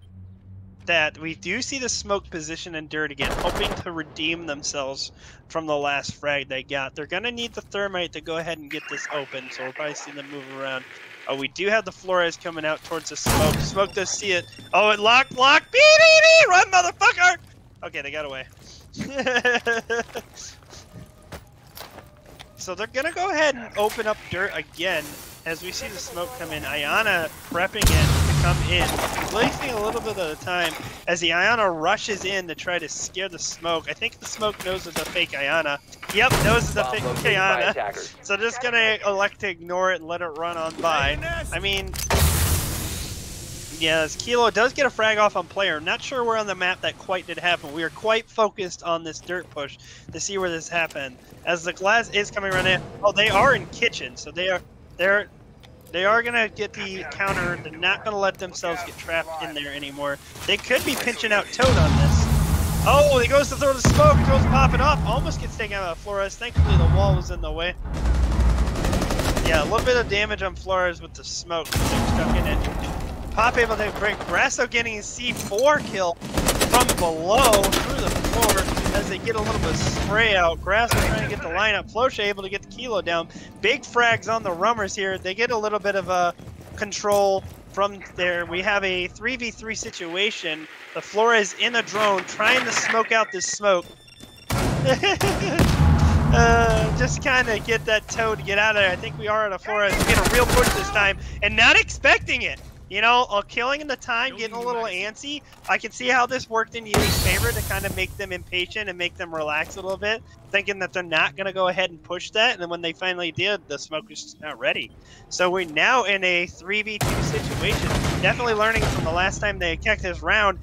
that. We do see the smoke position in dirt again, hoping to redeem themselves from the last frag they got. They're gonna need the thermite to go ahead and get this open, so we'll probably see them move around. Oh, we do have the Flores coming out towards the smoke. Smoke does see it. Oh, it locked. BDD! Run, motherfucker! Okay, they got away. So they're gonna go ahead and open up dirt again as we see the smoke come in. Ayana prepping it to come in, wasting a little bit of the time as the Ayana rushes in to try to scare the smoke. I think the smoke knows it's a fake Ayana. Yep, knows it's a fake Ayana. So they're just gonna elect to ignore it and let it run on by. I mean, yes, Kilo does get a frag off on player. Not sure where on the map that quite did happen. We are quite focused on this dirt push to see where this happened. As the glass is coming around in. Oh, they are in kitchen, so they're They are going to get the counter. They're not going to let themselves get trapped in there anymore. They could be pinching out Toad on this. Oh, he goes to throw the smoke. He goes to pop it off. Almost gets taken out of Flores. Thankfully, the wall was in the way. Yeah, a little bit of damage on Flores with the smoke. They're stuck in it. Pop able to break. Grasso getting his C4 kill from below through the floor as they get a little bit of spray out. Grasso trying to get the lineup. Flosha able to get the kilo down. Big frags on the rummers here. They get a little bit of a control from there. We have a 3v3 situation. The Flores in a drone trying to smoke out this smoke. Just kind of get that Toad to get out of there. I think we are at a Flores. We get a real push this time and not expecting it. You know, killing in the time, getting a little antsy. I can see how this worked in Yitties' favor to kind of make them impatient and make them relax a little bit, thinking that they're not going to go ahead and push that. And then when they finally did, the smoke was just not ready. So we're now in a 3v2 situation. Definitely learning from the last time they kicked this round.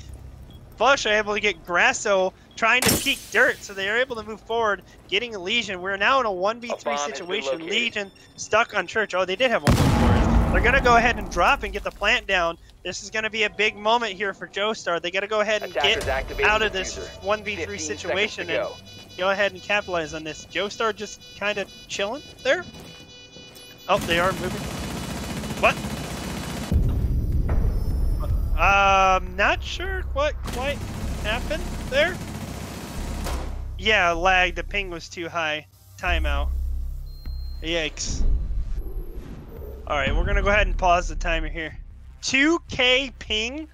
Flush are able to get Grasso trying to peek dirt, so they are able to move forward, getting a Legion. We're now in a 1v3 situation. Legion stuck on Church. Oh, they did have one more. They're going to go ahead and drop and get the plant down. This is going to be a big moment here for Joestar. They got to go ahead and get out of this 1v3 situation and go ahead and capitalize on this. Joestar just kind of chilling there. Oh, they are moving. What? Not sure what quite happened there. Yeah, lag. The ping was too high. Timeout. Yikes. Alright, we're gonna go ahead and pause the timer here. 2K ping?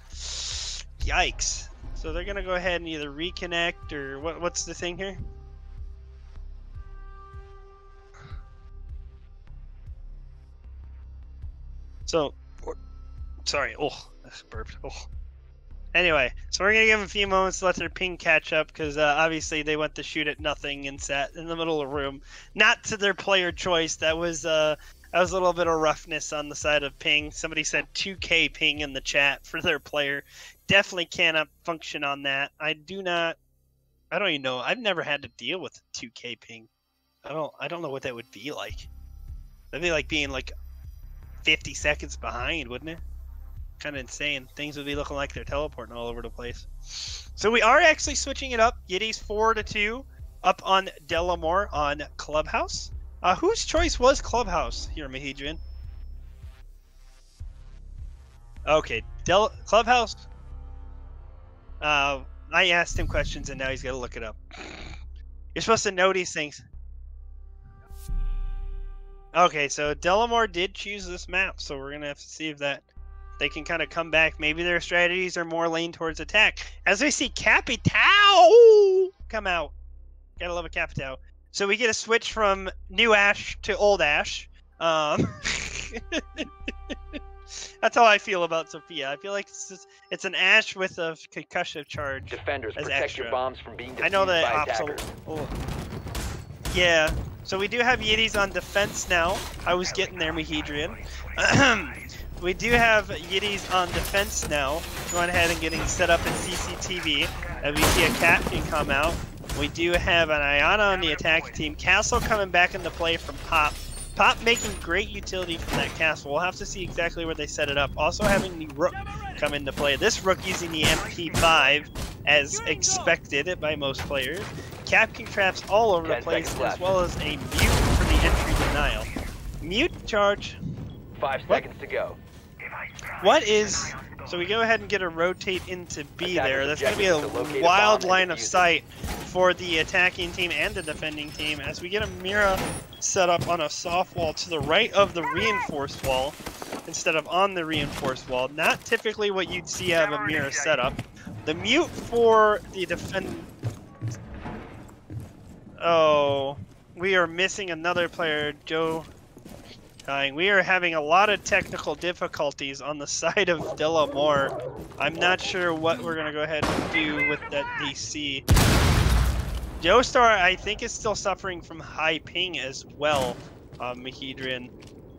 Yikes. So they're gonna go ahead and either reconnect or what's the thing here? So, sorry, oh, that's burped. Oh. Anyway, so we're gonna give them a few moments to let their ping catch up because obviously they went to shoot at nothing and sat in the middle of the room. Not to their player choice. That was a little bit of roughness on the side of ping. Somebody said 2K ping in the chat for their player. Definitely cannot function on that. I don't even know. I've never had to deal with 2K ping. I don't know what that would be like. That'd be like being like 50 seconds behind, wouldn't it? Kind of insane. Things would be looking like they're teleporting all over the place. So we are actually switching it up. Yitties 4-2 up on Delamore on Clubhouse. Whose choice was Clubhouse here, Mahedrian? Okay, Clubhouse. I asked him questions and now he's got to look it up. You're supposed to know these things. Okay, so Delamore did choose this map, so we're gonna have to see if that they can kind of come back. Maybe their strategies are more leaned towards attack. As we see Capitao come out. Gotta love a Capitao. So we get a switch from new Ash to old Ash. That's how I feel about Sophia. I feel like it's an Ash with a concussive charge. Defenders, as protect extra. your bombs from being defused I know that by opposite. attackers. Oh. Yeah. So we do have Yitties on defense now. I was getting there, Mahedrian. We do have Yitties on defense now. Going ahead and getting set up in CCTV. And we see a captain come out. We do have an Ayana on the attack team. Castle coming back into play from Pop. Pop making great utility from that castle. We'll have to see exactly where they set it up. Also having the Rook come into play. This Rook using the MP5 as expected by most players. Capking traps all over the place as well as a mute for the entry denial. Mute charge. 5 seconds to go. What is... So we go ahead and get a rotate into B there. That's going to be a wild line of sight for the attacking team and the defending team as we get a Mira set up on a soft wall to the right of the reinforced wall instead of on the reinforced wall. Not typically what you'd see out of a Mira setup. The mute for the defend... Oh, we are missing another player, Joe. We are having a lot of technical difficulties on the side of Delamore. I'm not sure what we're going to go ahead and do with that DC. Joestar, I think, is still suffering from high ping as well, Mahedrian.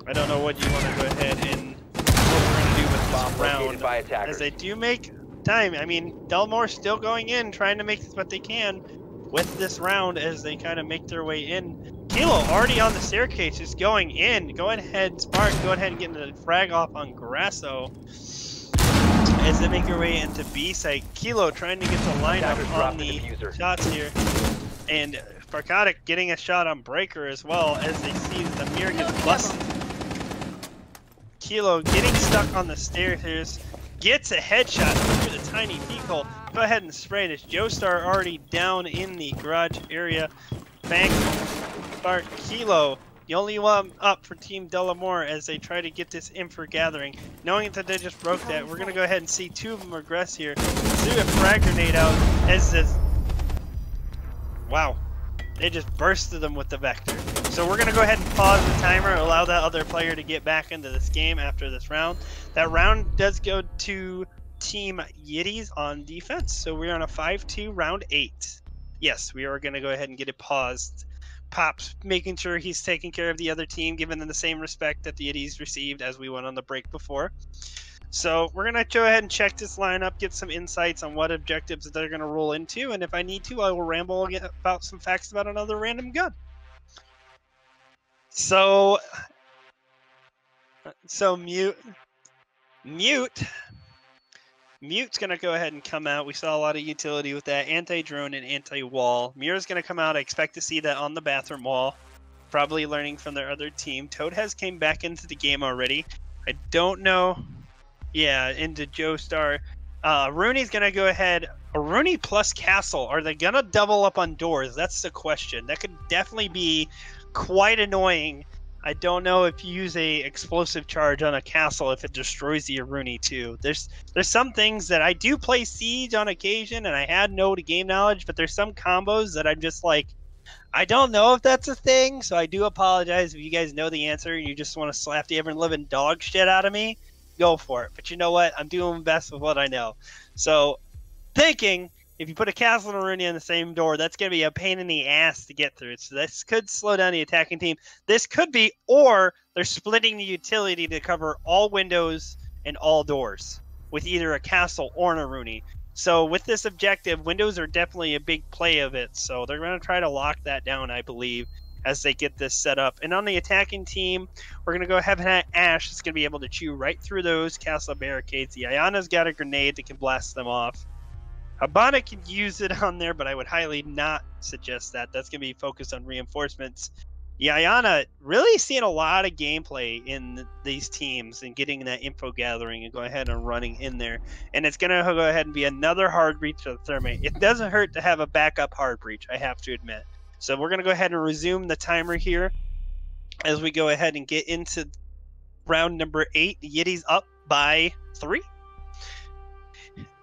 I don't know what you want to go ahead and what we're going to do with this round. As they do make time. I mean, Delamore's still going in, trying to make what they can with this round as they kind of make their way in. Kilo already on the staircase, just going in. Go ahead, Spark. Go ahead and get the frag off on Grasso as they make their way into B site. Kilo trying to get the lineup on the shots here, and Sparkotic getting a shot on Breaker as well as they see the mirror gets busted. Kilo getting stuck on the stairs, gets a headshot through the tiny peek hole. Go ahead and spray this. Joestar already down in the garage area. Bank, Spark, Kilo, the only one up for Team Delamore as they try to get this in for gathering. Knowing that they just broke that, we're going to go ahead and see 2 of them regress here. See a frag grenade out as this. Wow. They just bursted them with the Vector. So we're going to go ahead and pause the timer, allow that other player to get back into this game after this round. That round does go to Team Yitties on defense. So we're on a 5-2 round 8. Yes, we are going to go ahead and get it paused. Pop's making sure he's taking care of the other team, giving them the same respect that the Yitties received as we went on the break before. So we're going to go ahead and check this lineup, get some insights on what objectives that they're going to roll into, and if I need to, I will ramble about some facts about another random gun. So Mute's going to go ahead and come out. We saw a lot of utility with that anti-drone and anti-wall. Mira's going to come out. I expect to see that on the bathroom wall, probably learning from their other team. Toad has came back into the game already. I don't know. Yeah, into Joestar. Rooney's going to go ahead. Rooney plus Castle. Are they going to double up on doors? That's the question. That could definitely be quite annoying. I don't know if you use a explosive charge on a Castle if it destroys the Rooney too. There's some things that I do play Siege on occasion, and I had no game knowledge, but there's some combos that I'm just like, I don't know if that's a thing, so I do apologize if you guys know the answer and you just want to slap the ever-living dog shit out of me. Go for it. But you know what? I'm doing my best with what I know. So, thinking, if you put a Castle and a Rooney on the same door, that's going to be a pain in the ass to get through. So this could slow down the attacking team. This could be, or they're splitting the utility to cover all windows and all doors with either a Castle or a Rooney. So with this objective, windows are definitely a big play of it. So they're going to try to lock that down, I believe, as they get this set up. And on the attacking team, we're going to go have Ash that's going to be able to chew right through those Castle barricades. The Ayana's got a grenade that can blast them off. Habana can use it on there, but I would highly not suggest that. That's going to be focused on reinforcements. Ayana really seeing a lot of gameplay in these teams and getting that info gathering and go ahead and running in there. And it's going to go ahead and be another hard breach of the Thermite. It doesn't hurt to have a backup hard breach, I have to admit. So we're going to go ahead and resume the timer here as we go ahead and get into round number 8. Yitties up by 3.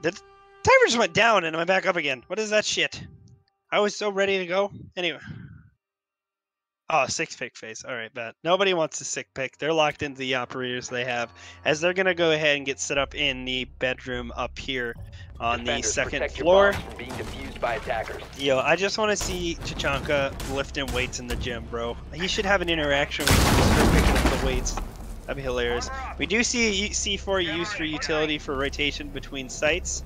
The timer just went down and I'm back up again. What is that shit? I was so ready to go. Anyway. Oh, 6-pick phase. All right, bet. Nobody wants a 6-pick. They're locked into the operators they have as they're going to go ahead and get set up in the bedroom up here on the second floor. From being defused by attackers. Yo, I just want to see Chachanka lifting weights in the gym, bro. He should have an interaction where he can start picking up the weights. That'd be hilarious. We do see C4 used for utility for rotation between sites.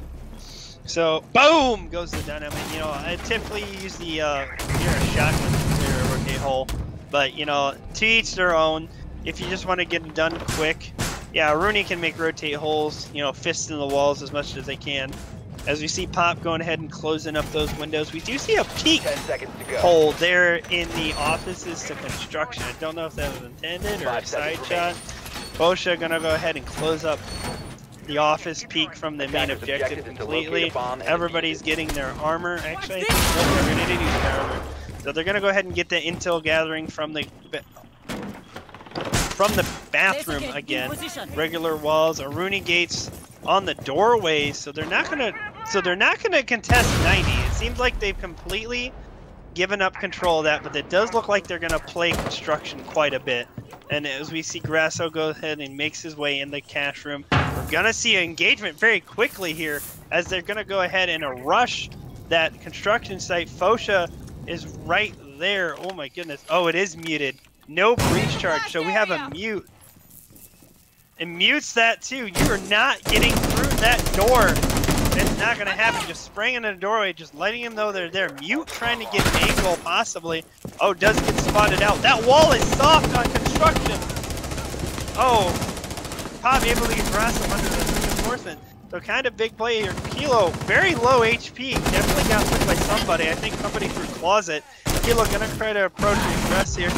So, boom, goes the dynamite. You know, I typically use the shotgun to rotate hole, but you know, to each their own. If you just want to get it done quick, yeah, Rooney can make rotate holes. You know, fist in the walls as much as they can. As we see Pop going ahead and closing up those windows, we do see a peek 10 seconds to go. hole there in the offices to construction. I don't know if that was intended or a side shot. Bosha gonna go ahead and close up the office peak from the main objective completely. Everybody's getting their armor. Actually, I think they're ready to use their armor. So they're gonna go ahead and get the intel gathering from the bathroom again. Regular walls, Rooney gates on the doorways. So they're not gonna contest 90. It seems like they've completely given up control of that, but it does look like they're gonna play construction quite a bit. And as we see Grasso go ahead and makes his way in the cash room, we're going to see an engagement very quickly here as they're going to go ahead and rush that construction site. Fosha is right there. Oh my goodness. Oh, it is muted. No breach charge, so we have a mute. It mutes that too. You are not getting through that door. It's not going to happen. Just spraying in the doorway, just letting them know they're there. Mute trying to get an angle possibly. Oh, does get spotted out. That wall is soft on construction. Oh, Pop able to get Grasso under the reinforcement. So kind of big play here. Kilo, very low HP. Definitely got hit by somebody. I think somebody threw Closet. Kilo gonna try to approach and address here.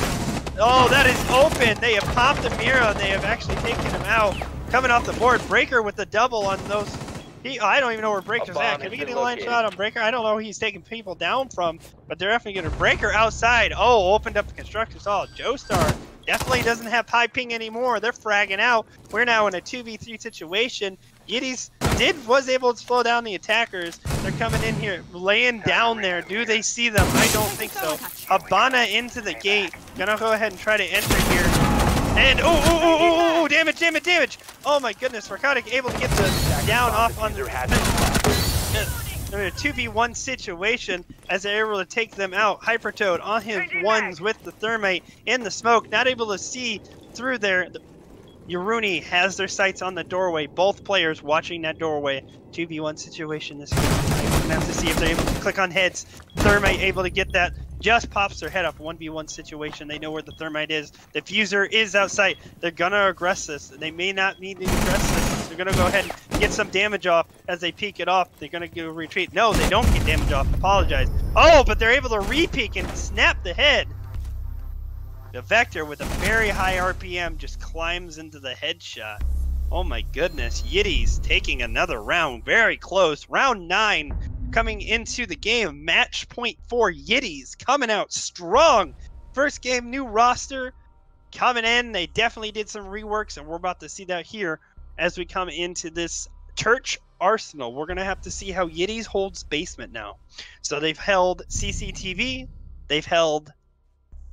Oh, that is open. They have popped the Mira. They have actually taken him out. Coming off the board. Breaker with the double on those. I don't even know where Breaker's at. Can we get a line shot on Breaker? I don't know who he's taking people down from, but they're definitely going to Breaker outside. Oh, opened up the construction stall. Joestar definitely doesn't have high ping anymore. They're fragging out. We're now in a 2v3 situation. Yitties was able to slow down the attackers. They're coming in here, laying down there. Do they see them? I don't think so. Habana into the gate. Gonna go ahead and try to enter here. And oh, damage, damage, damage! Oh my goodness, Narcotic able to get the down off on the they're in a 2v1 situation as they're able to take them out. Hypertoad on his ones with the thermite in the smoke, not able to see through there. Yuruni has their sights on the doorway. Both players watching that doorway. 2v1 situation this game. We're gonna have to see if they're able to click on heads. Thermite able to get that. Just pops their head up. 1v1 situation. They know where the thermite is. The fuser is outside. They're gonna aggress this. They may not need to aggress this. They're gonna go ahead and get some damage off as they peek it off. They're gonna go retreat. No, they don't get damage off. Apologize. Oh, but they're able to re-peek and snap the head. The Vector with a very high RPM just climbs into the headshot. Oh my goodness. Yitties taking another round. Very close. Round 9 coming into the game. Match point for Yitties coming out strong. First game, new roster coming in. They definitely did some reworks, and we're about to see that here as we come into this Church Arsenal. We're going to have to see how Yitties holds basement now. So they've held CCTV. They've held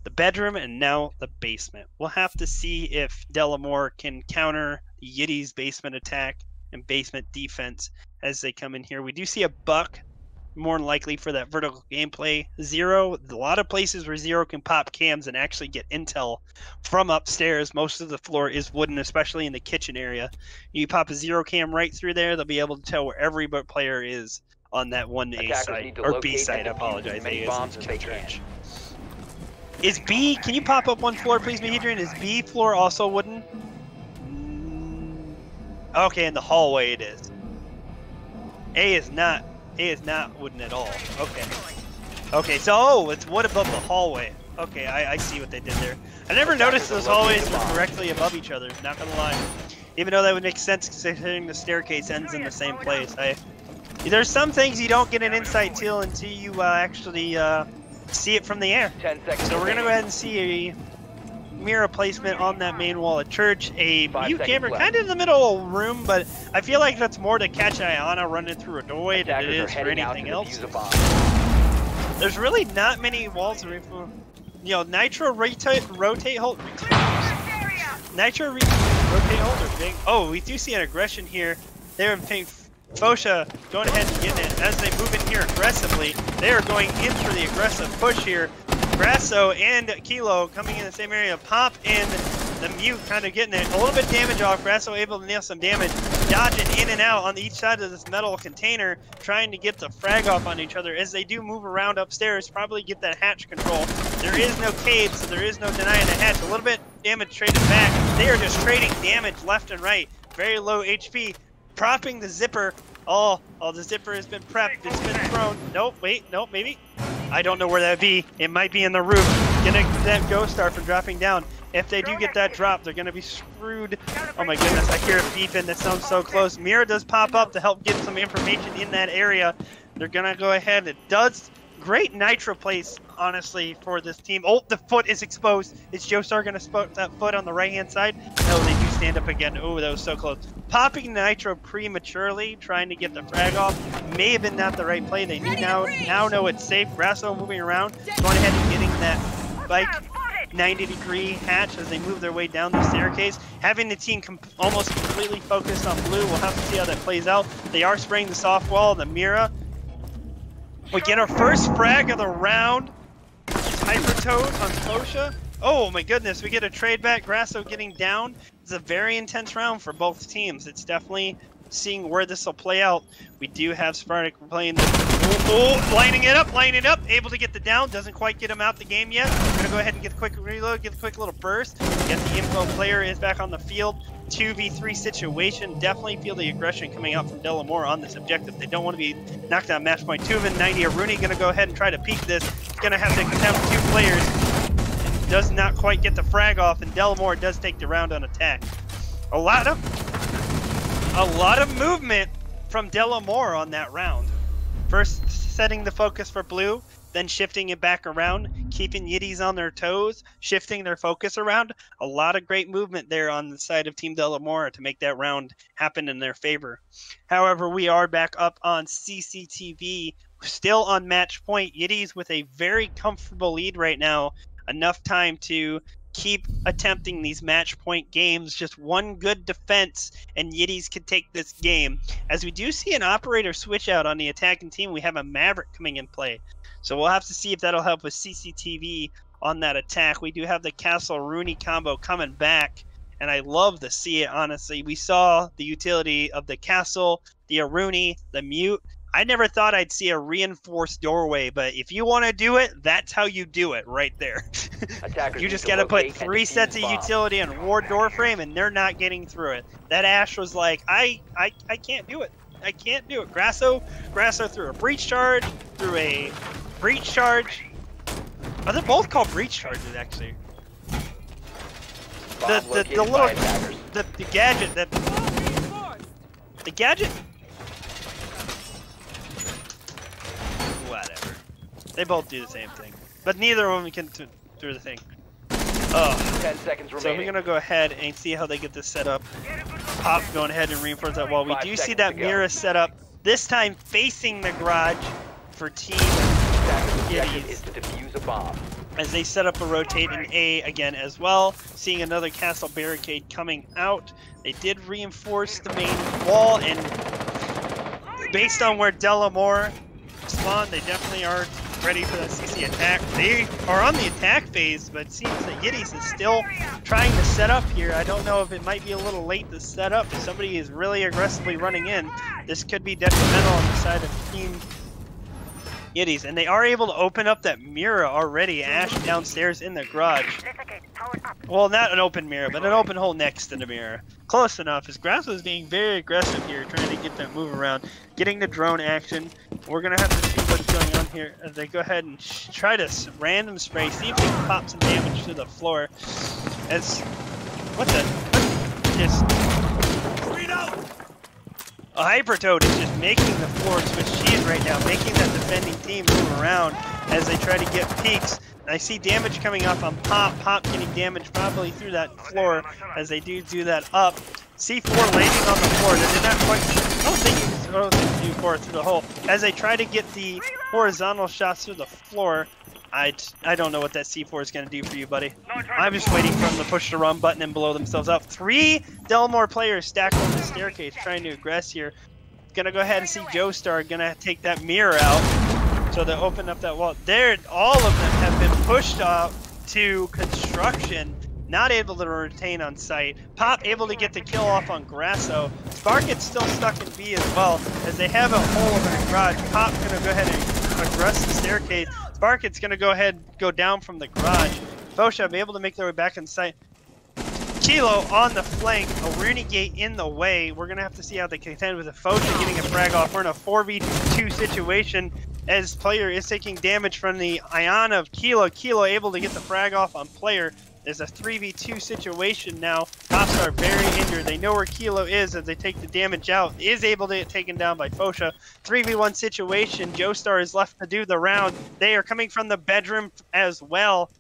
the bedroom, and now the basement. We'll have to see if Delamore can counter the Yitties basement attack and basement defense as they come in here. We do see a Buck more than likely for that vertical gameplay. Zero, a lot of places where Zero can pop cams and actually get intel from upstairs. Most of the floor is wooden, especially in the kitchen area. You pop a Zero cam right through there, they'll be able to tell where every player is on that one A site, or B site, I apologize. A is trench. Is B, can you pop up one floor, please, Mahedrian? Is B floor also wooden? Okay, in the hallway it is. A is not wooden at all. Okay. Okay, so it's wood above the hallway. Okay, I see what they did there. I never noticed those hallways were directly above each other, not gonna lie. Even though that would make sense considering the staircase ends in the same place. There's some things you don't get an insight till until you actually see it from the air. 10 seconds. So we're gonna go ahead and see a mirror placement on that main wall at church. A view camera kind of in the middle of the room, but I feel like that's more to catch Ayana running through a doorway than it is for anything else. There's really not many walls to you know, Nitro rotate hold. Nitro rotate hold are big. Oh, we do see an aggression here. They're paying Fosha going ahead and getting it as they move in here aggressively. They are going in for the aggressive push here. Grasso and Kilo coming in the same area. Pop and the Mute kind of getting it. A little bit of damage off. Grasso able to nail some damage. Dodging in and out on each side of this metal container. Trying to get the frag off on each other as they do move around upstairs. Probably get that hatch control. There is no cave, so there is no denying the hatch. A little bit damage traded back. They are just trading damage left and right. Very low HP. Propping the zipper. Oh, the zipper has been prepped. It's been thrown. Nope, wait, nope, maybe. I don't know where that would be. It might be in the roof. Gonna get that Ghost Star from dropping down. If they do get that drop, they're gonna be screwed. Oh my goodness, I hear it beeping. That sounds so close. Mira does pop up to help get some information in that area. They're gonna go ahead. It does great nitro place, honestly, for this team. Oh, the foot is exposed. Is Joestar gonna spot that foot on the right-hand side? No, they do stand up again. Oh, that was so close. Popping nitro prematurely, trying to get the frag off. May have been not the right play. They do now know it's safe. Grasso moving around, going ahead and getting that bike 90-degree hatch as they move their way down the staircase. Having the team almost completely focused on blue. We'll have to see how that plays out. They are spraying the soft wall, the Mira. We get our first frag of the round. Hypertoad on Fosha. Oh my goodness, we get a trade back. Grasso getting down. It's a very intense round for both teams. It's definitely seeing where this will play out. We do have Spartak playing the lining it up, able to get the down, doesn't quite get him out the game yet. Gonna go ahead and get the quick reload, get the quick little burst. Get the info player is back on the field. 2v3 situation. Definitely feel the aggression coming out from Delamore on this objective. They don't want to be knocked down match point 2 of it. 90. Rooney gonna go ahead and try to peek this. Gonna have to attempt 2 players. Does not quite get the frag off, and Delamore does take the round on attack. A lot of movement from Delamore on that round. First setting the focus for blue, then shifting it back around, keeping Yitties on their toes, shifting their focus around. A lot of great movement there on the side of Team Delamore to make that round happen in their favor. However, we are back up on CCTV, still on match point. Yitties with a very comfortable lead right now. Enough time to keep attempting these match point games. Just one good defense and Yitties could take this game. As we do see an operator switch out on the attacking team, we have a Maverick coming in play. So we'll have to see if that'll help with CCTV on that attack. We do have the Castle Rooney combo coming back, and I love to see it, honestly. We saw the utility of the Castle, the Rooney, the Mute. I never thought I'd see a reinforced doorway, but if you want to do it, that's how you do it right there. You just got to put 3 sets of utility on ward door frame, and they're not getting through it. That Ash was like, I can't do it. I can't do it. Grasso threw a breach charge, threw a breach charge. Oh, they're both called breach charges, actually. The gadget that the gadget. Whatever. They both do the same thing, but neither of them can do the thing. Oh. 10 seconds remaining. So we're gonna go ahead and see how they get this set up. Pop going ahead and reinforce that wall. We do see that mirror set up, this time facing the garage for Team Yitties, is to defuse a bomb. as they set up a rotating A again as well. Seeing another castle barricade coming out. They did reinforce the main wall, and based on where Delamore spawned, they definitely are ready for that CC attack. They are on the attack phase, but it seems that Yitties is still trying to set up here. I don't know if it might be a little late to set up. If somebody is really aggressively running in, this could be detrimental on the side of Team Yitties. And they are able to open up that mirror already. Ash downstairs in the garage. Well, not an open mirror, but an open hole next to the mirror. Close enough, as Grasso is being very aggressive here, trying to get that move around, getting the drone action. We're going to have to see what's going on here as they go ahead and try to random spray, see if they can pop some damage to the floor. As, just a Hypertoad is just making the floor switch cheese right now, making that defending team move around as they try to get peaks. I see damage coming up on Pop. Pop getting damage probably through that floor as they do that up. C4 landing on the floor. They did not quite. I don't think you can throw the C4 through the hole. As they try to get the horizontal shots through the floor, I don't know what that C4 is going to do for you, buddy. I'm just waiting for them to push the run button and blow themselves up. 3 Delamore players stacked on the staircase trying to aggress here. Gonna go ahead and see Joestar gonna take that mirror out. So they open up that wall. There, all of them have been pushed up to construction, not able to retain on site. Pop able to get the kill off on Grasso. Sparket's still stuck in B as well, as they have a hole in the garage. Pop's gonna go ahead and aggress the staircase. Sparket's gonna go ahead and go down from the garage. Fosha able to make their way back in sight. Kilo on the flank, a Rooney gate in the way. We're gonna have to see how they contend with the Fosha getting a frag off. We're in a 4v2 situation as player is taking damage from the Ion of Kilo. Kilo able to get the frag off on player. There's a 3v2 situation now. Pops are very injured. They know where Kilo is as they take the damage out. Is able to get taken down by Fosha. 3v1 situation. Joestar is left to do the round. They are coming from the bedroom as well.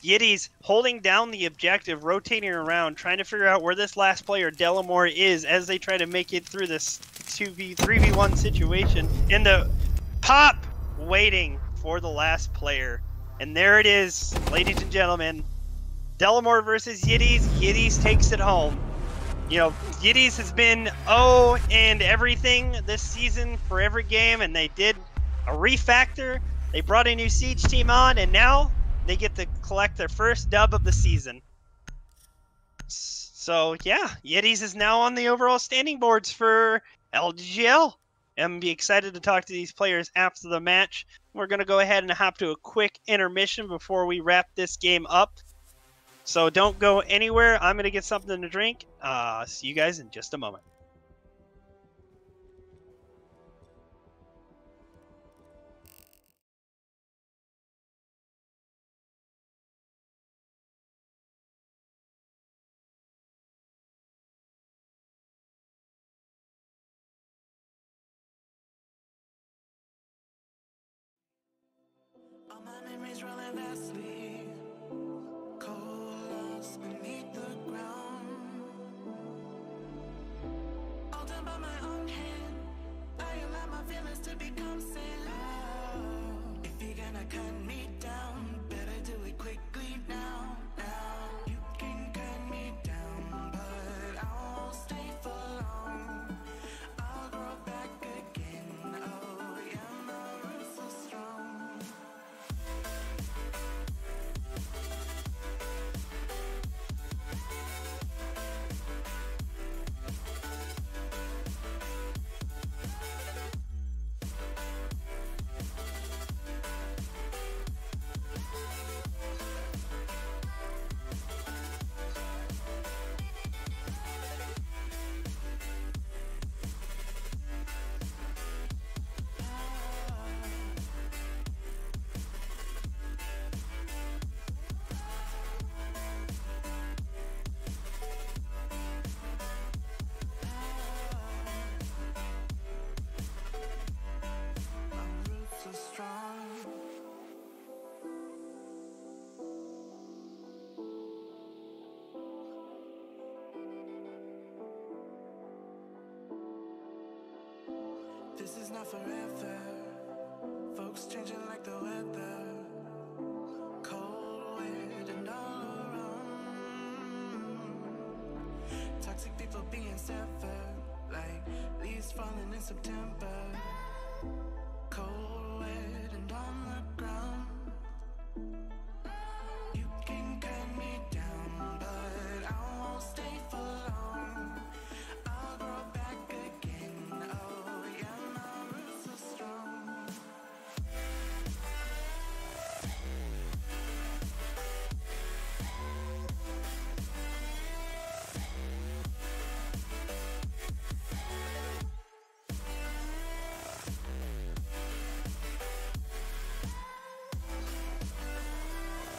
Yitties holding down the objective, rotating around, trying to figure out where this last player, Delamore, is as they try to make it through this 3v1 situation. And the Pop waiting for the last player. And there it is, ladies and gentlemen. Delamore versus Yitties. Yitties takes it home. You know, Yitties has been and everything this season for every game, and they did a refactor. They brought a new Siege team on, and now they get to collect their first dub of the season. So yeah, Yitties is now on the overall standing boards for LGL. I'm be excited to talk to these players after the match. We're gonna go ahead and hop to a quick intermission before we wrap this game up. So don't go anywhere. I'm gonna get something to drink. See you guys in just a moment. All my memories rolling vastly, coalesce beneath the ground. All done by my own hand, I allow my feelings to become sin. If you're gonna cut me down, better do it quickly now. You can cut me down, but I won't stay for long. I'll grow back again. Oh yeah, my roots are strong. This is not forever. Folks changing like the weather. Cold, wet, and all around. Toxic people being severed, like leaves falling in September. Cold, wet, and on the ground. You can cut me down, but I won't stay for long. I'll grow back again. Oh yeah, my roots are strong.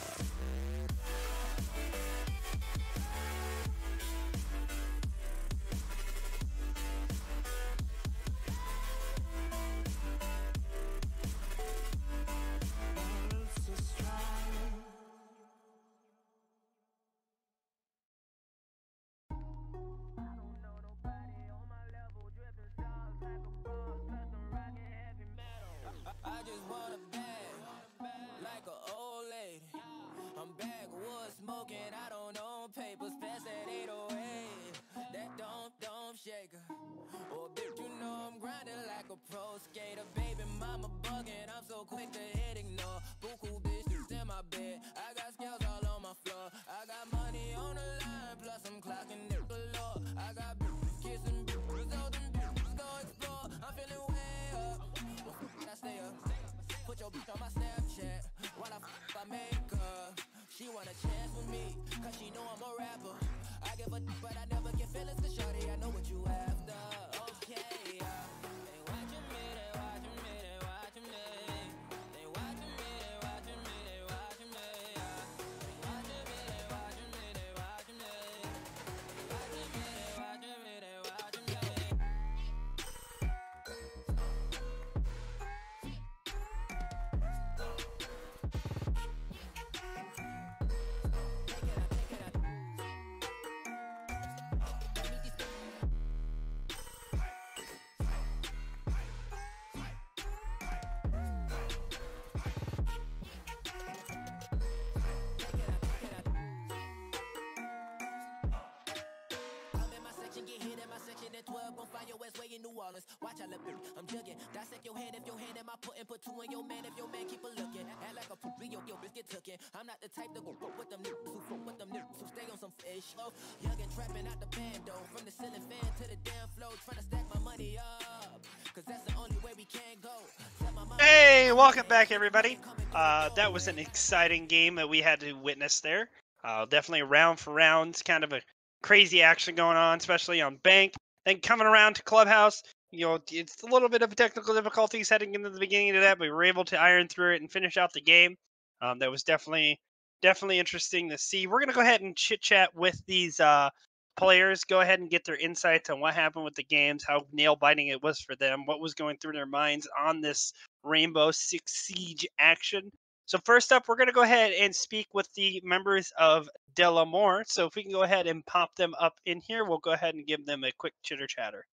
My roots are strong. I just want a bag, like an old lady. I'm backwood smoking, I don't own papers, pass that 808. That don't shake her. Oh, bitch, you know I'm grinding like a pro skater. Baby mama bugging, I'm so quick to hit ignore. Buku bitches in my bed, I got scales all on my floor. I got money on the line, plus I'm clocking it galore. I got bitches kissing bitches, all them bitches go explore. I'm feeling way up, I stay up. Put your bitch on my Snapchat while I make her. She want a chance with me, cause she know I'm a rapper. I give a but I never get feelings to shorty, I know what you after. Okay, they watching me, they watching me, they watching me. They watching me, they watching me, they watching me. They watching me, they watching me, they watching me. They watching me, they New Orleans. Watch I look, I'm jugging. Dissect your hand if your hand am I putting, put two in your man if your man keep a looking. Act like a poopy, yo, bitch get tookin'. I'm not the type to go with them niggas who fuck with them niggas who stay on some fish. Oh, young and trapping out the bando. From the ceiling fan to the damn floor, trying to stack my money up. Cause that's the only way we can go. Hey, welcome back, everybody. That was an exciting game that we had to witness there. Definitely round for round, kind of a crazy action going on, especially on Bank. Then coming around to Clubhouse, you know, it's a little bit of technical difficulties heading into the beginning of that, but we were able to iron through it and finish out the game. That was definitely interesting to see. We're gonna go ahead and chit chat with these players, go ahead and get their insights on what happened with the games, how nail-biting it was for them, what was going through their minds on this Rainbow Six Siege action. So first up, we're going to go ahead and speak with the members of Delamore. So if we can go ahead and pop them up in here, we'll go ahead and give them a quick chitter-chatter.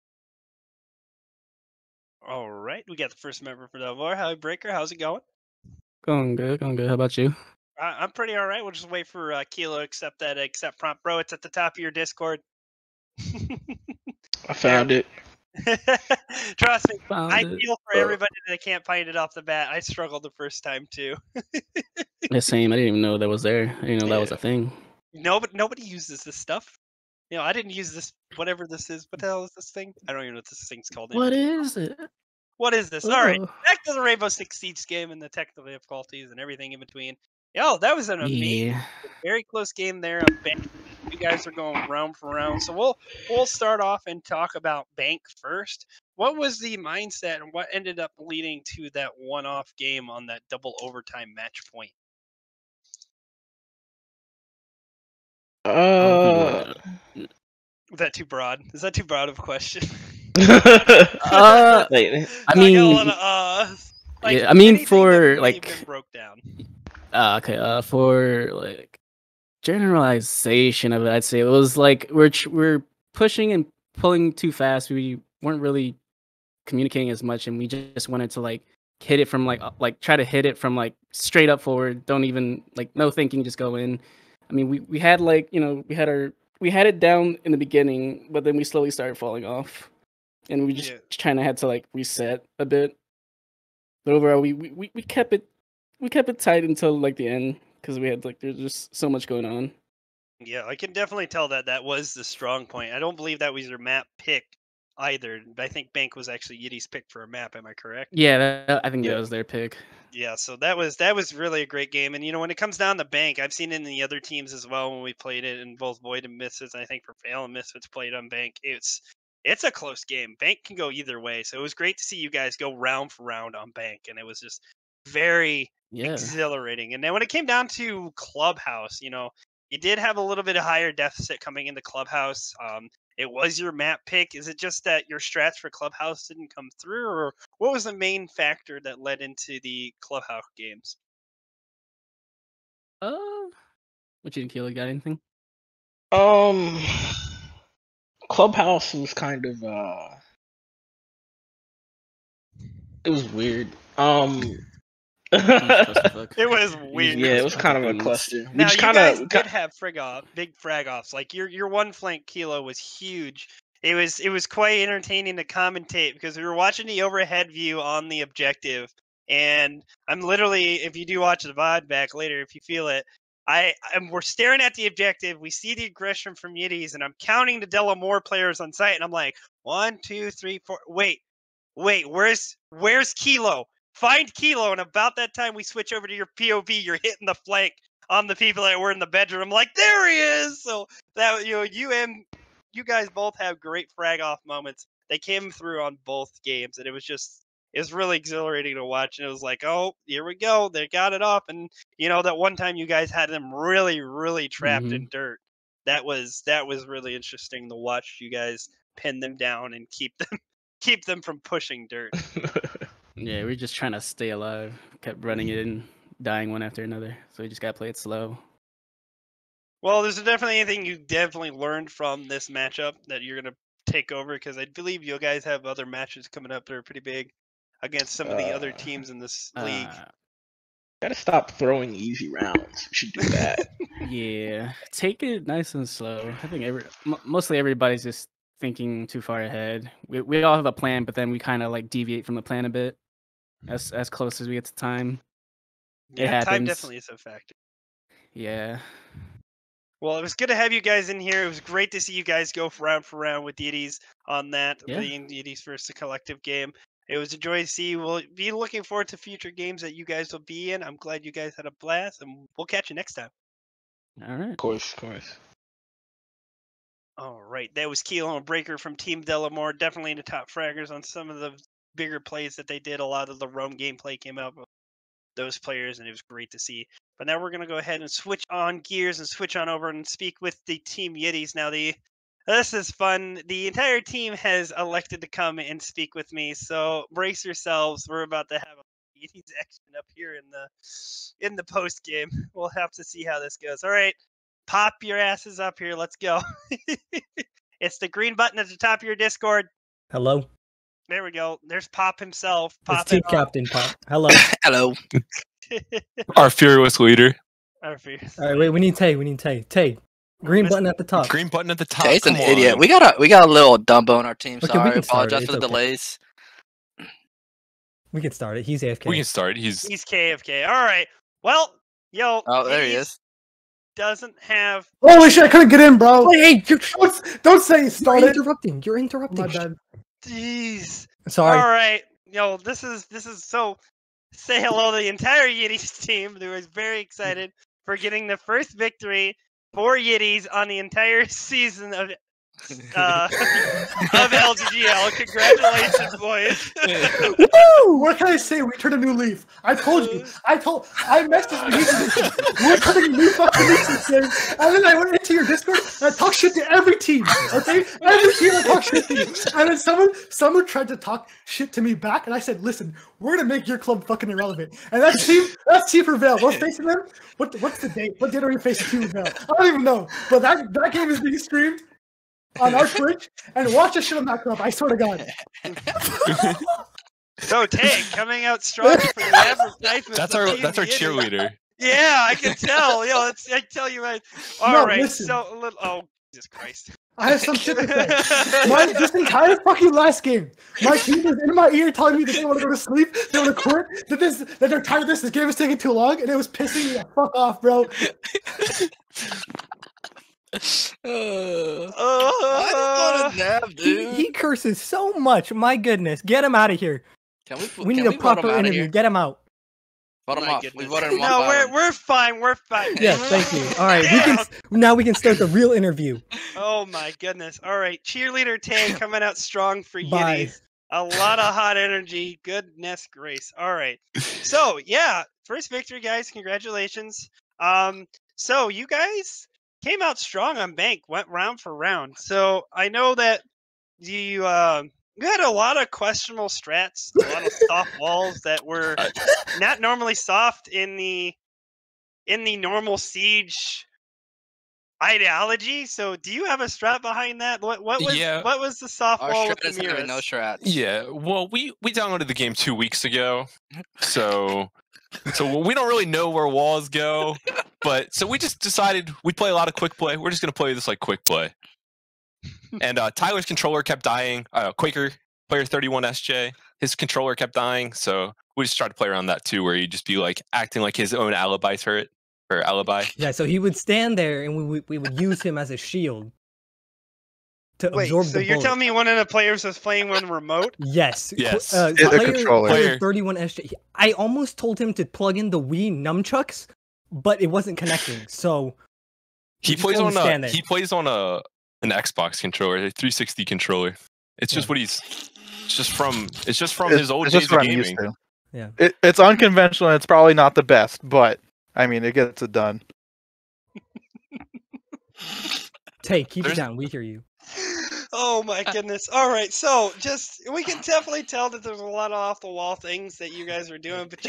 All right, we got the first member for Delamore. Hi, Breaker. How's it going? Going good, going good. How about you? I'm pretty all right. We'll just wait for Kilo to accept that accept prompt. Bro, it's at the top of your Discord. I found it. Trust me, Found I it. feel for everybody that can't find it off the bat. I struggled the first time too. Yeah, same. I didn't even know that was there. I didn't know that was a thing. Nobody uses this stuff. You know, I didn't use this. Whatever this is, what the hell is this thing? I don't even know what this thing's called. What is it? What is this? All right, Oh. back to the Rainbow Six Siege game and the technical difficulties and everything in between. Yo, that was an amazing, very close game there on Bank. You guys are going round for round, so we'll start off and talk about Bank first. What was the mindset and what ended up leading to that one-off game on that double overtime match point? Oh, Was that too broad? Is that too broad of a question? I mean, like, yeah, I mean anything for that really like been broke down. Okay, for like generalization of it, I'd say it was like we're pushing and pulling too fast. We weren't really communicating as much, and we just wanted to like hit it from like try to hit it from like straight up forward. Don't even like no thinking, just go in. I mean, we had like, you know, we had it down in the beginning, but then we slowly started falling off, and we just kind of had to like reset a bit. But overall, we kept it tight until like the end because we had like there's just so much going on. Yeah, I can definitely tell that was the strong point. I don't believe that was your map pick either. I think Bank was actually Yitties' pick for a map. Am I correct? Yeah, I think that was their pick. Yeah, so that was really a great game. And you know, when it comes down to Bank, I've seen it in the other teams as well when we played it in both Void and Misfits. I think for Fail and Misfits played on Bank. It's a close game. Bank can go either way. So it was great to see you guys go round for round on Bank, and it was just very exhilarating. And then when it came down to Clubhouse, you know, you did have a little bit of higher deficit coming into Clubhouse. It was your map pick. Is it just that your strats for Clubhouse didn't come through, or what was the main factor that led into the Clubhouse games? What you think, Keely? Got anything? Clubhouse was kind of it was weird. It was weird. Yeah, it was kind of a cluster. Now you guys did have big frag offs. Like your one flank Kilo was huge. It was quite entertaining to commentate because we were watching the overhead view on the objective, and I'm literally, if you do watch the VOD back later, if you feel it, we're staring at the objective. We see the aggression from Yitties, and I'm counting the Delamore players on site, and I'm like, 1, 2, 3, 4. Wait, where's Kilo? Find Kilo, and about that time we switch over to your POV. You're hitting the flank on the people that were in the bedroom. I'm like, there he is. So that, you know, you guys both have great frag off moments. They came through on both games, and it was really exhilarating to watch. And it was like, oh, here we go. They got it off. And you know, that one time you guys had them really, really trapped in dirt. That was really interesting to watch you guys pin them down and keep them from pushing dirt. Yeah, we're just trying to stay alive. Kept running it and dying one after another. So we just gotta play it slow. Well, there's definitely anything you definitely learned from this matchup that you're gonna take over, because I believe you guys have other matches coming up that are pretty big against some of the other teams in this league. Gotta stop throwing easy rounds. We should do that. Yeah, take it nice and slow. I think mostly everybody's just thinking too far ahead. We all have a plan, but then we kind of like deviate from the plan a bit as close as we get to time. It Yeah, time happens. definitely is a factor. Yeah. Well, it was good to have you guys in here. It was great to see you guys go round for round with Yitties on that, Yeah. being Yitties versus collective game. It was a joy to see. We'll be looking forward to future games that you guys will be in. I'm glad you guys had a blast, and we'll catch you next time. All right. Of course, of course. All right, that was Kilo and Breaker from Team Delamore. Definitely in the top fraggers on some of the bigger plays that they did. A lot of the roam gameplay came out with those players, and it was great to see. But now we're going to go ahead and switch on gears and switch on over and speak with the Team Yitties. Now, this is fun. The entire team has elected to come and speak with me, so brace yourselves. We're about to have a Yitties action up here in the post game. We'll have to see how this goes. All right, pop your asses up here. Let's go. It's the green button at the top of your Discord. Hello. There we go. There's Pop himself. It's Pop Team it on. Captain Pop. Hello. Hello. Our fearless leader. Our fearless All right, wait. We need Tay. We need Tay. Tay. Green button at the top. Green button at the top. He's an Come idiot. on. We got a little Dumbo on our team. Okay, we Sorry. can start Apologize it. for the It's okay. delays. We can start it. He's AFK. We can start. He's KFK. All right. Well, yo. Oh, there he Yitties is. Doesn't have. Holy shit! I couldn't get in, bro. Wait, hey, Don't say you started. You're interrupting. My bad. Jeez. Sorry. All right. Yo, this is so. Say hello to the entire Yitties team who is very excited for getting the first victory for Yitties on the entire season of LGGL. Congratulations, boys. Woo! What can I say? We turned a new leaf. I told you. I messaged you. We're turning a new fucking leaf this game. And then I went into your Discord and I talked shit to every team. Okay? Every team I talked shit to. And then someone tried to talk shit to me back, and I said, listen, we're gonna make your club fucking irrelevant. And that's Team Prevail. We're facing them. What's the date? What date are we facing Team Prevail? I don't even know. But that game is being streamed on our Twitch, and watch the shit on that club. I swear to God. So Tay coming out strong for the advertisement. that's our cheerleader. Yeah, I can tell. Yo, I tell you right. All right. Listen. So oh Jesus Christ. I have some shit to say. This entire fucking last game, my team was in my ear telling me that they want to go to sleep, they want to quit, that they're tired of this game is taking too long, and it was pissing me the fuck off, bro. I just want a nap, dude. He curses so much. My goodness, get him out of here. We need a proper interview. Get him out. Vote him off. We voted him off. No, we're fine. We're fine. Yes, thank you. All right, now we can start the real interview. Oh my goodness. All right, cheerleader Tay coming out strong for Bye. Yitties. A lot of hot energy. Goodness grace. All right. So yeah, first victory, guys. Congratulations. So you guys came out strong on Bank. Went round for round. So I know that you had a lot of questionable strats, a lot of soft walls that were not normally soft in the normal Siege ideology. So do you have a strat behind that? What was the soft wall with the mirrors? No strats. Yeah, well, we downloaded the game 2 weeks ago, so we don't really know where walls go. But so we just decided we'd play a lot of quick play. We're just gonna play this like quick play. And Tyler's controller kept dying. Quaker, player 31 SJ, his controller kept dying. So we just tried to play around that too, where he'd just be like acting like his own alibi turret or alibi. Yeah, so he would stand there and we would use him as a shield to absorb so the you're bullet. telling me one of the players was playing one remote? Yes. Yes. Player 31 SJ. I almost told him to plug in the Wii nunchucks, but it wasn't connecting. So he plays on an Xbox controller, a 360 controller. It's just what he's. It's just from his old days of gaming. Yeah. It's unconventional. And it's probably not the best, but I mean, it gets it done. Tay, keep it down. We hear you. Oh my goodness. All right. So we can definitely tell that there's a lot of off the wall things that you guys are doing. But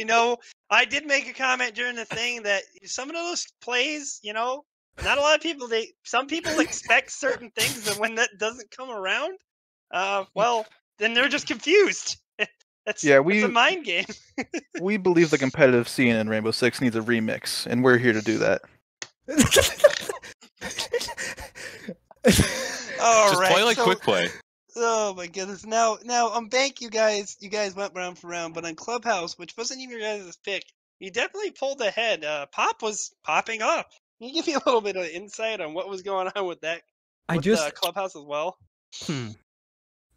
I did make a comment during the thing that some of those plays, not a lot of people, some people expect certain things, and when that doesn't come around, well, then they're just confused. It's a mind game. We believe the competitive scene in Rainbow Six needs a remix, and we're here to do that. All Just right, play like so- quick play. Oh my goodness! Now on Bank, you guys went round for round, but on Clubhouse, which wasn't even your guys' pick, you definitely pulled ahead. Pop was popping up. Can you give me a little bit of insight on what was going on with that? With the Clubhouse as well.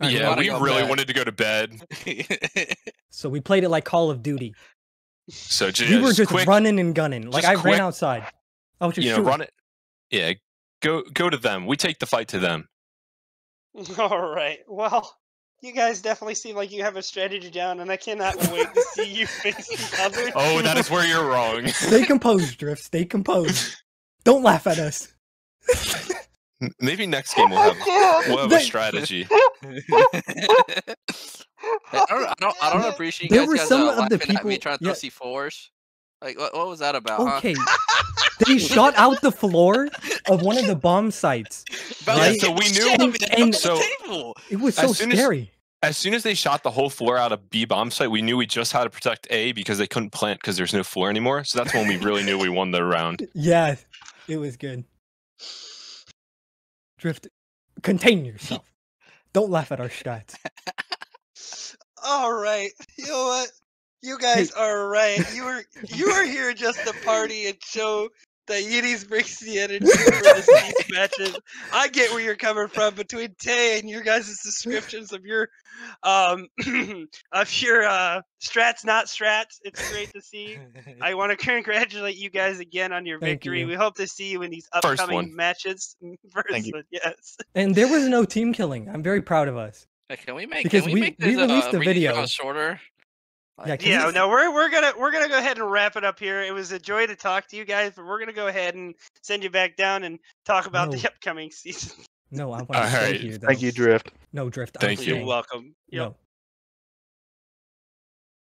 Yeah, we really wanted to go to bed. So we played it like Call of Duty. So We were just quick, running and gunning. Like just I quick, ran outside. I was just shooting. run it. Yeah, go to them. We take the fight to them. All right. Well, you guys definitely seem like you have a strategy down, and I cannot wait to see you face the other. Oh, that is where you're wrong. Stay composed, Drift. Stay composed. Don't laugh at us. Maybe next game we'll have a strategy. I don't appreciate There you were guys some of the laughing at me people- trying to throw C4s. Like, what was that about? Okay. They shot out the floor of one of the bomb sites. Right? So we knew. And So it was so scary. As soon as they shot the whole floor out of B bomb site, we knew we just had to protect A because they couldn't plant because there's no floor anymore. So that's when we really knew we won the round. Yeah, it was good. Drift, contain yourself. Don't laugh at our stats. All right. You know what? You guys are right. You are here just to party and show that Yitties brings the energy for the Steve's matches. I get where you're coming from between Tay and your guys' descriptions of your strats not strats. It's great to see. I want to congratulate you guys again on your Thank victory. you. We hope to see you in these First upcoming one. matches. First one, yes. And there was no team killing. I'm very proud of us. Hey, can we make Because can we make this released the video. video shorter? Yeah, can Yeah, we- no, we're gonna go ahead and wrap it up here. It was a joy to talk to you guys, but we're gonna go ahead and send you back down and talk about the No. upcoming season. No, I want All to stay right. here. Though. Thank you, Drift. No, Drift. Thank I'm you. You're staying. welcome. Yep.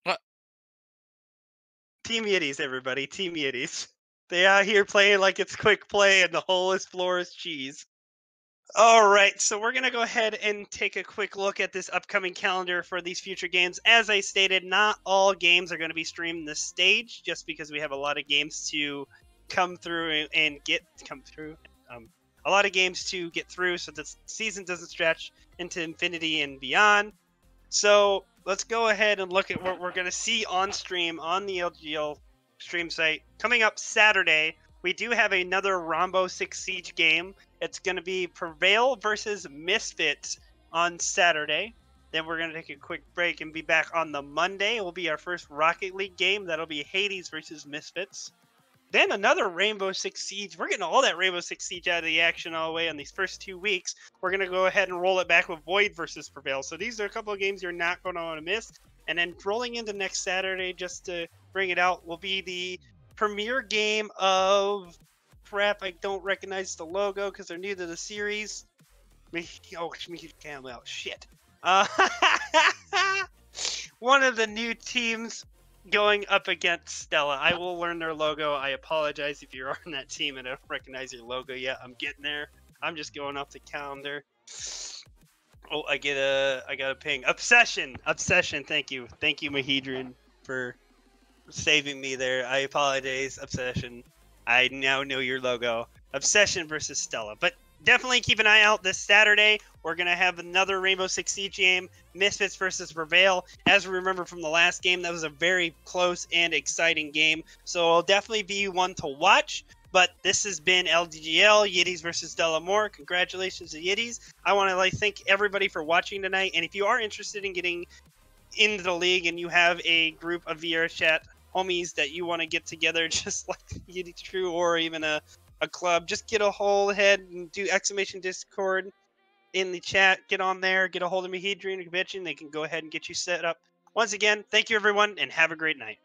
No. Team Yitties, everybody. Team Yitties. They out here playing like it's quick play and the whole is floor is cheese. All right, so we're going to go ahead and take a quick look at this upcoming calendar for these future games. As I stated, not all games are going to be streamed this stage, just because we have a lot of games to come through and come through. A lot of games to get through, so the season doesn't stretch into infinity and beyond. So let's go ahead and look at what we're going to see on stream on the LGL stream site. Coming up Saturday, we do have another Rombo 6 Siege game. It's going to be Prevail versus Misfits on Saturday. Then we're going to take a quick break and be back on the Monday. It will be our first Rocket League game. That'll be Hades versus Misfits. Then another Rainbow Six Siege. We're getting all that Rainbow Six Siege out of the action all the way on these first 2 weeks. We're going to go ahead and roll it back with Void versus Prevail. So these are a couple of games you're not going to want to miss. And then rolling into next Saturday, just to bring it out, will be the premiere game of... Crap, I don't recognize the logo because they're new to the series. Oh, shit. One of the new teams going up against Stella. I will learn their logo. I apologize if you're on that team and I don't recognize your logo yet. I'm getting there. I'm just going off the calendar. Oh, I got a ping. Obsession. Thank you, Mahedran, for saving me there. I apologize, Obsession. I now know your logo. Obsession versus Stella. But definitely keep an eye out this Saturday. We're going to have another Rainbow Six Siege game. Misfits versus Prevail. As we remember from the last game, that was a very close and exciting game. So it'll definitely be one to watch. But this has been LDGL, Yitties versus Stella Moore. Congratulations to Yitties. I want to thank everybody for watching tonight. And if you are interested in getting into the league and you have a group of VR chat homies that you want to get together, just like Yitties True or even a club, just get a hold ahead and do exclamation Discord in the chat. Get on there, get a hold of Mahedran and Convention. They can go ahead and get you set up. Once again, thank you everyone and have a great night.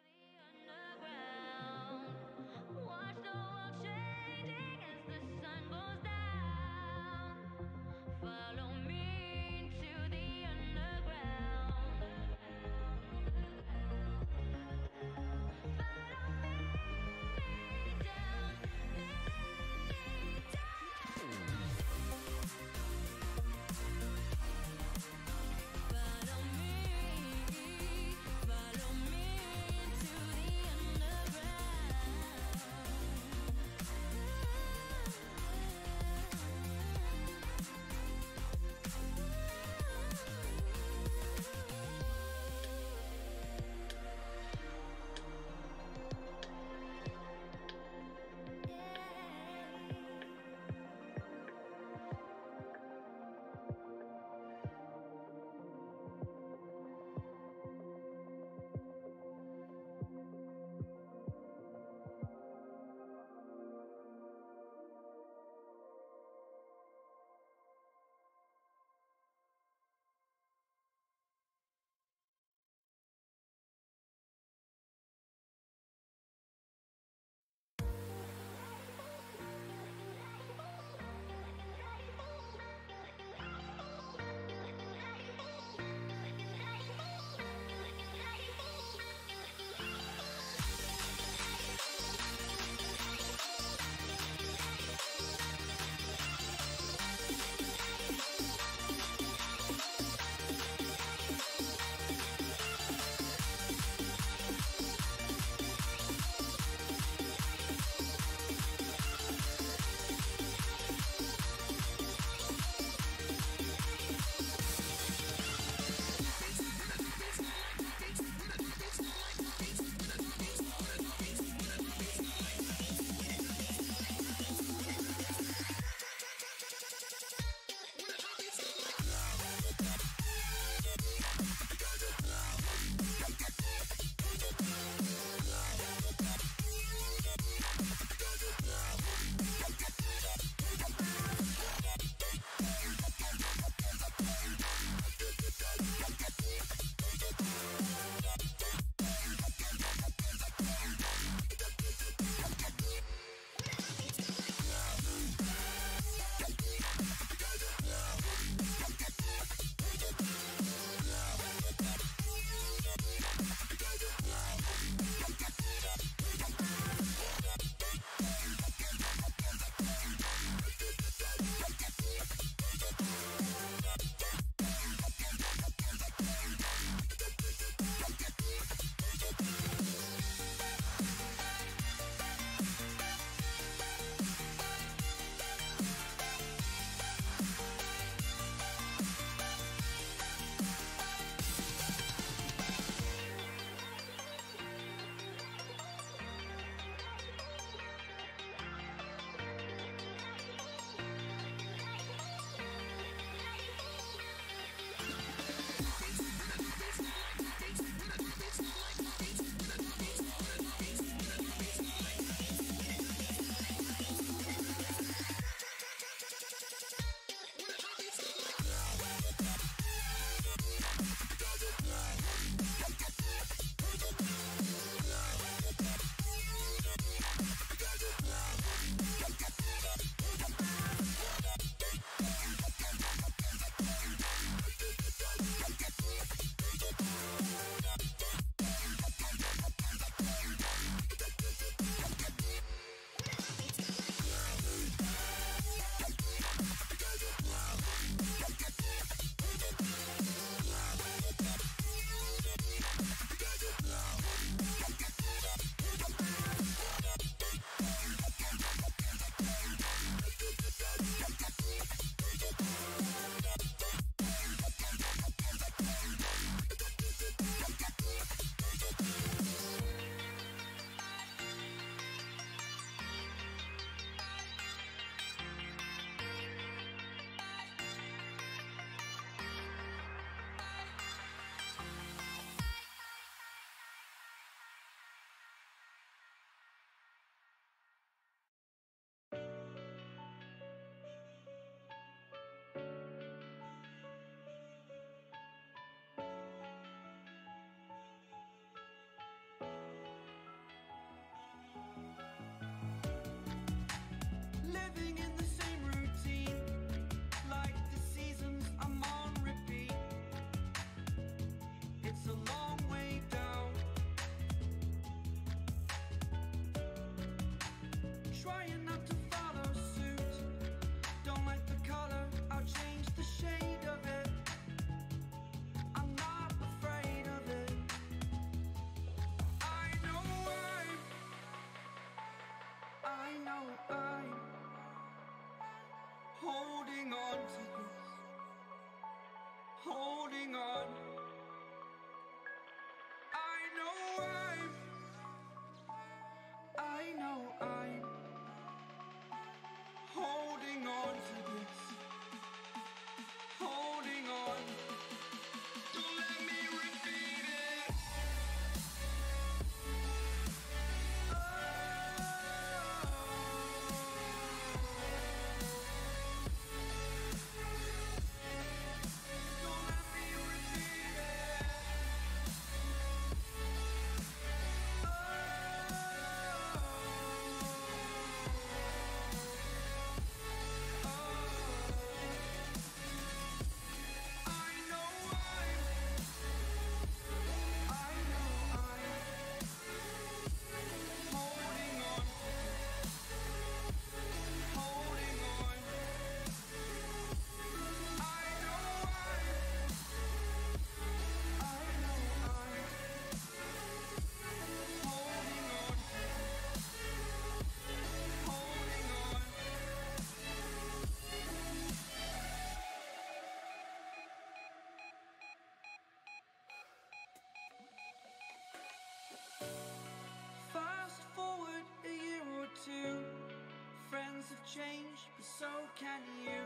change, but so can you.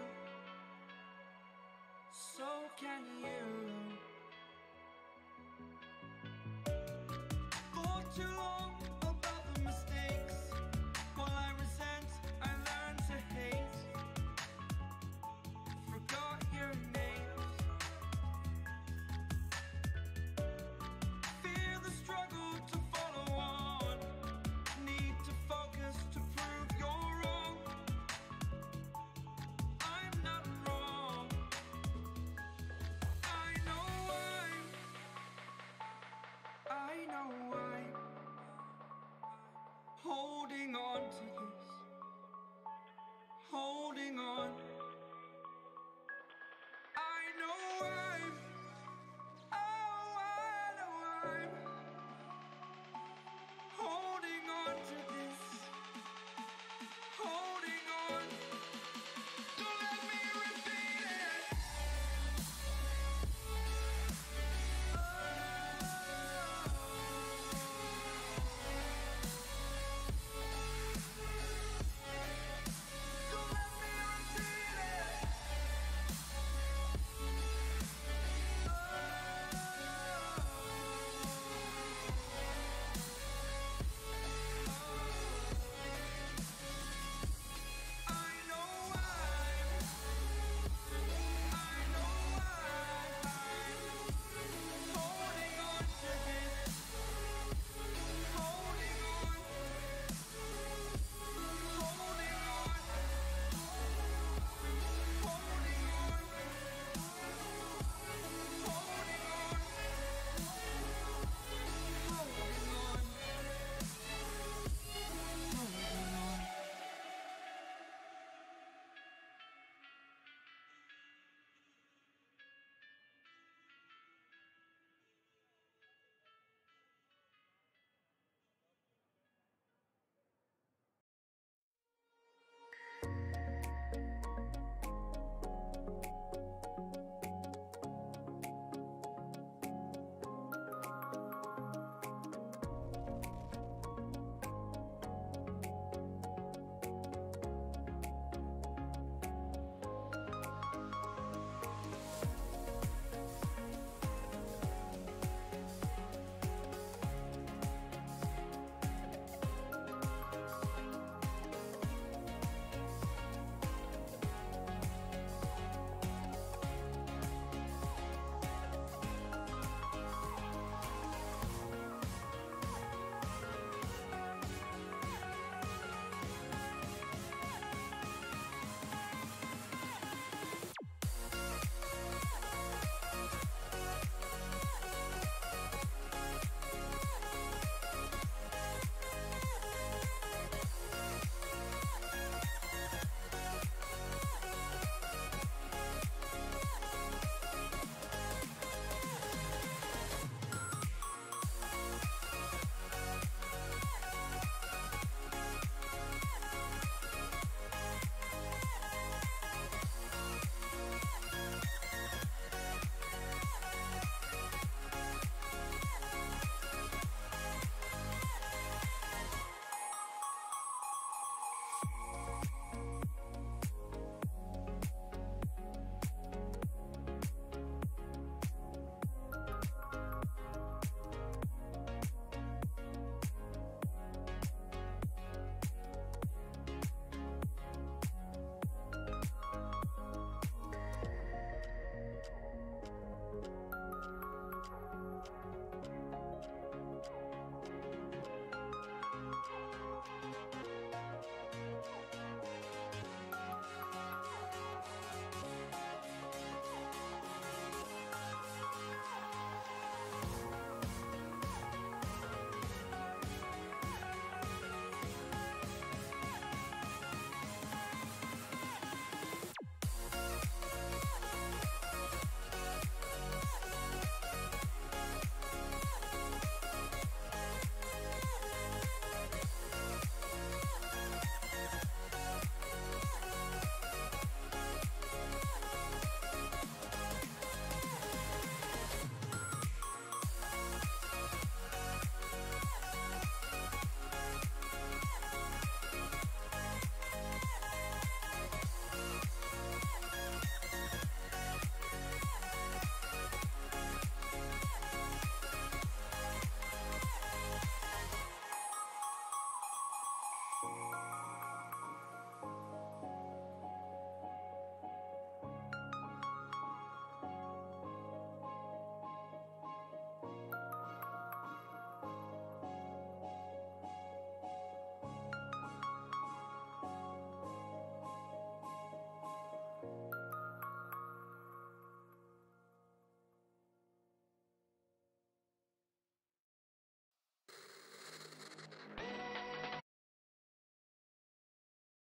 So can you.